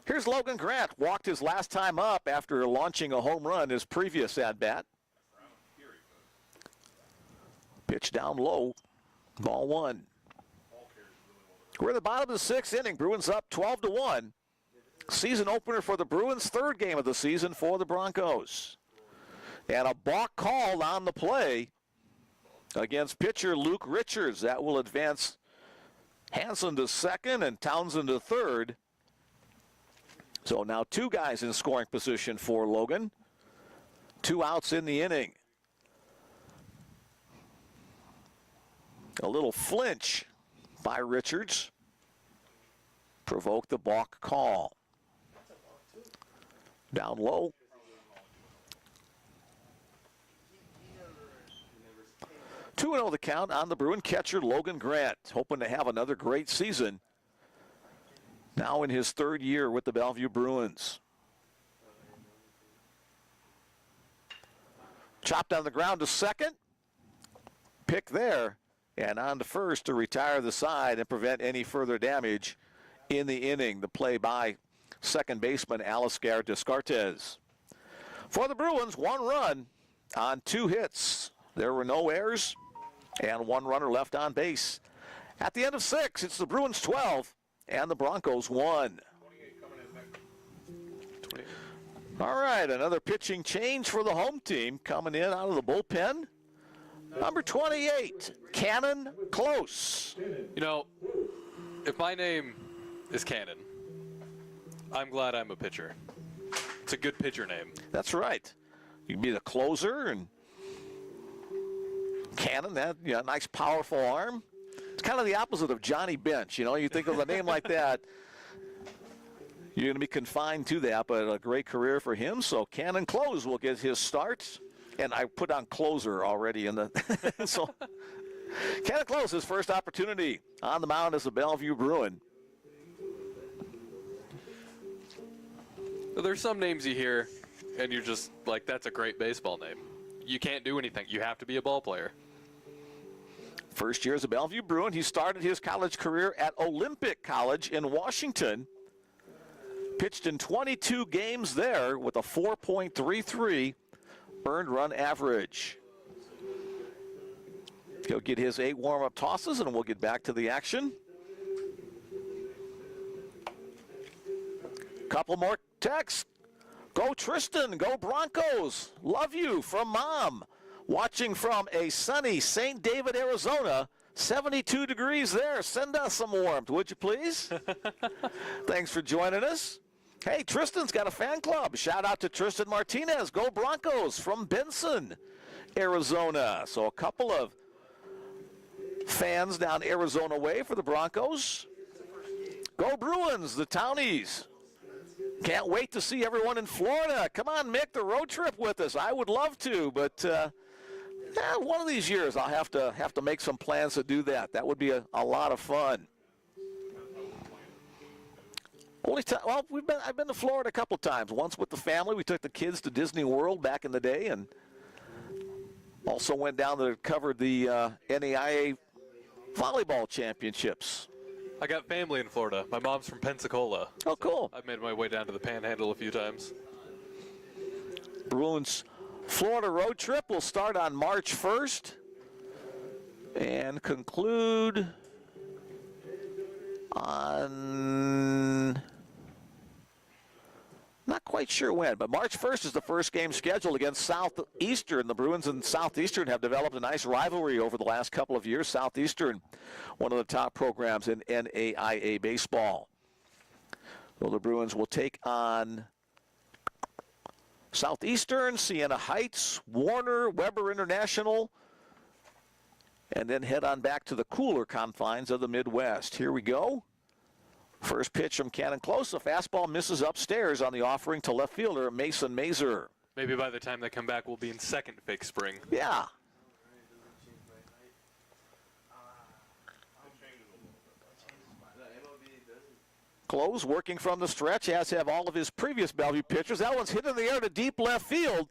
Here's Logan Grant, walked his last time up after launching a home run his previous at-bat. Pitch down low, ball one. We're at the bottom of the sixth inning. Bruins up 12-1. Season opener for the Bruins, third game of the season for the Broncos. And a balk called on the play against pitcher Luke Richards. That will advance Hansen to second and Townsend to third. So now two guys in scoring position for Logan. 2 outs in the inning. A little flinch by Richards provoked the balk call. Down low. Two 2-0 the count on the Bruin catcher Logan Grant, hoping to have another great season. Now in his third year with the Bellevue Bruins. Chopped on the ground to second. Pick there. And on to first to retire the side and prevent any further damage in the inning. The play by second baseman Aliscar Descartes. For the Bruins, 1 run on 2 hits. There were no errors and 1 runner left on base. At the end of 6, it's the Bruins 12 and the Broncos 1. All right, another pitching change for the home team coming in out of the bullpen. Number 28, Cannon Close. You know, if my name is Cannon, I'm glad I'm a pitcher. It's a good pitcher name. That's right. You can be the closer, and Cannon, that nice powerful arm. It's kind of the opposite of Johnny Bench. You know, you think of a name like that, you're going to be confined to that, but a great career for him. So Cannon Close will get his start. And I put on closer already in the so Cannon Close, his first opportunity on the mound as a Bellevue Bruin. There's some names you hear, and you're just like, that's a great baseball name. You can't do anything. You have to be a ball player. First year as a Bellevue Bruin, he started his college career at Olympic College in Washington. Pitched in 22 games there with a 4.33 earned run average. He'll get his 8 warm-up tosses, and we'll get back to the action. Couple more texts. Go Tristan, go Broncos. Love you from Mom. Watching from a sunny St. David, Arizona. 72 degrees there. Send us some warmth, would you please? Thanks for joining us. Hey, Tristan's got a fan club. Shout out to Tristan Martinez. Go Broncos from Benson, Arizona. So a couple of fans down Arizona way for the Broncos. Go Bruins, the Townies. Can't wait to see everyone in Florida. Come on, Mick, the road trip with us. I would love to, but one of these years I'll have to make some plans to do that. That would be a lot of fun. I've been to Florida a couple times. Once with the family. We took the kids to Disney World back in the day, and also went down there to cover the NAIA volleyball championships. I got family in Florida. My mom's from Pensacola. Oh, cool. I've made my way down to the Panhandle a few times. Bruins Florida road trip will start on March 1st and conclude on... not quite sure when, but March 1st is the first game scheduled against Southeastern. The Bruins and Southeastern have developed a nice rivalry over the last couple of years. Southeastern, one of the top programs in NAIA Baseball. Well, the Bruins will take on Southeastern, Siena Heights, Warner, Weber International, and then head on back to the cooler confines of the Midwest. Here we go. First pitch from Cannon Close. The fastball misses upstairs on the offering to left fielder Mason Mazer. Maybe by the time they come back, we'll be in second fake spring. Yeah. Close working from the stretch, as have all of his previous Bellevue pitchers. That one's hit in the air to deep left field.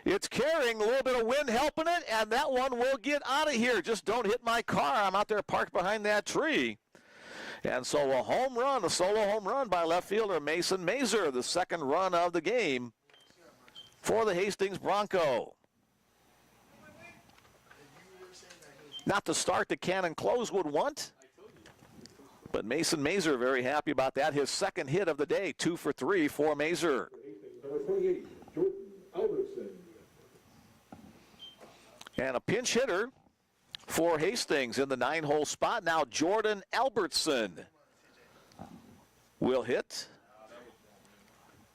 It's carrying, a little bit of wind helping it, and that one will get out of here. Just don't hit my car. I'm out there parked behind that tree. And so a home run, a solo home run by left fielder Mason Mazer, the second run of the game for the Hastings Bronco. Not the start that Cannon Close would want, but Mason Mazer very happy about that. His second hit of the day, 2 for 3 for Mazer. Number 28, Jordan Albertson. And a pinch hitter for Hastings in the 9-hole spot. Now Jordan Albertson will hit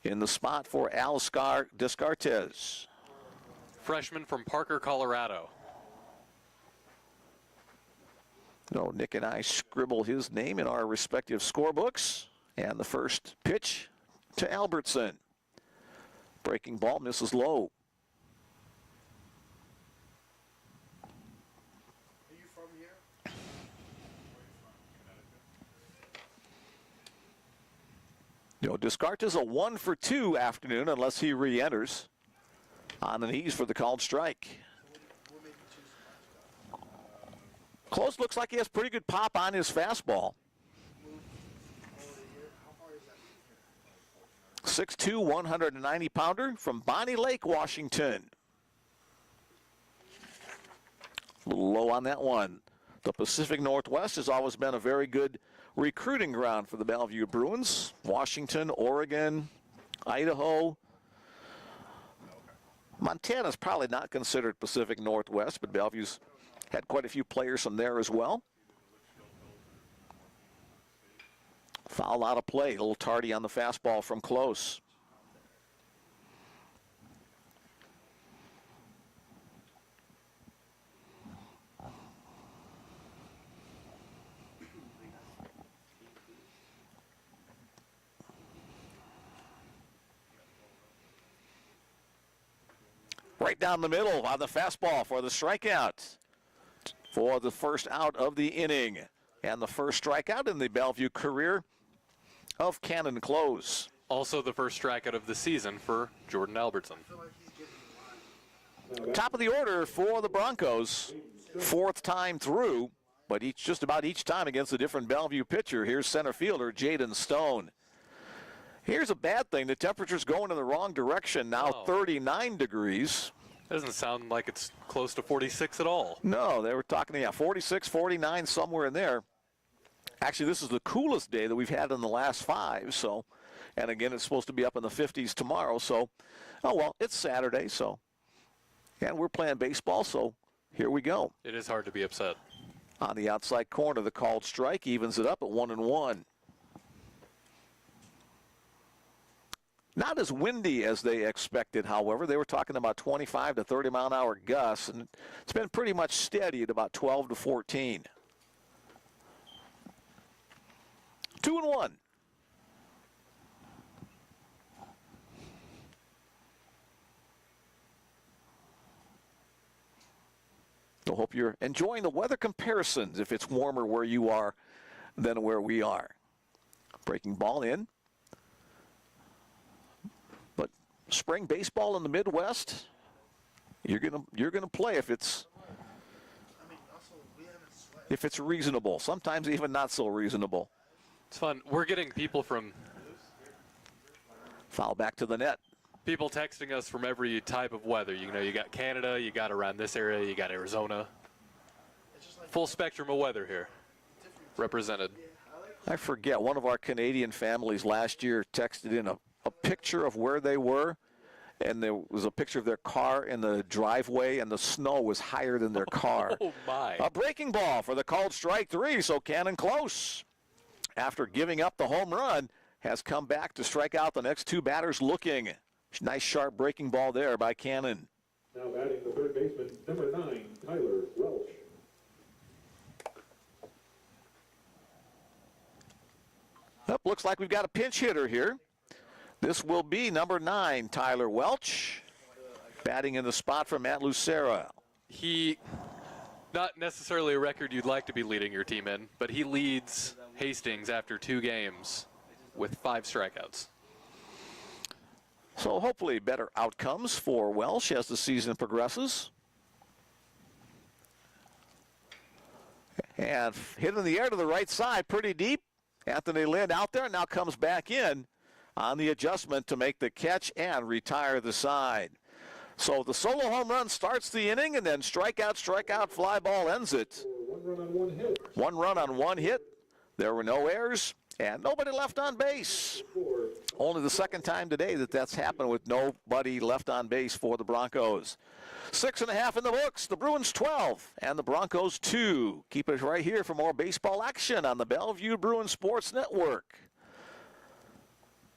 in the spot for Aliscar Descartes. Freshman from Parker, Colorado. No, Nick and I scribble his name in our respective scorebooks. And the first pitch to Albertson. Breaking ball misses low. Are you from here? No, Descartes a 1 for 2 afternoon unless he re-enters on the knees for the called strike. What made you choose Colorado? Close looks like he has pretty good pop on his fastball. Moved over here. How far is that from here? 6'2", 190-pounder from Bonnie Lake, Washington. A little low on that one. The Pacific Northwest has always been a very good recruiting ground for the Bellevue Bruins. Washington, Oregon, Idaho. Montana's probably not considered Pacific Northwest, but Bellevue's had quite a few players from there as well. Foul out of play, a little tardy on the fastball from Close. Right down the middle on the fastball for the strikeout. For the first out of the inning. And the first strikeout in the Bellevue career of Cannon Close. Also the first strikeout of the season for Jordan Albertson. I feel like he's giving you a lot. Top of the order for the Broncos. Fourth time through, but just about each time against a different Bellevue pitcher. Here's center fielder Jaden Stone. Here's a bad thing. The temperature's going in the wrong direction now, 39 degrees. Doesn't sound like it's close to 46 at all. No, they were talking, 46, 49, somewhere in there. Actually, this is the coolest day that we've had in the last 5, so, and again, it's supposed to be up in the 50s tomorrow, so, oh well, it's Saturday, so, and we're playing baseball, so here we go. It is hard to be upset. On the outside corner, the called strike evens it up at 1-1. Not as windy as they expected, however. They were talking about 25 to 30 mile an hour gusts, and it's been pretty much steady at about 12 to 14. 2-1. I hope you're enjoying the weather comparisons if it's warmer where you are than where we are. Breaking ball in. But spring baseball in the Midwest, you're gonna play if it's reasonable. Sometimes even not so reasonable. It's fun. We're getting people from Foul back to the net. people texting us from every type of weather. You know, you got Canada, you got around this area, you got Arizona. Full spectrum of weather here represented. I forget, one of our Canadian families last year texted in a picture of where they were, and there was a picture of their car in the driveway, and the snow was higher than their car. Oh, my. A breaking ball for the called strike 3, so Cannon Close, after giving up the home run, has come back to strike out the next 2 batters looking. Nice sharp breaking ball there by Cannon. Now batting the third baseman, number 9, Tyler Welch. Yep, looks like we've got a pinch hitter here. This will be number 9, Tyler Welch, batting in the spot for Matt Lucera. He, not necessarily a record you'd like to be leading your team in, but he leads Hastings after 2 games with 5 strikeouts. So hopefully better outcomes for Welch as the season progresses. And hit in the air to the right side, pretty deep. Anthony Lynn out there, now comes back in on the adjustment to make the catch and retire the side. So the solo home run starts the inning, and then strikeout, fly ball ends it. 1 run on 1 hit. 1 run on 1 hit. There were no errors and nobody left on base. Only the second time today that's happened with nobody left on base for the Broncos. 6.5 in the books. The Bruins 12 and the Broncos 2. Keep it right here for more baseball action on the Bellevue Bruins Sports Network.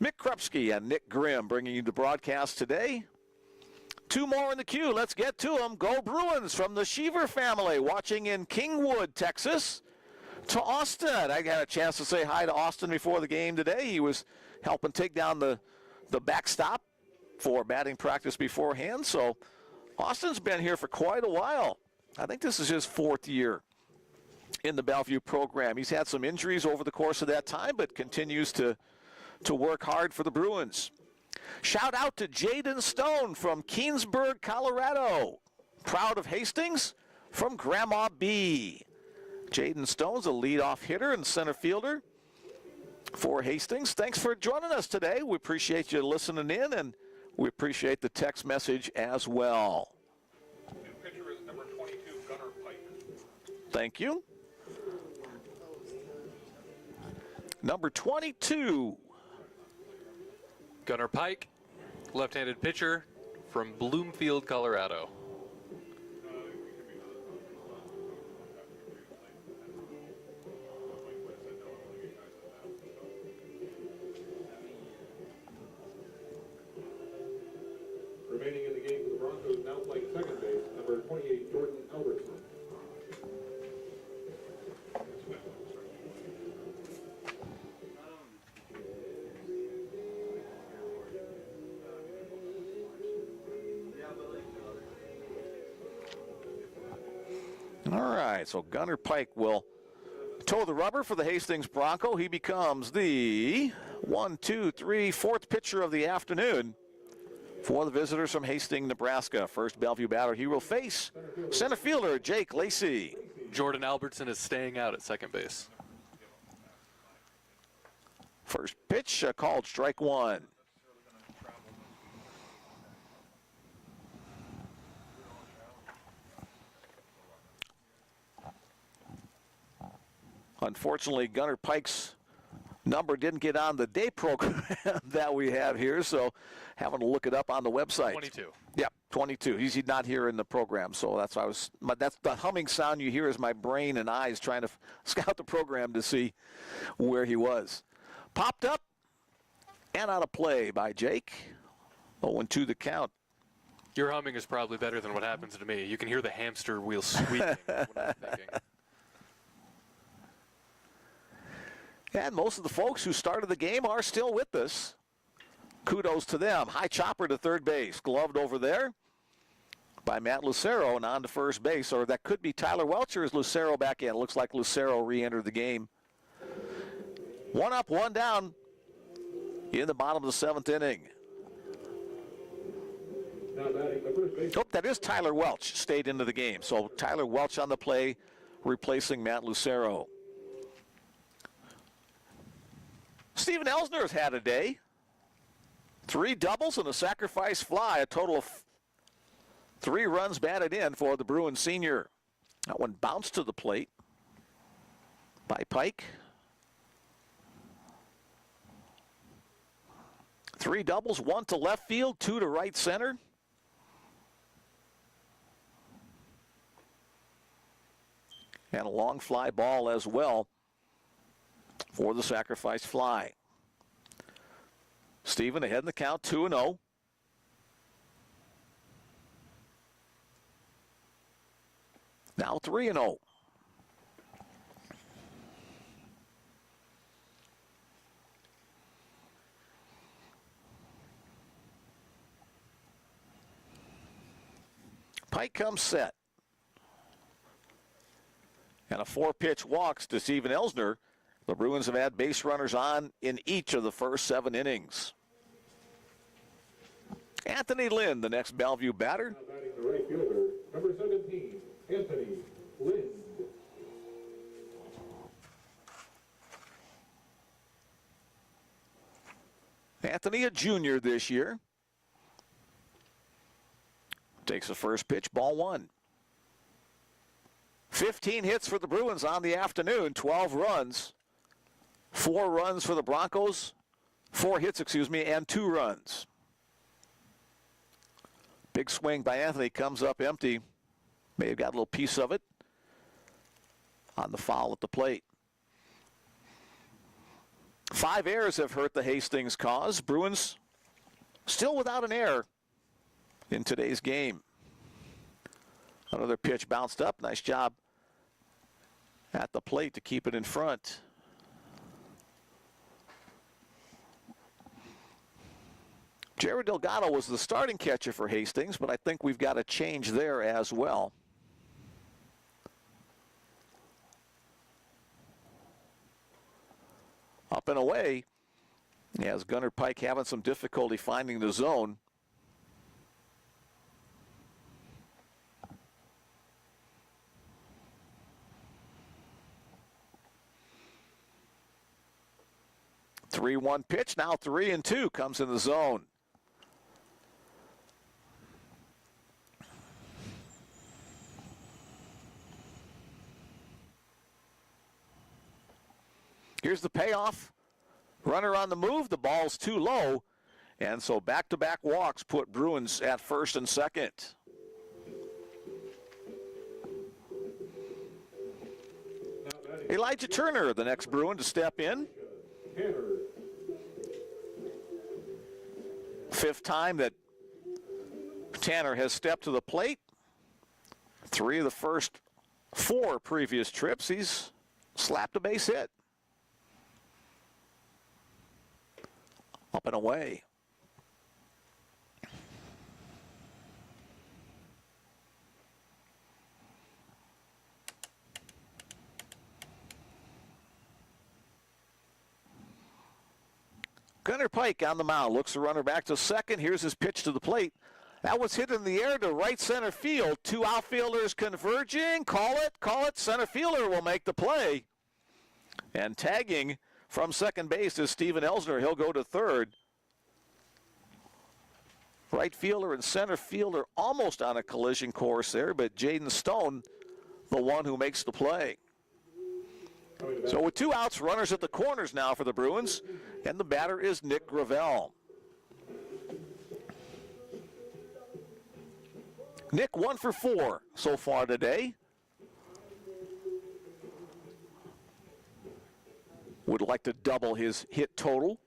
Mick Krupski and Nick Grimm bringing you the broadcast today. 2 more in the queue. Let's get to them. Go Bruins from the Sheaver family, watching in Kingwood, Texas, to Austin. I got a chance to say hi to Austin before the game today. He was helping take down the backstop for batting practice beforehand. So Austin's been here for quite a while. I think this is his 4th year in the Bellevue program. He's had some injuries over the course of that time, but continues to work hard for the Bruins. Shout out to Jaden Stone from Keensburg, Colorado. Proud of Hastings from Grandma B. Jaden Stone's a leadoff hitter and center fielder for Hastings. Thanks for joining us today. We appreciate you listening in, and we appreciate the text message as well. New pitcher is number 22, Gunnar Pike. Thank you. Number 22. Gunnar Pike, left-handed pitcher from Bloomfield, Colorado. Remaining in the game for the Broncos, now playing second base, number 28, Jordan Albertson. All right, so Gunnar Pike will toe the rubber for the Hastings Bronco. He becomes the 4th pitcher of the afternoon for the visitors from Hastings, Nebraska. First Bellevue batter he will face center fielder Jake Lacey. Jordan Albertson is staying out at second base. First pitch called strike 1. Unfortunately, Gunnar Pike's number didn't get on the day program that we have here, so having to look it up on the website. 22. Yep, 22. He's not here in the program, so that's why that's the humming sound you hear is my brain and eyes trying to scout the program to see where he was. Popped up and out of play by Jake. 0-2 the count. Your humming is probably better than what happens to me. You can hear the hamster wheel squeaking when I'm thinking. And most of the folks who started the game are still with us. Kudos to them. High chopper to third base. Gloved over there by Matt Lucero and on to first base. Or that could be Tyler Welch, or is Lucero back in? Looks like Lucero re-entered the game. 1 up, 1 down in the bottom of the 7th inning. Now batting the first base. Oh, that is Tyler Welch stayed into the game. So Tyler Welch on the play replacing Matt Lucero. Steven Elsner's had a day. 3 doubles and a sacrifice fly. A total of 3 runs batted in for the Bruins senior. That one bounced to the plate by Pike. 3 doubles, 1 to left field, 2 to right center. And a long fly ball as well for the sacrifice fly. Steven ahead in the count, 2-0. Now 3-0. Pike comes set. And a 4-pitch walks to Steven Elsner. The Bruins have had base runners on in each of the first 7 innings. Anthony Lynn, the next Bellevue batter. Now batting the right fielder, number 17, Anthony Lind. Anthony, a junior this year. Takes the first pitch, ball one. 15 hits for the Bruins on the afternoon, 12 runs. 4 runs for the Broncos, 4 hits, and 2 runs. Big swing by Anthony, comes up empty. May have got a little piece of it on the foul at the plate. 5 errors have hurt the Hastings cause. Bruins still without an error in today's game. Another pitch bounced up. Nice job at the plate to keep it in front. Jared Delgado was the starting catcher for Hastings, but I think we've got a change there as well. Up and away, as Gunnar Pike having some difficulty finding the zone. Three 3-1 pitch, now 3-2 comes in the zone. Here's the payoff. Runner on the move, the ball's too low, and so back-to-back walks put Bruins at first and second. Elijah Turner, the next Bruin to step in. Fifth time that Tanner has stepped to the plate. 3 of the first 4 previous trips, he's slapped a base hit. Up and away. Gunnar Pike on the mound, looks the runner back to second. Here's his pitch to the plate. That was hit in the air to right center field. 2 outfielders converging. Call it. Center fielder will make the play. And tagging from second base is Steven Elsner. He'll go to third. Right fielder and center fielder almost on a collision course there, but Jaden Stone, the one who makes the play. So with 2 outs, runners at the corners now for the Bruins, and the batter is Nick Gravel. Nick 1 for 4 so far today. Would like to double his hit total.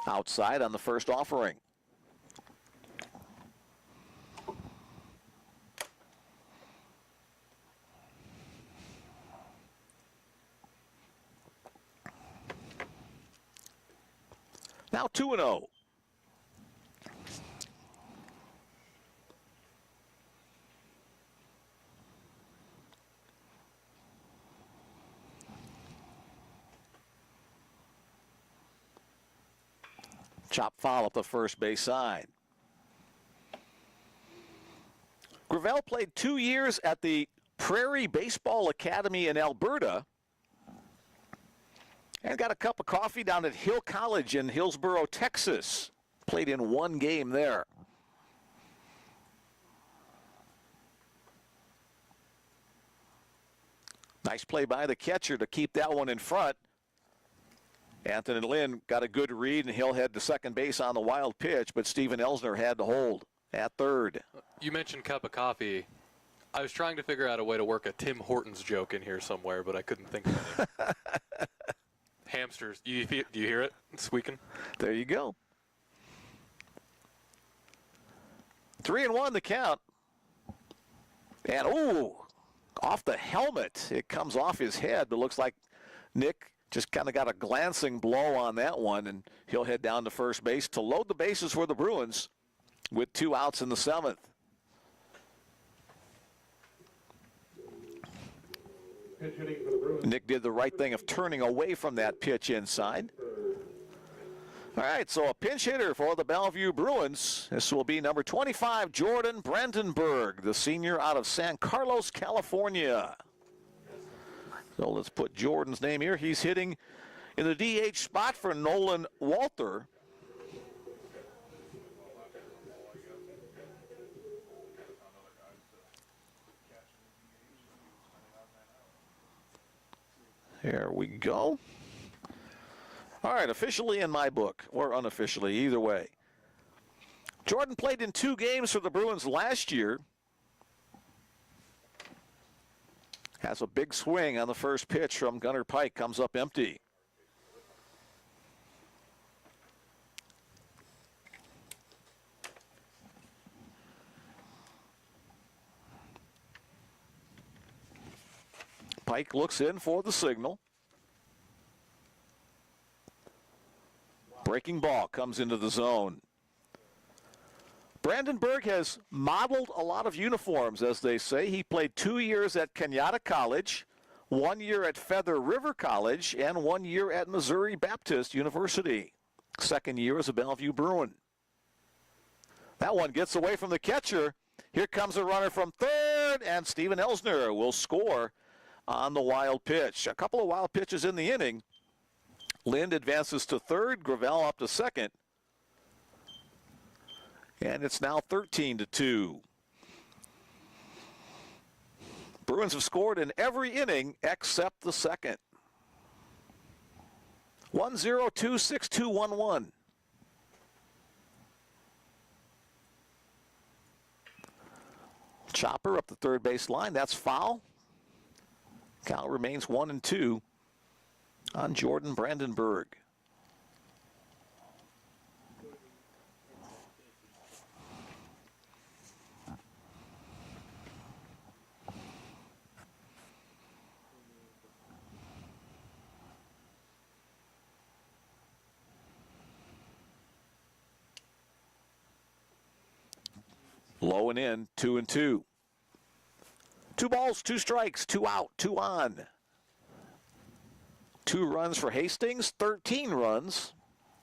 Outside on the first offering. Now 2-0. Chop foul up the first base side. Gravel played 2 years at the Prairie Baseball Academy in Alberta and got a cup of coffee down at Hill College in Hillsboro, Texas. Played in 1 game there. Nice play by the catcher to keep that one in front. Anthony Lynn got a good read, and he'll head to second base on the wild pitch, but Steven Elsner had to hold at third. You mentioned cup of coffee. I was trying to figure out a way to work a Tim Hortons joke in here somewhere, but I couldn't think of it. Hamsters. Do you hear it squeaking? There you go. 3-1 the count. And, ooh, off the helmet. It comes off his head, but looks like Nick just kind of got a glancing blow on that one, and he'll head down to first base to load the bases for the Bruins with 2 outs in the 7th. Nick did the right thing of turning away from that pitch inside. All right, so a pinch hitter for the Bellevue Bruins. This will be number 25, Jordan Brandenburg, the senior out of San Carlos, California. So let's put Jordan's name here. He's hitting in the DH spot for Nolan Walter. There we go. All right, officially in my book, or unofficially, either way. Jordan played in 2 games for the Bruins last year. Has a big swing on the first pitch from Gunnar Pike, comes up empty. Pike looks in for the signal. Breaking ball comes into the zone. Brandenburg has modeled a lot of uniforms, as they say. He played 2 years at Kenyatta College, 1 year at Feather River College, and 1 year at Missouri Baptist University. Second year as a Bellevue Bruin. That one gets away from the catcher. Here comes a runner from third, and Steven Elsner will score on the wild pitch. A couple of wild pitches in the inning. Lind advances to third, Gravel up to second. And it's now 13-2. Bruins have scored in every inning except the second. 1-0, 2-6, 2-1-1. Chopper up the third base line. That's foul. Count remains 1-2 on Jordan Brandenburg. Low and in, 2-2. 2 balls, 2 strikes, 2 out, 2 on. 2 runs for Hastings, 13 runs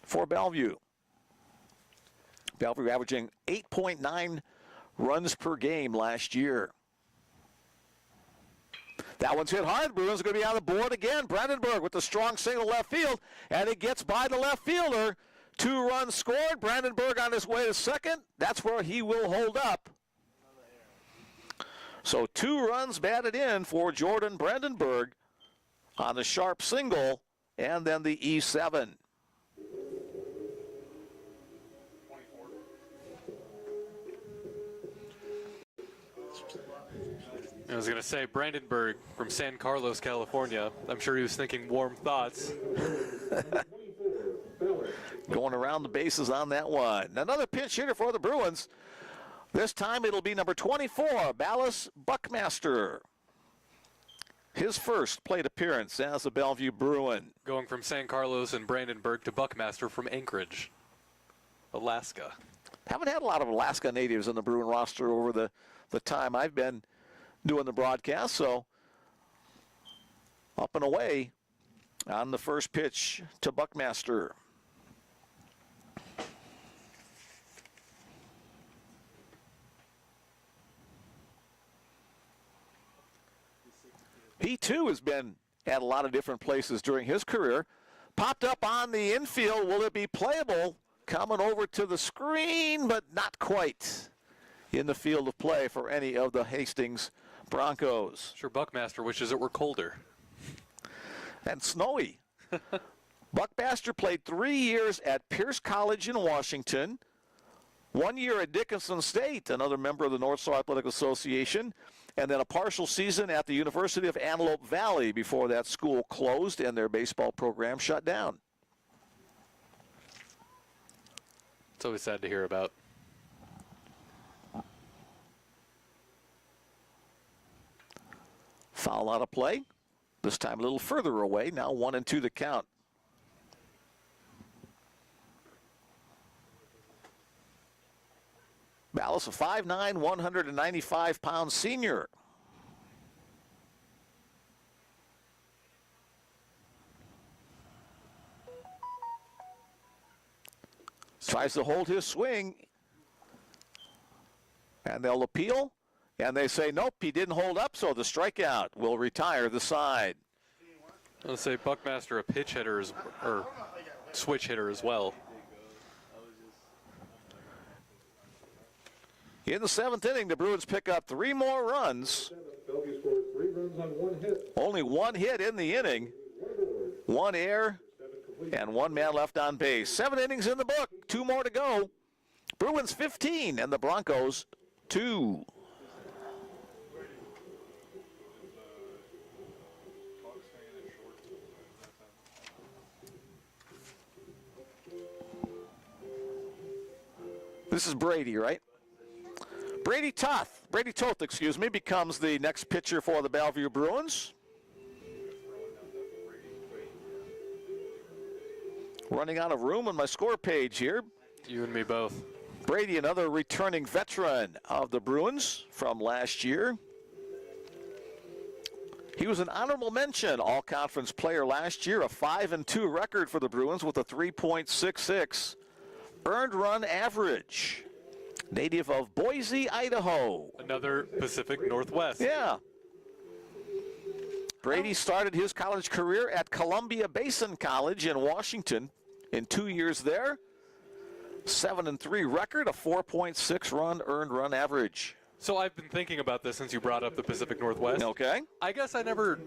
for Bellevue. Bellevue averaging 8.9 runs per game last year. That one's hit hard. Bruins are going to be on the board again. Brandenburg with the strong single left field, and it gets by the left fielder. 2 runs scored. Brandenburg on his way to second. That's where he will hold up. So 2 runs batted in for Jordan Brandenburg on the sharp single, and then the E7. I was going to say, Brandenburg from San Carlos, California. I'm sure he was thinking warm thoughts. Going around the bases on that one. Another pinch hitter for the Bruins. This time it'll be number 24, Ballas Buckmaster. His first plate appearance as a Bellevue Bruin. Going from San Carlos and Brandenburg to Buckmaster from Anchorage, Alaska. Haven't had a lot of Alaska natives in the Bruin roster over the time I've been doing the broadcast, so up and away on the first pitch to Buckmaster. He, too, has been at a lot of different places during his career. Popped up on the infield. Will it be playable? Coming over to the screen, but not quite in the field of play for any of the Hastings Broncos. Sure, Buckmaster wishes it were colder. And snowy. Buckmaster played 3 years at Pierce College in Washington, 1 year at Dickinson State, another member of the North Star Athletic Association, and then a partial season at the University of Antelope Valley before that school closed and their baseball program shut down. It's always sad to hear about. Foul out of play. This time a little further away. Now 1-2 the count. Ballas, a 5'9", 195-pound senior. Tries to hold his swing. And they'll appeal. And they say, nope, he didn't hold up, so the strikeout will retire the side. I'll say Buckmaster, a pitch hitter, or switch hitter as well. In the 7th inning, the Bruins pick up 3 more runs. Bellevue scored 3 runs on 1 hit. Only 1 hit in the inning. 1 error and 1 man left on base. 7 innings in the book. 2 more to go. Bruins 15 and the Broncos 2. This is Brady, right? Brady Toth, becomes the next pitcher for the Bellevue Bruins. Running out of room on my score page here. You and me both. Brady, another returning veteran of the Bruins from last year. He was an honorable mention all-conference player last year, a 5-2 record for the Bruins with a 3.66 earned run average. Native of Boise, Idaho. Another Pacific Northwest. Yeah. Brady started his college career at Columbia Basin College in Washington in 2 years there. 7-3 record, a 4.6 run earned run average. So I've been thinking about this since you brought up the Pacific Northwest. Okay. I guess I never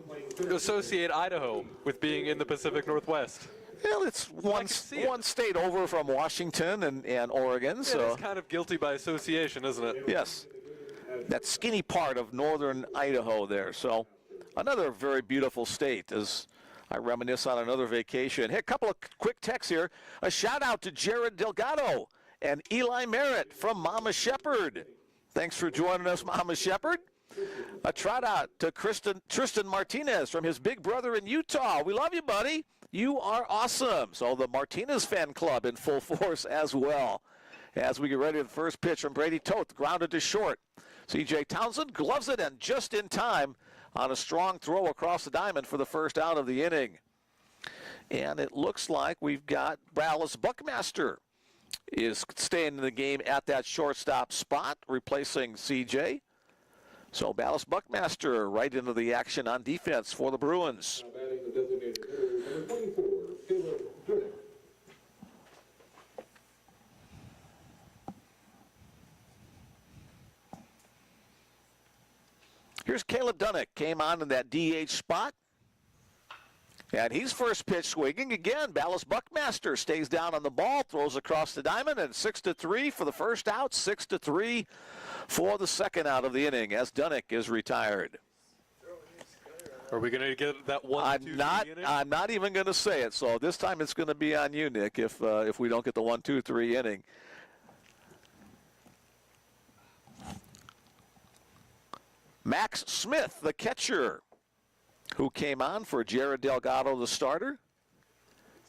associate Idaho with being in the Pacific Northwest. Well, it's one state over from Washington and Oregon. So It's kind of guilty by association, isn't it? yes, that skinny part of northern Idaho there. So another very beautiful state as I reminisce on another vacation. Hey, a couple of quick texts here. A shout out to Jared Delgado and Eli Merritt from Mama Shepherd. Thanks for joining us, Mama Shepherd. A shout out to Tristan Martinez from his big brother in Utah. We love you, buddy. You are awesome. So the Martinez fan club in full force as well. As we get ready for the first pitch from Brady Toth, grounded to short. C.J. Townsend gloves it and just in time on a strong throw across the diamond for the first out of the inning. And it looks like we've got Dallas Buckmaster is staying in the game at that shortstop spot, replacing C.J. So Dallas Buckmaster right into the action on defense for the Bruins. Now batting the designated hitter, number 24, Caleb Durden. Here's Caleb Dunnick, came on in that DH spot. And he's first pitch swinging again. Dallas Buckmaster stays down on the ball, throws across the diamond, and 6-3 for the first out, 6-3 for the second out of the inning as Dunnick is retired. Are we going to get that 1, 2, 3 inning? I'm not even going to say it. So this time it's going to be on you, Nick, if we don't get the 1, 2, 3 inning. Max Smith, the catcher, who came on for Jared Delgado, the starter,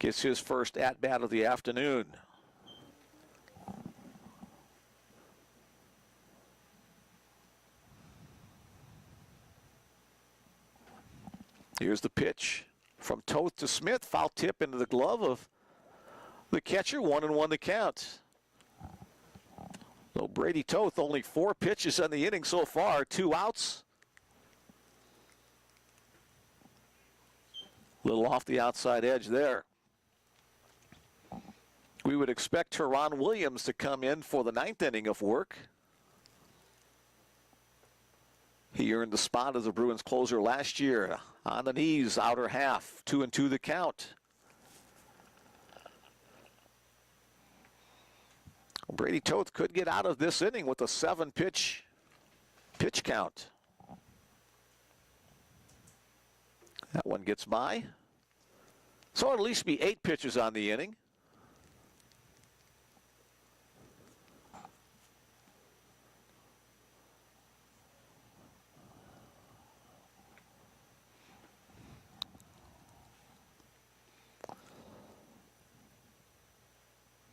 gets his first at-bat of the afternoon. Here's the pitch from Toth to Smith. Foul tip into the glove of the catcher. 1-1 the count. So Brady Toth, only 4 pitches in the inning so far, 2 outs. A little off the outside edge there. We would expect Teron Williams to come in for the 9th inning of work. He earned the spot as a Bruins closer last year. On the knees, outer half, 2-2 the count. Brady Toth could get out of this inning with a 7-pitch count. That one gets by. So it'll at least be 8 pitches on the inning.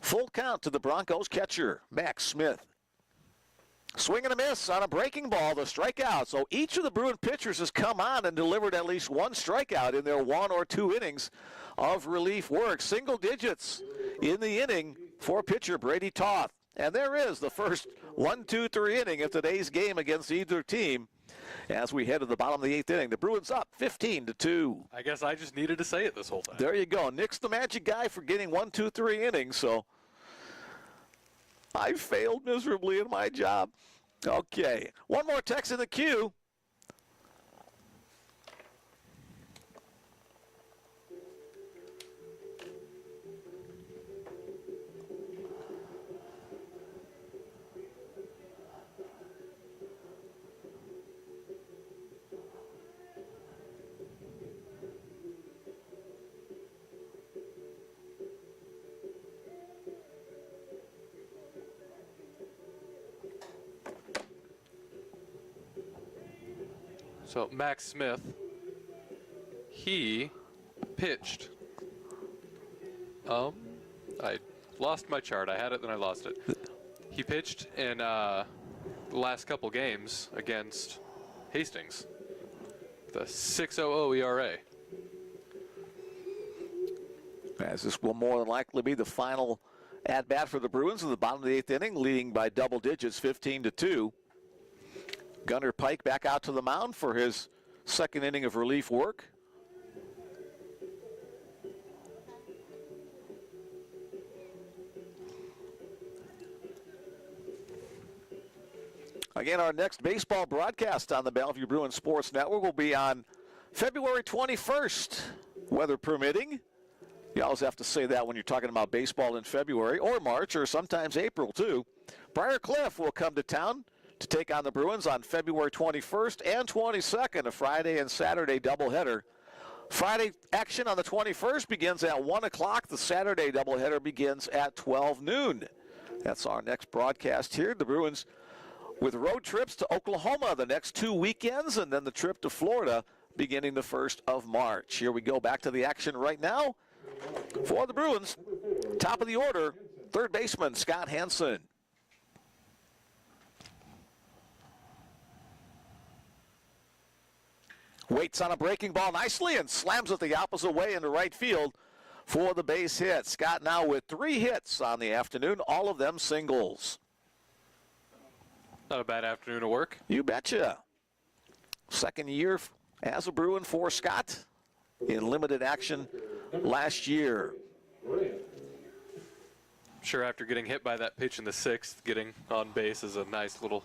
Full count to the Broncos catcher, Max Smith. Swing and a miss on a breaking ball, the strikeout. So each of the Bruin pitchers has come on and delivered at least 1 strikeout in their 1 or 2 innings of relief work. Single digits in the inning for pitcher Brady Toth. And there is the first 1-2-3 inning of today's game against either team as we head to the bottom of the 8th inning. The Bruins up 15-2. I guess I just needed to say it this whole time. There you go. Nick's the magic guy for getting 1-2-3 innings, so I failed miserably in my job. Okay, one more text in the queue. So Max Smith, he pitched. I lost my chart. I had it, then I lost it. He pitched in the last couple games against Hastings. The 6.00 ERA. As this will more than likely be the final at-bat for the Bruins in the bottom of the 8th inning, leading by double digits, 15-2. Gunnar Pike back out to the mound for his second inning of relief work. Again, our next baseball broadcast on the Bellevue Bruins Sports Network will be on February 21st, weather permitting. You always have to say that when you're talking about baseball in February or March or sometimes April, too. Briar Cliff will come to town to take on the Bruins on February 21st and 22nd, a Friday and Saturday doubleheader. Friday action on the 21st begins at 1 o'clock. The Saturday doubleheader begins at 12 noon. That's our next broadcast here. The Bruins with road trips to Oklahoma the next 2 weekends, and then the trip to Florida beginning the 1st of March. Here we go back to the action right now for the Bruins. Top of the order, third baseman Scott Hansen. Waits on a breaking ball nicely and slams it the opposite way into right field for the base hit. Scott now with 3 hits on the afternoon, all of them singles. Not a bad afternoon of work. You betcha. Second year as a Bruin for Scott in limited action last year. Sure, after getting hit by that pitch in the 6th, getting on base is a nice little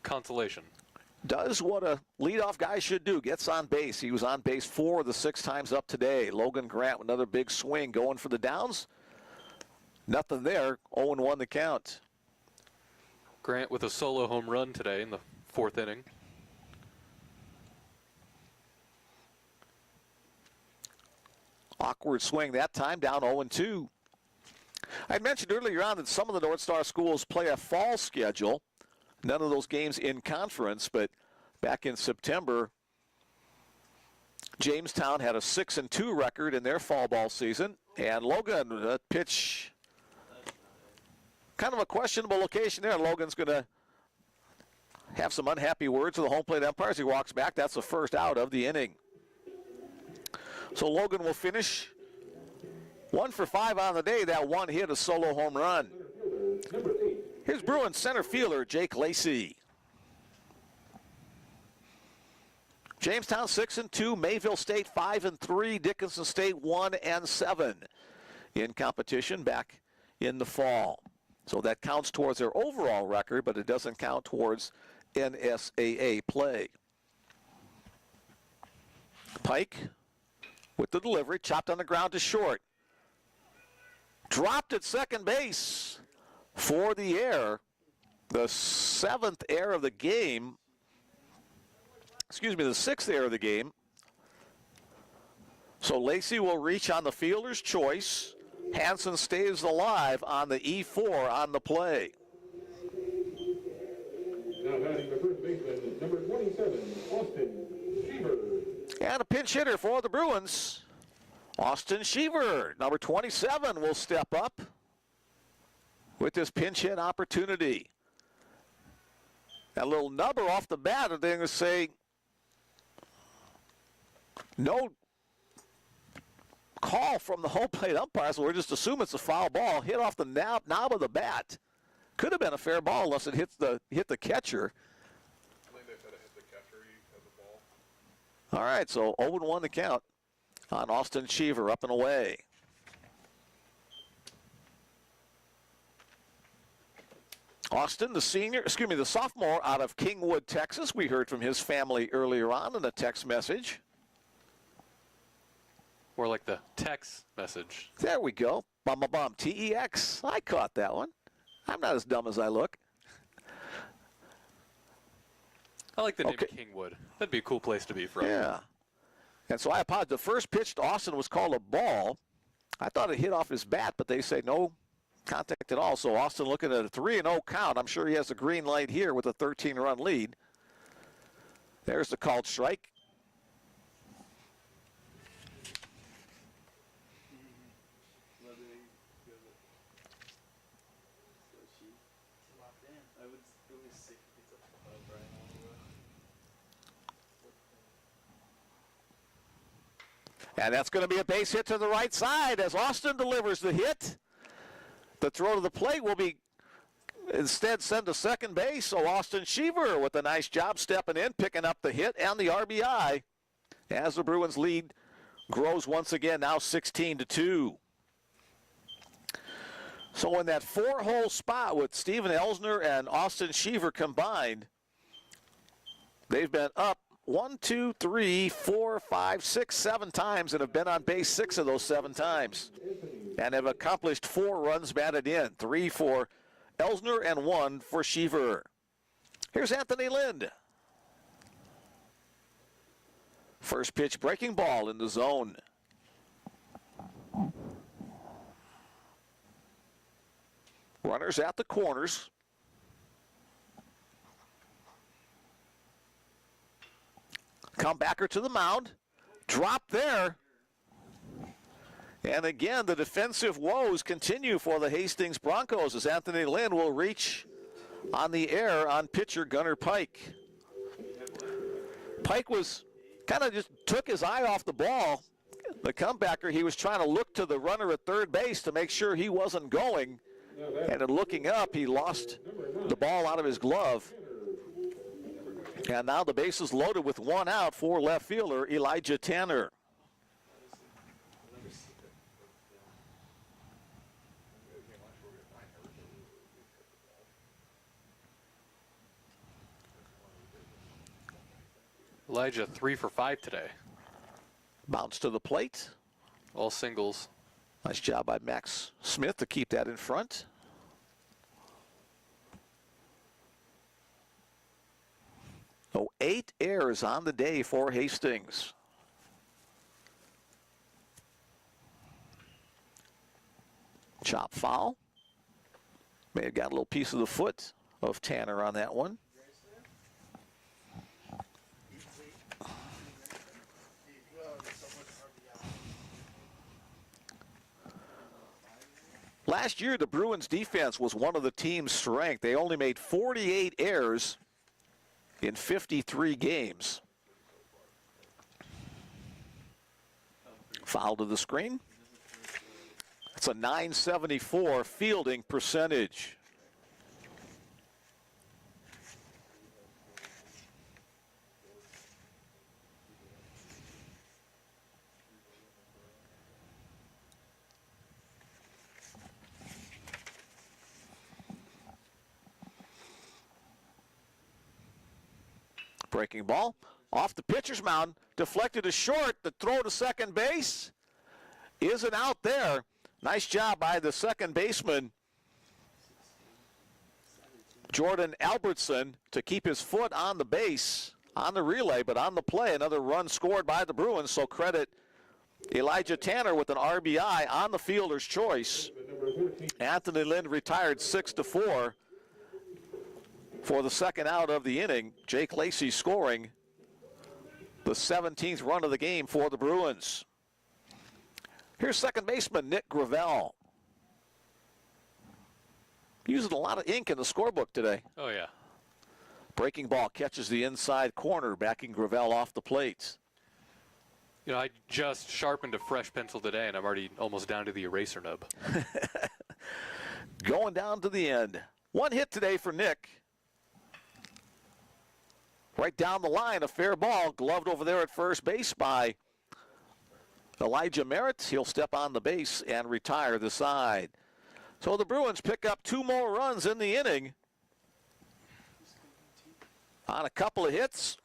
consolation. Does what a leadoff guy should do, gets on base. He was on base 4 of the 6 times up today. Logan Grant with another big swing going for the downs. Nothing there, 0-1 the count. Grant with a solo home run today in the 4th inning. Awkward swing that time, down 0-2. I mentioned earlier on that some of the North Star schools play a fall schedule. None of those games in conference, but back in September, Jamestown had a 6-2 record in their fall ball season. And Logan, a pitch, kind of a questionable location there. Logan's going to have some unhappy words with the home plate umpire as he walks back. That's the first out of the inning. So Logan will finish 1 for 5 on the day. That one hit, a solo home run. Here's Bruins center fielder Jake Lacey. Jamestown 6-2, Mayville State 5-3, Dickinson State 1-7 in competition back in the fall. So that counts towards their overall record, but it doesn't count towards NSAA play. Pike with the delivery, chopped on the ground to short. Dropped at second base for the error. The 7th error of the game. Excuse me, the 6th error of the game. So Lacey will reach on the fielder's choice. Hansen stays alive on the E4 on the play. Now batting the first baseman, number 27, Austin Sheever. And a pinch hitter for the Bruins. Austin Sheever, number 27, will step up with this pinch hit opportunity. That little nubber off the bat, they're going to say no call from the home plate umpire, so we're just assuming it's a foul ball. Hit off the knob of the bat. Could have been a fair ball unless it hit the catcher. I think they said it hit the catcher of the ball. All right, so 0-1 the count on Austin Cheever, up and away. Austin, the sophomore out of Kingwood, Texas. We heard from his family earlier on in a text message. More like the text message. There we go. Bum, bum, bum. T-E-X. I caught that one. I'm not as dumb as I look. I like the name Okay. Kingwood. That'd be a cool place to be from. Yeah. And so I apologize. The first pitch to Austin was called a ball. I thought it hit off his bat, but they say no contact at all. So Austin looking at a 3-0 count. I'm sure he has a green light here with a 13-run lead. There's the called strike. And that's going to be a base hit to the right side as Austin delivers the hit. The throw to the plate will be instead sent to second base. So Austin Cheever with a nice job stepping in, picking up the hit and the RBI as the Bruins lead grows once again, now 16-2. So in that four-hole spot with Steven Elsner and Austin Cheever combined, they've been up 1, 2, 3, 4, 5, 6, 7 times and have been on base 6 of those 7 times and have accomplished 4 runs batted in, 3 for Elsner and 1 for Cheever. Here's Anthony Lind. First pitch breaking ball in the zone. Runners at the corners. Comebacker to the mound. Drop there. And again, the defensive woes continue for the Hastings Broncos as Anthony Lind will reach on the air on pitcher Gunnar Pike. Pike was kind of just took his eye off the ball. The comebacker, he was trying to look to the runner at third base to make sure he wasn't going. And in looking up, he lost the ball out of his glove. And now the base is loaded with 1 out for left fielder Elijah Tanner. Elijah 3 for 5 today. Bounce to the plate. All singles. Nice job by Max Smith to keep that in front. Oh, 8 errors on the day for Hastings. Chop foul. May have got a little piece of the foot of Tanner on that one. Last year, the Bruins defense was one of the team's strength. They only made 48 errors in 53 games. Foul to the screen. It's a .974 fielding percentage. Breaking ball off the pitcher's mound, deflected to short. The throw to second base isn't out there. Nice job by the second baseman, Jordan Albertson, to keep his foot on the base on the relay, but on the play, another run scored by the Bruins. So credit Elijah Tanner with an RBI on the fielder's choice. Anthony Lind retired 6-4. For the second out of the inning, Jake Lacey scoring the 17th run of the game for the Bruins. Here's second baseman Nick Gravel. Using a lot of ink in the scorebook today. Oh, yeah. Breaking ball catches the inside corner, backing Gravel off the plate. You know, I just sharpened a fresh pencil today, and I'm already almost down to the eraser nub. Going down to the end. One hit today for Nick. Right down the line, a fair ball, gloved over there at first base by Elijah Merritt. He'll step on the base and retire the side. So the Bruins pick up 2 more runs in the inning on a couple of hits.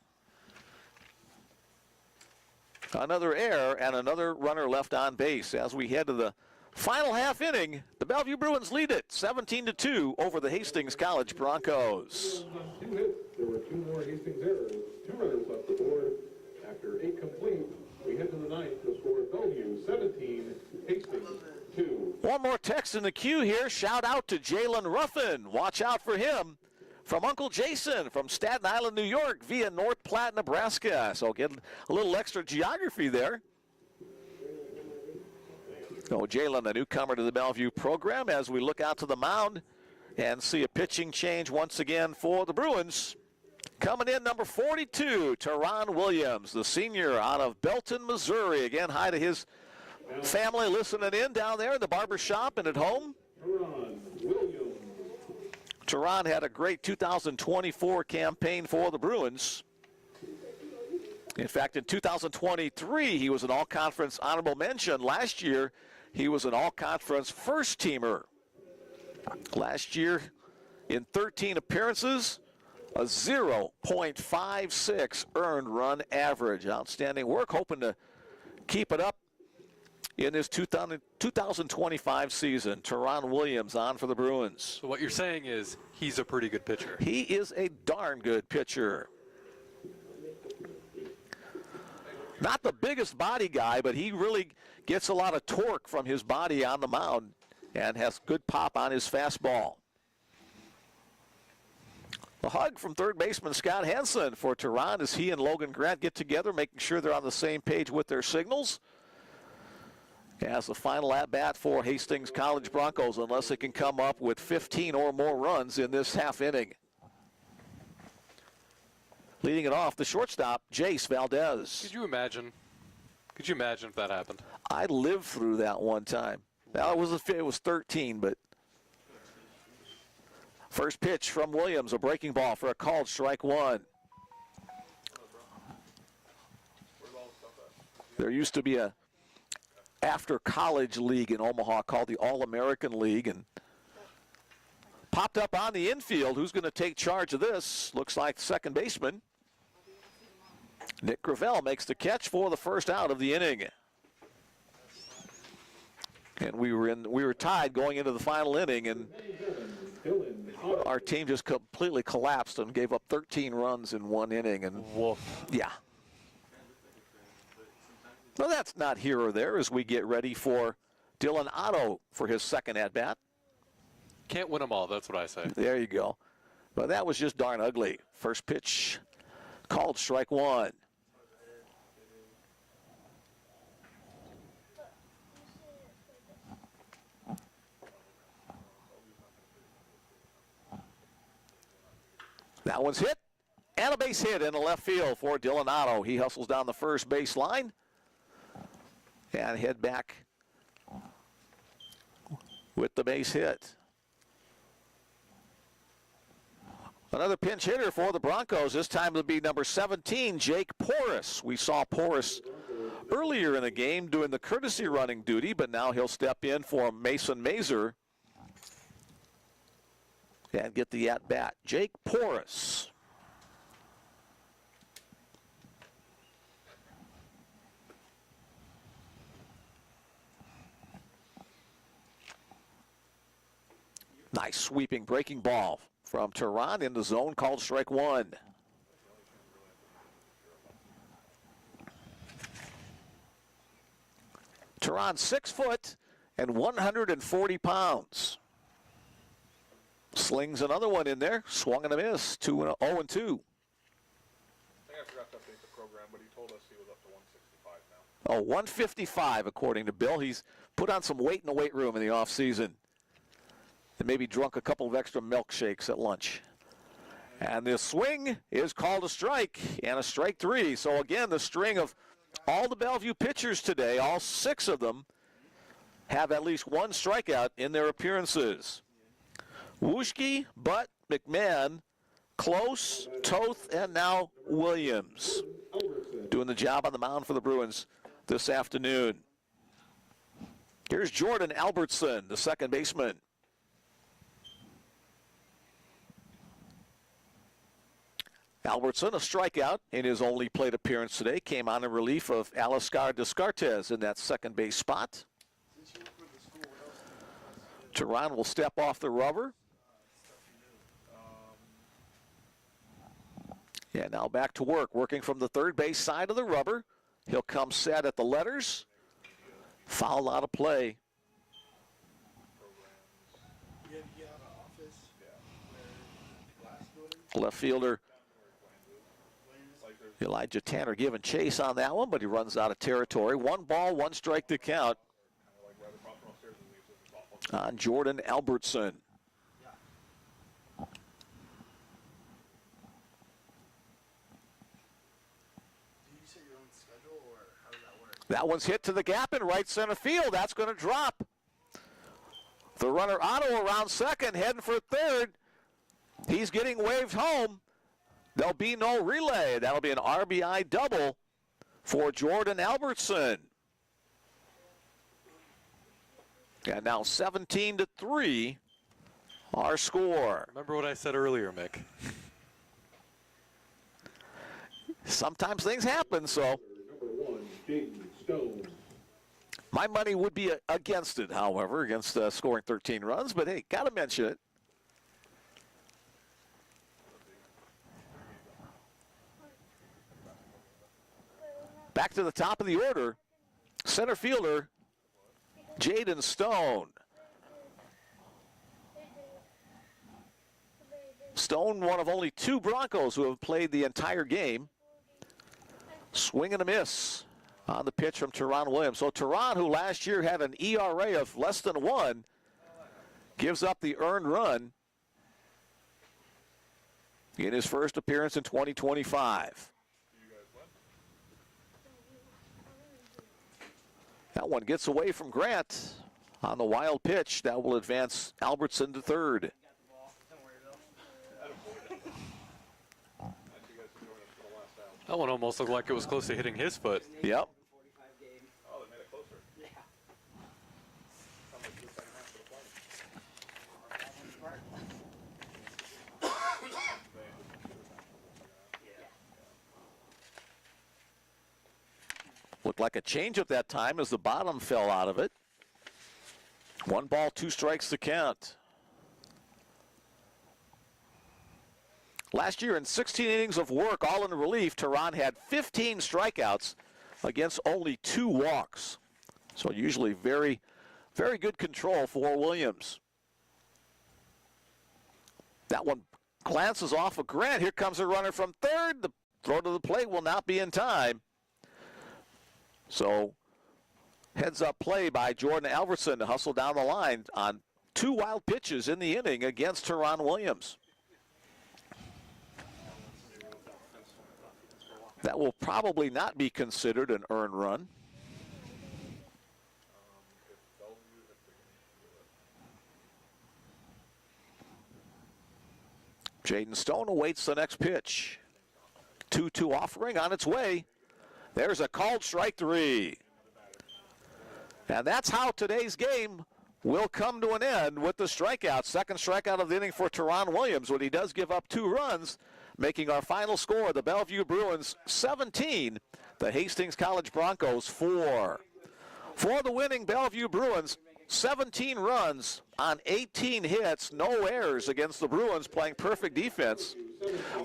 Another error and another runner left on base. As we head to the final half inning, the Bellevue Bruins lead it 17-2 over the Hastings College Broncos. 2 hits. There were 2 more Hastings errors. 2 runners left the board. After 8 complete, we head to the ninth. The score of Bellevue 17, Hastings 2. One more text in the queue here. Shout out to Jalen Ruffin. Watch out for him. From Uncle Jason from Staten Island, New York, via North Platte, Nebraska. So get a little extra geography there. So Jalen, a newcomer to the Bellevue program, as we look out to the mound and see a pitching change once again for the Bruins. Coming in, number 42, Teron Williams, the senior out of Belton, Missouri. Again, hi to his family listening in down there in the barber shop and at home. Teron Williams. Teron had a great 2024 campaign for the Bruins. In fact, in 2023, he was an all-conference honorable mention. Last year, he was an all-conference first-teamer. Last year, in 13 appearances, a 0.56 earned run average. Outstanding work, hoping to keep it up in this 2025 season. Teron Williams on for the Bruins. So what you're saying is he's a pretty good pitcher. He is a darn good pitcher. Not the biggest body guy, but he really gets a lot of torque from his body on the mound and has good pop on his fastball. A hug from third baseman Scott Henson for Teron as he and Logan Grant get together, making sure they're on the same page with their signals. As the final at-bat for Hastings College Broncos, unless they can come up with 15 or more runs in this half inning. Leading it off, the shortstop, Jace Valdez. Could you imagine if that happened? I lived through that one time. Now, it was 13, but first pitch from Williams, a breaking ball for a called strike 1. There used to be a after college league in Omaha called the All-American League, and popped up on the infield. Who's going to take charge of this? Looks like second baseman Nick Gravel makes the catch for the first out of the inning. And we were tied going into the final inning, and our team just completely collapsed and gave up 13 runs in one inning. And woof. Yeah. Well, that's not here or there as we get ready for Dylan Otto for his second at-bat. Can't win them all, that's what I say. There you go. But that was just darn ugly. First pitch called strike 1. That one's hit, and a base hit in the left field for Dylan Otto. He hustles down the first base line and head back with the base hit. Another pinch hitter for the Broncos. This time it'll be number 17, Jake Porras. We saw Porras earlier in the game doing the courtesy running duty, but now he'll step in for Mason Mazer and get the at-bat. Jake Porras. Nice sweeping breaking ball from Teron in the zone, called strike 1. Teron 6 foot and 140 pounds. Slings another one in there, swung and a miss, 0-2. I think I forgot to update the program, but he told us he was up to 165 now. Oh, 155 according to Bill. He's put on some weight in the weight room in the offseason. And maybe drunk a couple of extra milkshakes at lunch. And this swing is called a strike, and a strike 3. So again, the string of All the Bellevue pitchers today, all 6 of them, have at least 1 strikeout in their appearances. Wuschke, Butt, McMahon, Close, Toth, and now Williams doing the job on the mound for the Bruins this afternoon. Here's Jordan Albertson, the second baseman. Albertson, a strikeout in his only plate appearance today, came on in relief of Aliscar Descartes in that second base spot. Teran will step off the rubber. Yeah, now back to work, working from the third base side of the rubber. He'll come set at the letters. Foul out of play. Left fielder Elijah Tanner giving chase on that one, but he runs out of territory. 1 ball, 1 strike to count on Jordan Albertson. That one's hit to the gap in right center field. That's going to drop. The runner Otto around second, heading for third. He's getting waved home. There'll be no relay. That'll be an RBI double for Jordan Albertson. And now 17-3, our score. Remember what I said earlier, Mick. Sometimes things happen, so. Number 1, Jaden Stone. My money would be against it, however, against scoring 13 runs, but hey, got to mention it. Back to the top of the order, center fielder Jaden Stone. Stone, one of only 2 Broncos who have played the entire game. Swing and a miss on the pitch from Teran Williams. So Teran, who last year had an ERA of less than 1, gives up the earned run in his first appearance in 2025. That one gets away from Grant on the wild pitch. That will advance Albertson to third. That one almost looked like it was close to hitting his foot. Yep. Looked like a change at that time as the bottom fell out of it. 1 ball, 2 strikes to count. Last year in 16 innings of work, all in relief, Teran had 15 strikeouts against only 2 walks. So usually very, very good control for Williams. That one glances off of Grant. Here comes a runner from third. The throw to the plate will not be in time. So heads up play by Jordan Albertson to hustle down the line on 2 wild pitches in the inning against Teran Williams. That will probably not be considered an earned run. Jaden Stone awaits the next pitch. 2-2 offering on its way. There's a called strike 3. And that's how today's game will come to an end with the strikeout. Second strikeout of the inning for Teran Williams when he does give up 2 runs, making our final score, the Bellevue Bruins 17, the Hastings College Broncos 4. For the winning Bellevue Bruins, 17 runs on 18 hits, no errors against the Bruins, playing perfect defense.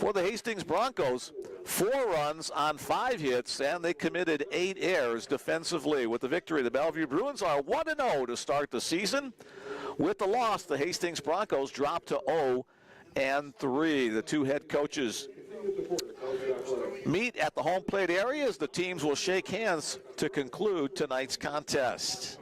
For the Hastings Broncos, 4 runs on 5 hits, and they committed 8 errors defensively. With the victory, the Bellevue Bruins are 1-0 to start the season. With the loss, the Hastings Broncos drop to 0-3. The 2 head coaches meet at the home plate area as the teams will shake hands to conclude tonight's contest.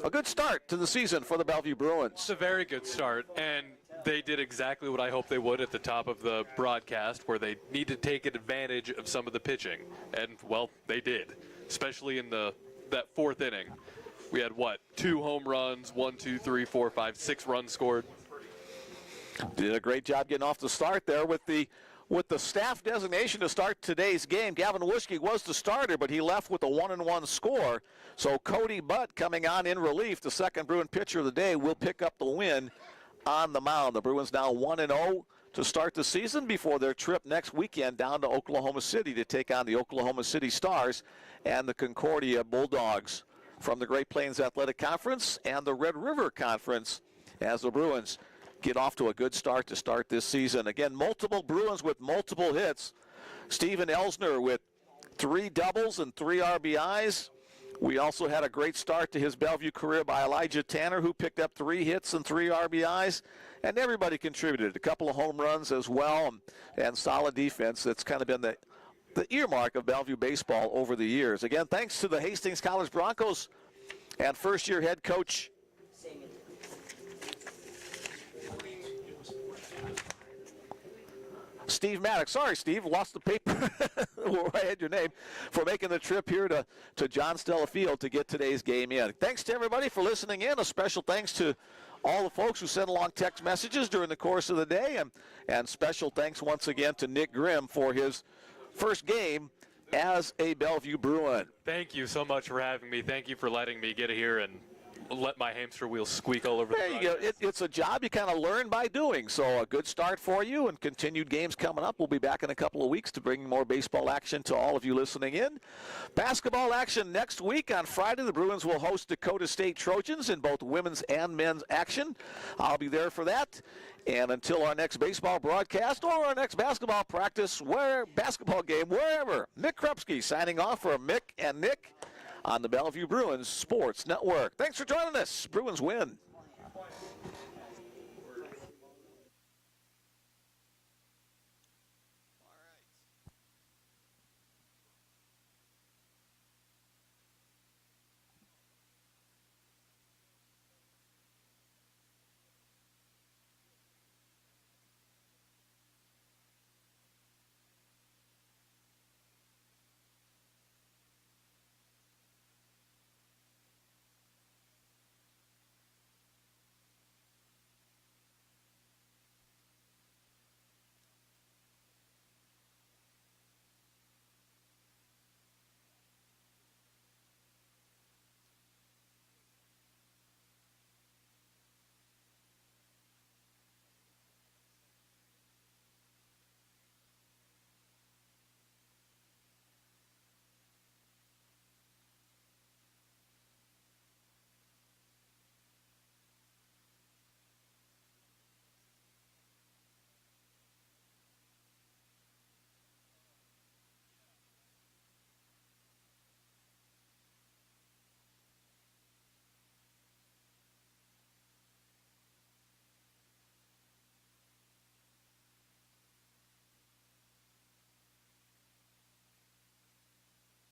A good start to the season for the Bellevue Bruins. It's a very good start, and They did exactly what I hoped they would at the top of the broadcast, where they need to take advantage of some of the pitching. And, well, they did, especially in that fourth inning. We had, 2 home runs, 6 runs scored. Did a great job getting off the start there with the staff designation to start today's game. Gavin Wischke was the starter, but he left with a 1-1 score. So Cody Butt coming on in relief, the second Bruin pitcher of the day, will pick up the win on the mound. The Bruins now 1-0 to start the season before their trip next weekend down to Oklahoma City to take on the Oklahoma City Stars and the Concordia Bulldogs from the Great Plains Athletic Conference and the Red River Conference as the Bruins get off to a good start to start this season. Again, multiple Bruins with multiple hits. Steven Elsner with 3 doubles and 3 RBIs. We also had a great start to his Bellevue career by Elijah Tanner, who picked up 3 hits and 3 RBIs. And everybody contributed. A couple of home runs as well, and solid defense. That's kind of been the earmark of Bellevue baseball over the years. Again, thanks to the Hastings College Broncos and first-year head coach Steve Maddox. Sorry, Steve, lost the paper where I had your name, for making the trip here to John Stella Field to get today's game in. Thanks to everybody for listening in. A special thanks to all the folks who sent along text messages during the course of the day, and special thanks once again to Nick Grimm for his first game as a Bellevue Bruin. Thank you so much for having me. Thank you for letting me get here and let my hamster wheel squeak all over the There you go. It's a job you kind of learn by doing. So a good start for you, and continued games coming up. We'll be back in a couple of weeks to bring more baseball action to all of you listening in. Basketball action next week. On Friday, the Bruins will host Dakota State Trojans in both women's and men's action. I'll be there for that. And until our next baseball broadcast or our next basketball practice, basketball game, wherever, Mick Krupski signing off for Mick and Nick on the Bellevue Bruins Sports Network. Thanks for joining us. Bruins win.